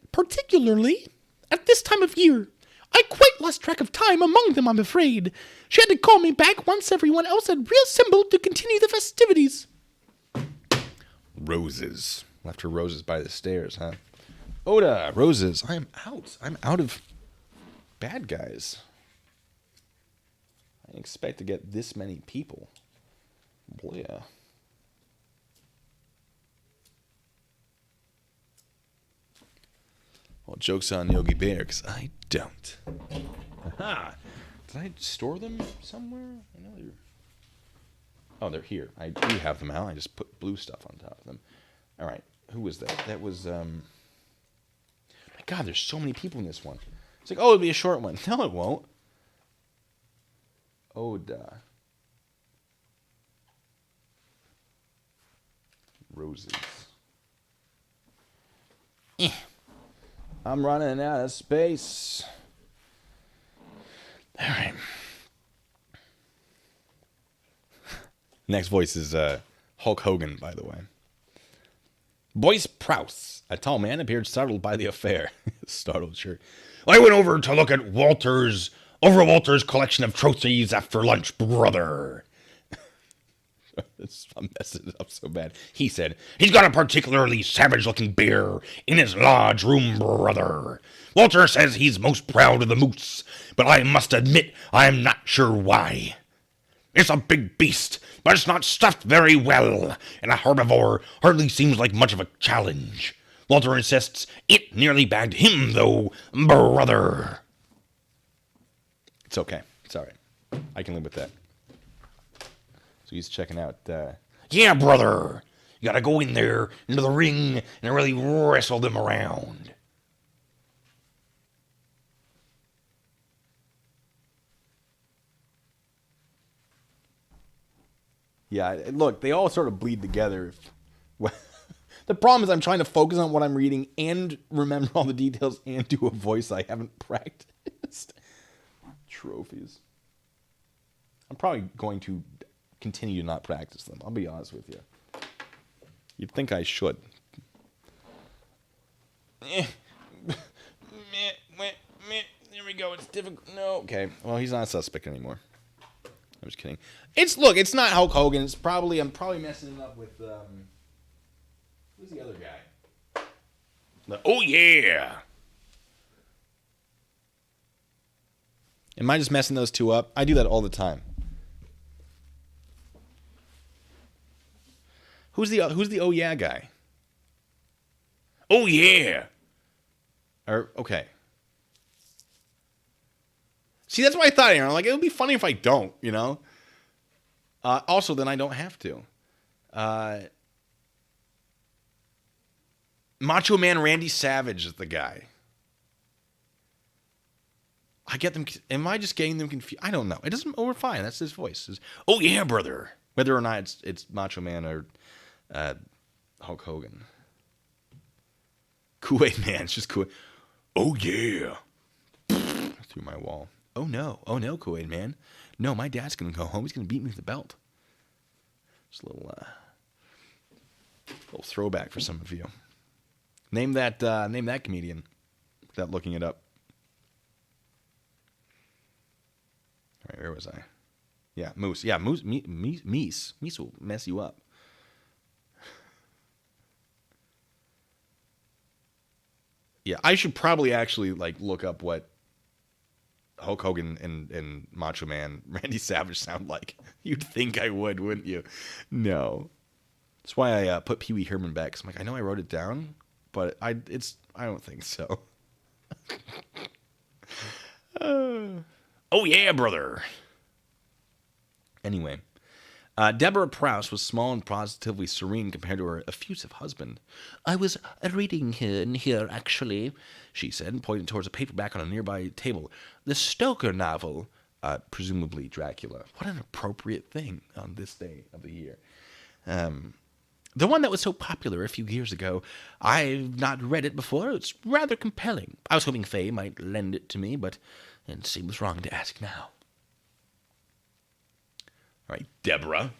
this time of year. I quite lost track of time among them, I'm afraid. She had to call me back once everyone else had reassembled to continue the festivities. Roses. Left her roses by the stairs, huh? Oda, roses. I'm out. I'm out of bad guys. I didn't expect to get this many people. Boy, yeah. Well, joke's on Yogi Bear, because I don't. Aha! Did I store them somewhere? I know they're... Oh, they're here. I do have them out. I just put blue stuff on top of them. All right. Who was that? That was... My God, there's so many people in this one. It's like, oh, it'll be a short one. No, it won't. Oda. Roses. I'm running out of space. All right. Next voice is Hulk Hogan, by the way. Boyce Prouse, a tall man, appeared startled by the affair. Startled, sure. I went over to look at Walter's collection of trophies after lunch, brother. I'm messing it up so bad. He said, he's got a particularly savage-looking bear in his lodge room, brother. Walter says he's most proud of the moose, but I must admit I'm not sure why. It's a big beast, but it's not stuffed very well, and a herbivore hardly seems like much of a challenge. Walter insists it nearly bagged him, though, brother. It's okay. It's all right. I can live with that. So he's checking out. Yeah, brother. You gotta go in there, into the ring, and really wrestle them around. Yeah, look, they all sort of bleed together. The problem is I'm trying to focus on what I'm reading and remember all the details and do a voice I haven't practiced. Trophies. I'm probably going to continue to not practice them. I'll be honest with you. You'd think I should. There we go. It's difficult. No. Okay. Well, he's not a suspect anymore. I'm just kidding. It's not Hulk Hogan. I'm probably messing it up with who's the other guy? Oh, yeah. Am I just messing those two up? I do that all the time. Who's the oh yeah guy? Oh, yeah. Okay. See, that's what I thought, Aaron. Like, it would be funny if I don't, you know? Also, then I don't have to. Macho Man Randy Savage is the guy. I get them. Am I just getting them confused? I don't know. It doesn't. Oh, we're fine. That's his voice. Oh, yeah, brother. Whether or not it's Macho Man or Hulk Hogan. Kool-Aid Man. It's just Kool-Aid. Oh, yeah. Through my wall. Oh, no. Oh, no, Kool-Aid Man. No, my dad's going to go home. He's going to beat me with the belt. Just a little throwback for some of you. Name that comedian without looking it up. All right, where was I? Yeah, Moose. Yeah, Moose. Meese. Meese will mess you up. Yeah, I should probably actually look up what Hulk Hogan and Macho Man Randy Savage sound like. You'd think I would, wouldn't you? No. That's why I put Pee Wee Herman back. 'Cause I'm like, I know I wrote it down, but I don't think so. Oh, yeah, brother. Anyway, Deborah Prouse was small and positively serene compared to her effusive husband. I was reading here, actually, she said, pointing towards a paperback on a nearby table. The Stoker novel, presumably Dracula. What an appropriate thing on this day of the year. The one that was so popular a few years ago. I've not read it before. It's rather compelling. I was hoping Faye might lend it to me, but it seems wrong to ask now. All right, Deborah.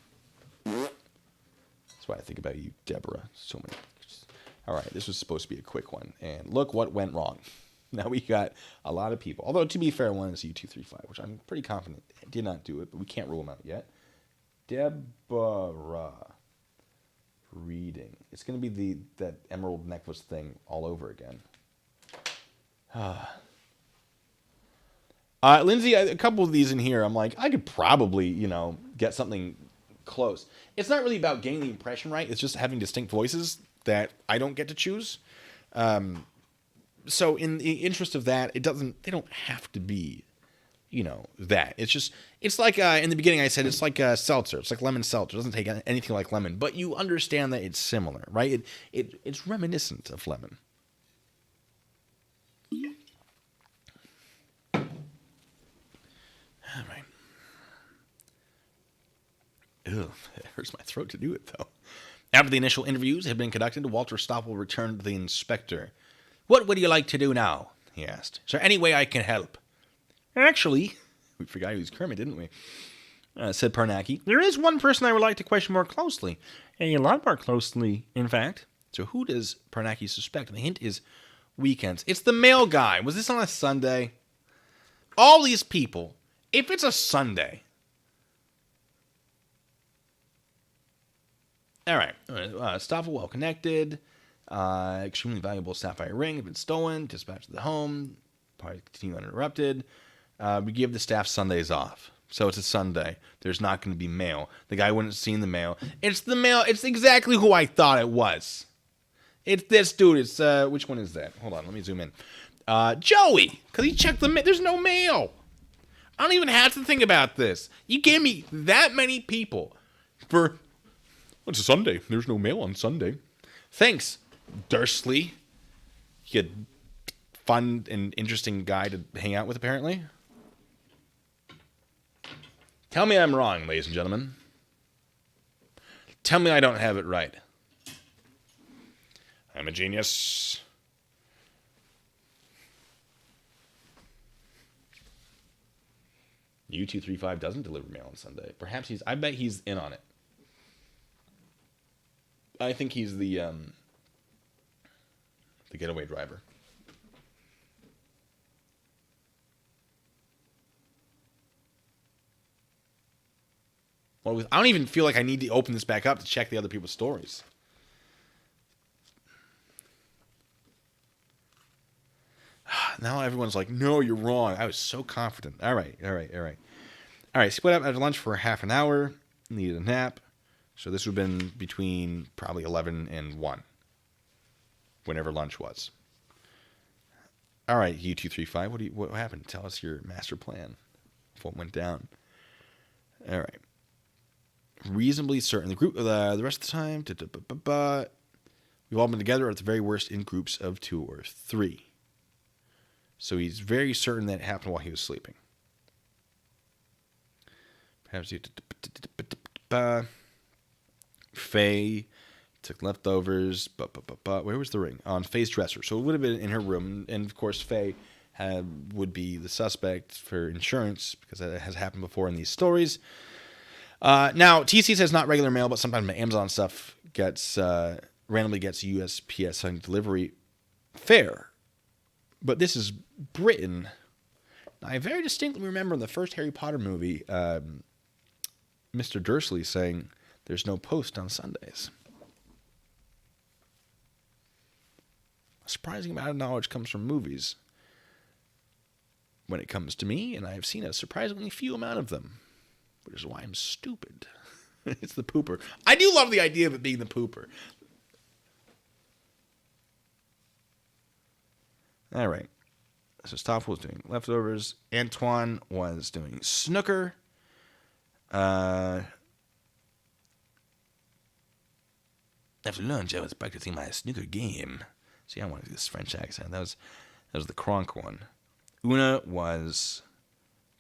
That's why I think about you, Deborah. So many. All right, this was supposed to be a quick one. And look what went wrong. Now we got a lot of people. Although, to be fair, one is U235, which I'm pretty confident did not do it, but we can't rule them out yet. Deborah. Reading. It's going to be that emerald necklace thing all over again. Lindsay, a couple of these in here, I'm like, I could probably, get something close. It's not really about getting the impression right. It's just having distinct voices that I don't get to choose. So in the interest of that, they don't have to be, that. It's like in the beginning I said, it's like a seltzer. It's like lemon seltzer. It doesn't take anything like lemon, but you understand that it's similar, right? It's reminiscent of lemon. All right. Ugh, it hurts my throat to do it, though. After the initial interviews had been conducted, Walter Stoppel returned to the inspector. "What would you like to do now?" he asked. "Is there any way I can help?" "Actually," we forgot he was Kermit, didn't we? Said Parnacki. "There is one person I would like to question more closely. A lot more closely, in fact." So who does Parnacki suspect? And the hint is weekends. It's the mail guy. Was this on a Sunday? All these people, if it's a Sunday. All right. Staff well connected. Extremely valuable sapphire ring has been stolen. Dispatched to the home. Probably continue uninterrupted. We give the staff Sundays off. So it's a Sunday. There's not going to be mail. The guy wouldn't have seen the mail. It's the mail. It's exactly who I thought it was. It's this dude. It's, which one is that? Hold on. Let me zoom in. Joey. Because he checked the mail. There's no mail. I don't even have to think about this. You gave me that many people for... It's a Sunday. There's no mail on Sunday. Thanks, Dursley. You fun and interesting guy to hang out with, apparently. Tell me I'm wrong, ladies and gentlemen. Tell me I don't have it right. I'm a genius. U235 doesn't deliver mail on Sunday. Perhaps I bet he's in on it. I think he's the getaway driver. Well, I don't even feel like I need to open this back up to check the other people's stories. Now everyone's like, no, you're wrong. I was so confident. All right. Split up after lunch for half an hour. Needed a nap. So this would have been between probably 11 and 1. Whenever lunch was. All right, U235, what happened? Tell us your master plan. What went down? All right. Reasonably certain. The group, the rest of the time, we've all been together at the very worst in groups of 2 or 3. So he's very certain that it happened while he was sleeping. Perhaps Faye took leftovers. Where was the ring? On Faye's dresser. So it would have been in her room. And of course, Faye would be the suspect for insurance because that has happened before in these stories. Now, TC says not regular mail, but sometimes Amazon stuff randomly gets USPS on delivery. Fair. But this is Britain. Now, I very distinctly remember in the first Harry Potter movie, Mr. Dursley saying there's no post on Sundays. A surprising amount of knowledge comes from movies when it comes to me, and I've seen a surprisingly few amount of them. Which is why I'm stupid. It's the pooper. I do love the idea of it being the pooper. All right. So Stoffel was doing leftovers. Antoine was doing snooker. After lunch, I was practicing my snooker game. See, I wanted to do this French accent. That was the Kronk one. Una was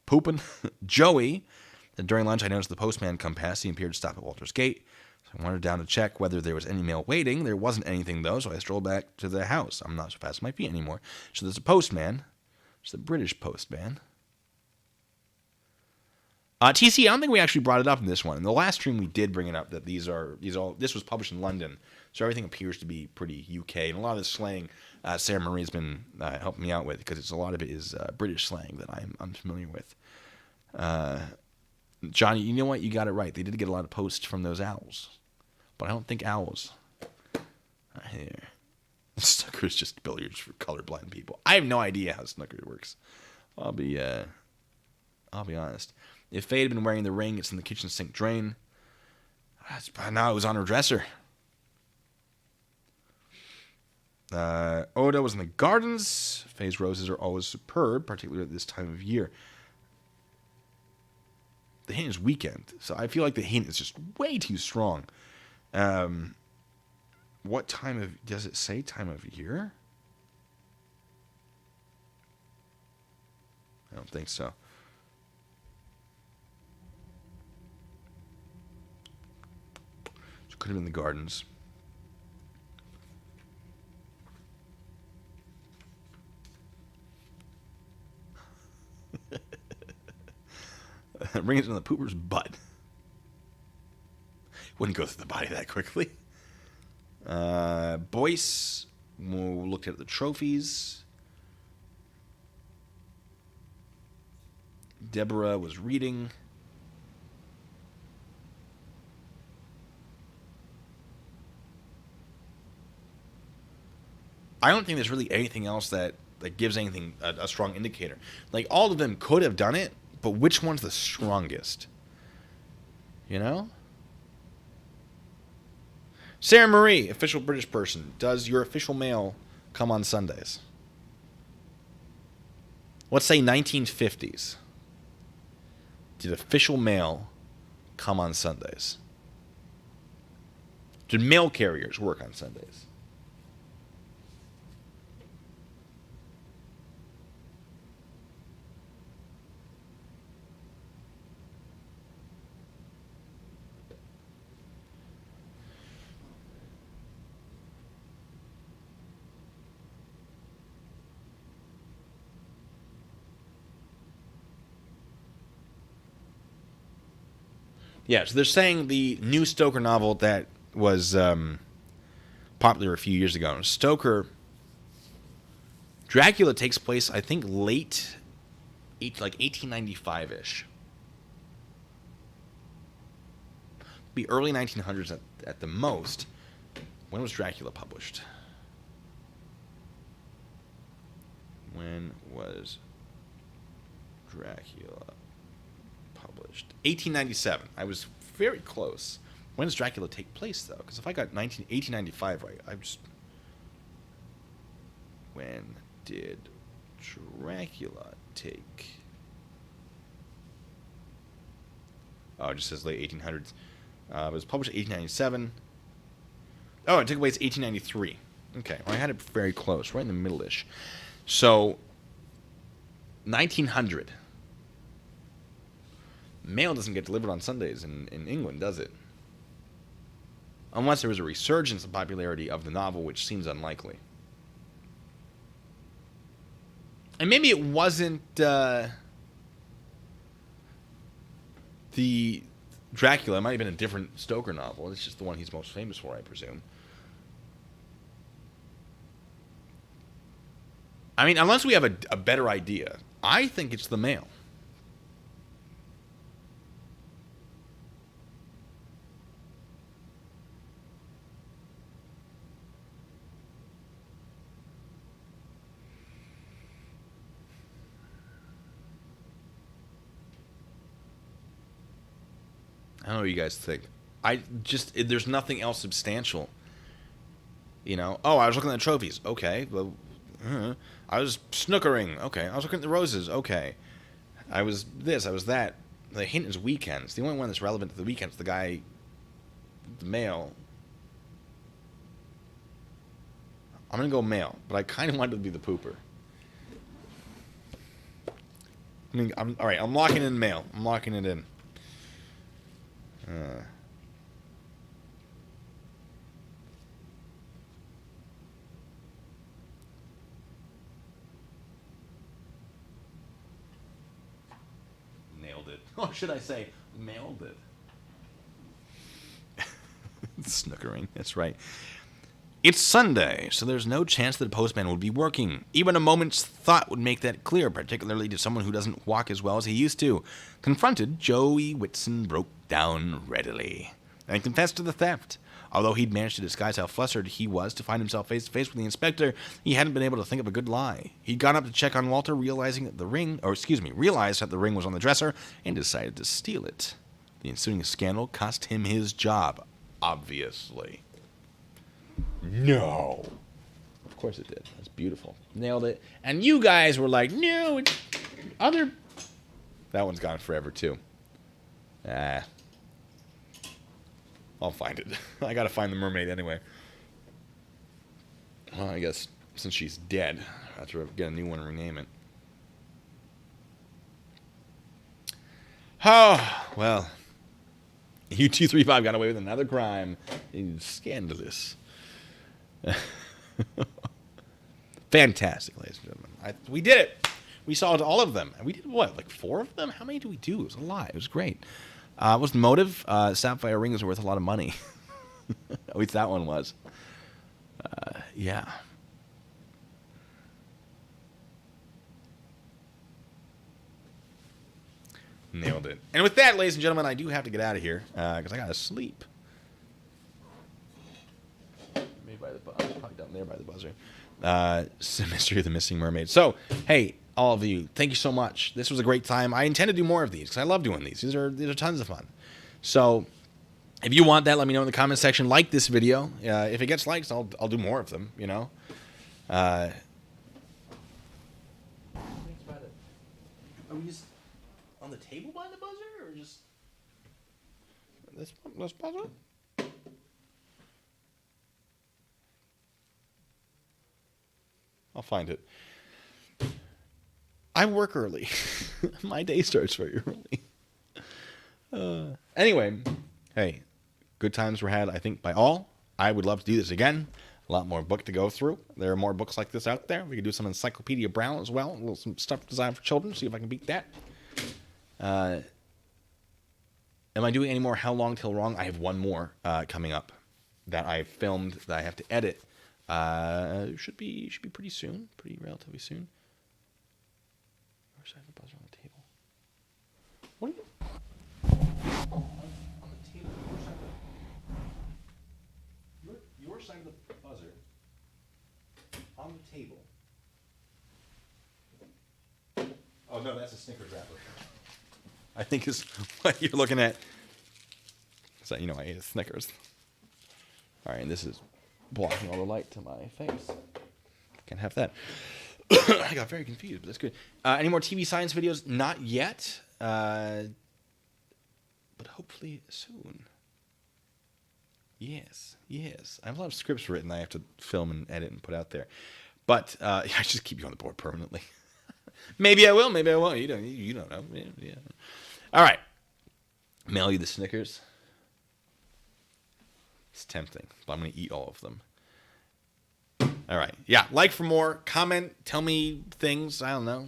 pooping. Joey... During lunch, I noticed the postman come past. He appeared to stop at Walter's gate. So I wandered down to check whether there was any mail waiting. There wasn't anything, though, so I strolled back to the house. I'm not so fast on my feet anymore. So there's a postman. It's the British postman. TC, I don't think we actually brought it up in this one. In the last stream, we did bring it up that this was published in London, so everything appears to be pretty UK. And a lot of the slang Sarah Marie's been helping me out with because a lot of it is British slang that I'm unfamiliar with. Johnny, you know what? You got it right. They did get a lot of posts from those owls. But I don't think owls. Here. Snooker is just billiards for colorblind people. I have no idea how snooker works. I'll be honest. If Faye had been wearing the ring, it's in the kitchen sink drain. Now it was on her dresser. Oda was in the gardens. Faye's roses are always superb, particularly at this time of year. The hint is weekend, so I feel like the hint is just way too strong. What does it say time of year? I don't think so. So it could have been the gardens. Bring it in the pooper's butt. Wouldn't go through the body that quickly. Boyce We looked at the trophies. Deborah was reading. I don't think there's really anything else that gives anything a strong indicator. Like, all of them could have done it, but which one's the strongest? You know? Sarah Marie, official British person. Does your official mail come on Sundays? Let's say 1950s. Did official mail come on Sundays? Did mail carriers work on Sundays? Yeah, so they're saying the new Stoker novel that was popular a few years ago. Stoker, Dracula takes place, I think, like 1895-ish. Be early 1900s at the most. When was Dracula published? When was Dracula published? 1897. I was very close. When does Dracula take place, though? Because if I got 1895 right, I'm just... When did Dracula take... Oh, it just says late 1800s. It was published in 1897. Oh, it took place 1893. Okay, well, I had it very close, right in the middle-ish. So, 1900. Mail doesn't get delivered on Sundays in England, does it? Unless there was a resurgence of popularity of the novel, which seems unlikely. And maybe it wasn't the Dracula. It might have been a different Stoker novel. It's just the one he's most famous for, I presume. I mean, unless we have a better idea, I think it's the Mail. I don't know what you guys think. There's nothing else substantial. You know, oh, I was looking at the trophies. Okay, well, I was snookering. Okay, I was looking at the roses. Okay, I was this. I was that. The hint is weekends. The only one that's relevant to the weekends, the guy, the Mail. I'm gonna go Mail, but I kind of wanted to be the Pooper. I mean, all right. I'm locking in Mail. I'm locking it in. Nailed it. Or should I say, mailed it? Snookering, that's right. It's Sunday, so there's no chance that a postman would be working. Even a moment's thought would make that clear, particularly to someone who doesn't walk as well as he used to. Confronted, Joey Whitson broke down readily and confessed to the theft. Although he'd managed to disguise how flustered he was to find himself face to face with the inspector, he hadn't been able to think of a good lie. He'd gone up to check on Walter, realized that the ring was on the dresser, and decided to steal it. The ensuing scandal cost him his job, obviously. No. Of course it did. That's beautiful. Nailed it. And you guys were like, no, it's other... That one's gone forever, too. I'll find it. I gotta find the mermaid anyway. Well, I guess since she's dead, I have to get a new one and rename it. Oh, well. U235 got away with another crime. It's scandalous. Fantastic, ladies and gentlemen. We did it. We solved all of them. And we did what, like 4 of them? How many did we do? It was a lot. It was great. What's the motive? Sapphire rings are worth a lot of money. At least that one was. Yeah. Nailed it. And with that, ladies and gentlemen, I do have to get out of here because I got to sleep. Maybe by the buzzer. Probably down there by the buzzer. Mystery of the Missing Mermaid. So, hey, all of you, thank you so much. This was a great time. I intend to do more of these because I love doing these. These are tons of fun. So, if you want that, let me know in the comment section. Like this video. If it gets likes, I'll do more of them. You know. Are we just on the table by the buzzer, or just this buzzer? I'll find it. I work early. My day starts very early. Anyway, hey, good times were had, I think, by all. I would love to do this again. A lot more book to go through. There are more books like this out there. We could do some Encyclopedia Brown as well. Some stuff designed for children. See if I can beat that. Am I doing any more How Long Till Wrong? I have one more coming up that I filmed that I have to edit. Should be pretty soon. Pretty relatively soon. Where's the buzzer on the table? What are you? On the table. Your side of the buzzer. On the table. Oh no, that's a Snickers wrapper. I think is what you're looking at. So I ate a Snickers. All right, and this is blocking all the light to my face. Can't have that. I got very confused, but that's good. Any more TV science videos? Not yet, but hopefully soon. Yes. I have a lot of scripts written I have to film and edit and put out there. But I just keep you on the board permanently. Maybe I will, maybe I won't. You don't know. Yeah. All right. Mail you the Snickers. It's tempting, but I'm going to eat all of them. All right. Yeah, like for more. Comment. Tell me things. I don't know.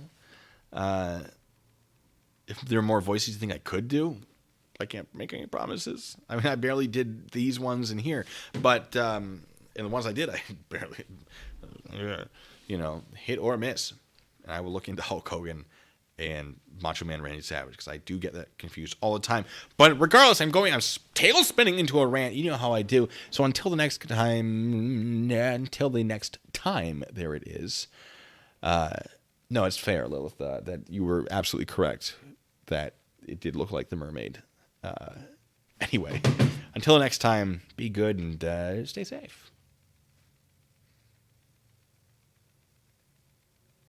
If there are more voices you think I could do, I can't make any promises. I mean, I barely did these ones in here. But in the ones I did, I barely, hit or miss. And I will look into Hulk Hogan and Macho Man Randy Savage because I do get that confused all the time. But regardless, I'm tail spinning into a rant. You know how I do. So until the next time, there it is. No, it's fair, Lilith, that you were absolutely correct that it did look like the mermaid. Anyway, until next time, be good and stay safe.